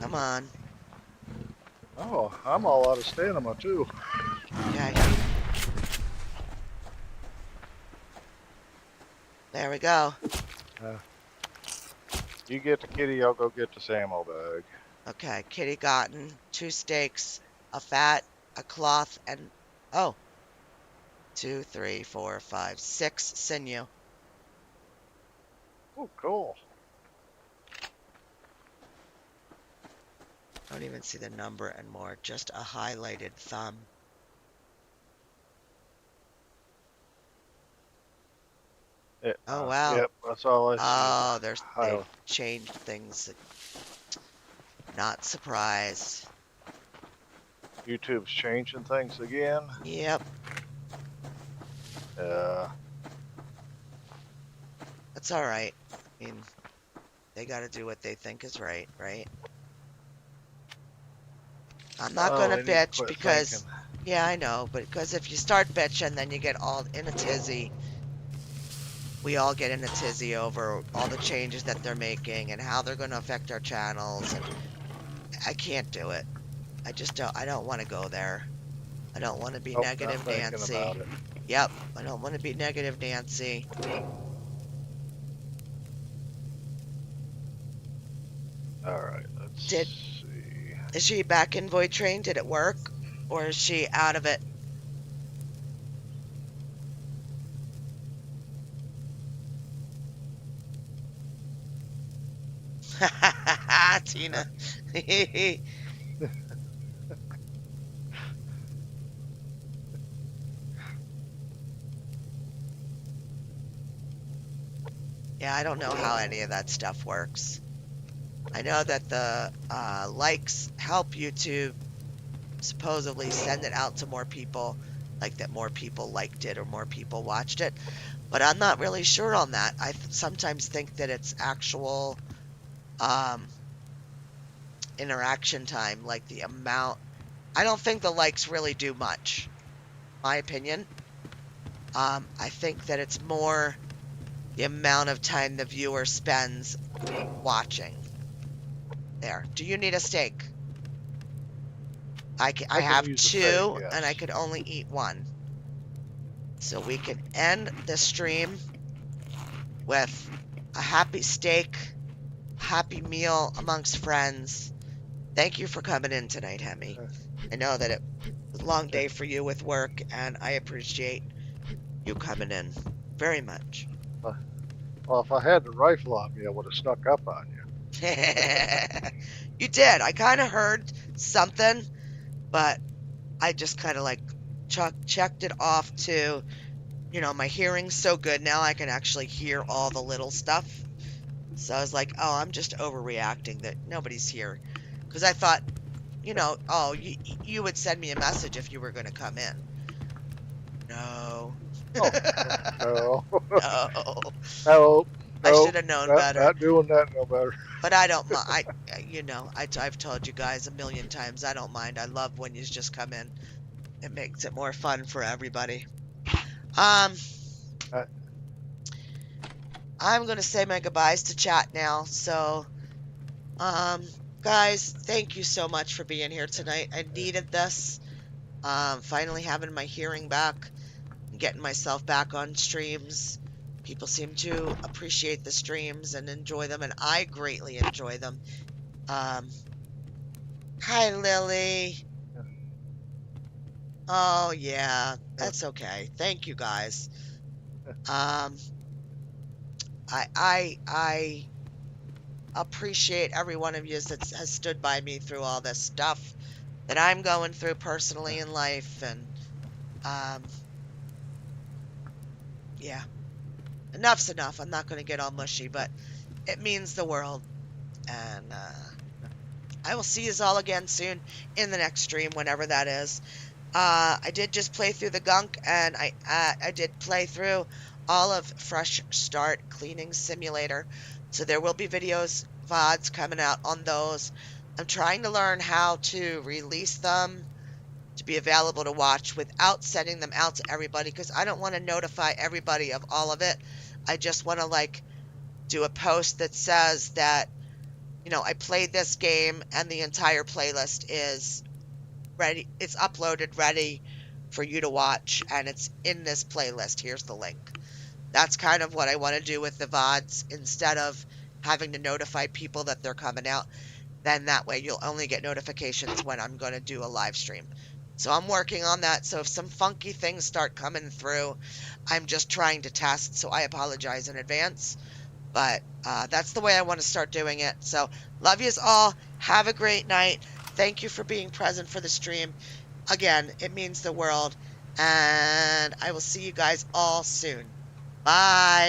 Come on. Oh, I'm all out of stamina too. Okay. There we go. Uh, you get the kitty, I'll go get the Samo bag. Okay, kitty gotten 2 steaks, a fat, a cloth, and oh, 2, 3, 4, 5, 6 sinew. Oh, cool. Don't even see the number anymore, just a highlighted thumb. Oh wow. Yep, that's all I see is Oh, a they've highlight. changed things. Not surprised. YouTube's changing things again. Yep, Uh, that's all right. I mean, they got to do what they think is right, right? I'm not oh, gonna they need to bitch quit because, thinking. yeah, I know, but because if you start bitching, then you get all in a tizzy. We all get in a tizzy over all the changes that they're making and how they're going to affect our channels, and I can't do it. I don't want to go there. I don't want to be Oh, not negative thinking about Nancy. it. Yep, I don't want to be negative Nancy. All right, let's Did see. Is she back in Void Train? Did it work? Or is she out of it? Tina. Yeah, I don't know how any of that stuff works. I know that the likes help YouTube supposedly send it out to more people, like that more people liked it or more people watched it. But I'm not really sure on that. I sometimes think that it's actual um, interaction time, like the amount. I don't think the likes really do much, my opinion. I think that it's more the amount of time the viewer spends watching. There. Do you need a steak? I I can have use a steak, 2 and I yes. could only eat 1. So we can end the stream with a happy steak, happy meal amongst friends. Thank you for coming in tonight, Hemi. Uh, I know that it was a long uh, day for you with work, and I appreciate you coming in very much. well, if I had the rifle on me, I would have snuck up on you. You did. I kind of heard something, but I just kind of like checked it off to, my hearing's so good now I can actually hear all the little stuff. So I was like, oh, I'm just overreacting that nobody's here. Because I thought, oh, you would send me a message if you were going to come in. No. Oh, no. No. No, I no, should have known better. not doing that no better. But I don't mind. I've told you guys a million times. I don't mind. I love when you just come in. It makes it more fun for everybody. Um, Uh, I'm gonna say my goodbyes to chat now. So, um, guys, thank you so much for being here tonight. I needed this. Finally having my hearing back and getting myself back on streams. People seem to appreciate the streams and enjoy them, and I greatly enjoy them. Um, Hi, Lily. Oh, yeah, that's okay. Thank you guys. Um, I appreciate every one of you that has stood by me through all this stuff that I'm going through personally in life, and um, yeah, enough's enough. I'm not going to get all mushy, but it means the world, and I will see you all again soon in the next stream, whenever that is. I did just play through the gunk, and I did play through all of Fresh Start Cleaning Simulator. So there will be videos, VODs coming out on those. I'm trying to learn how to release them to be available to watch without sending them out to everybody, because I don't want to notify everybody of all of it. I just want to like do a post that says that, I played this game and the entire playlist is ready. It's uploaded, ready for you to watch, and it's in this playlist. Here's the link. That's kind of what I want to do with the VODs instead of having to notify people that they're coming out. Then that way you'll only get notifications when I'm going to do a live stream. So I'm working on that. So if some funky things start coming through, I'm just trying to test. So I apologize in advance. But that's the way I want to start doing it. So love yous all. Have a great night. Thank you for being present for the stream. Again, it means the world. And I will see you guys all soon. Bye.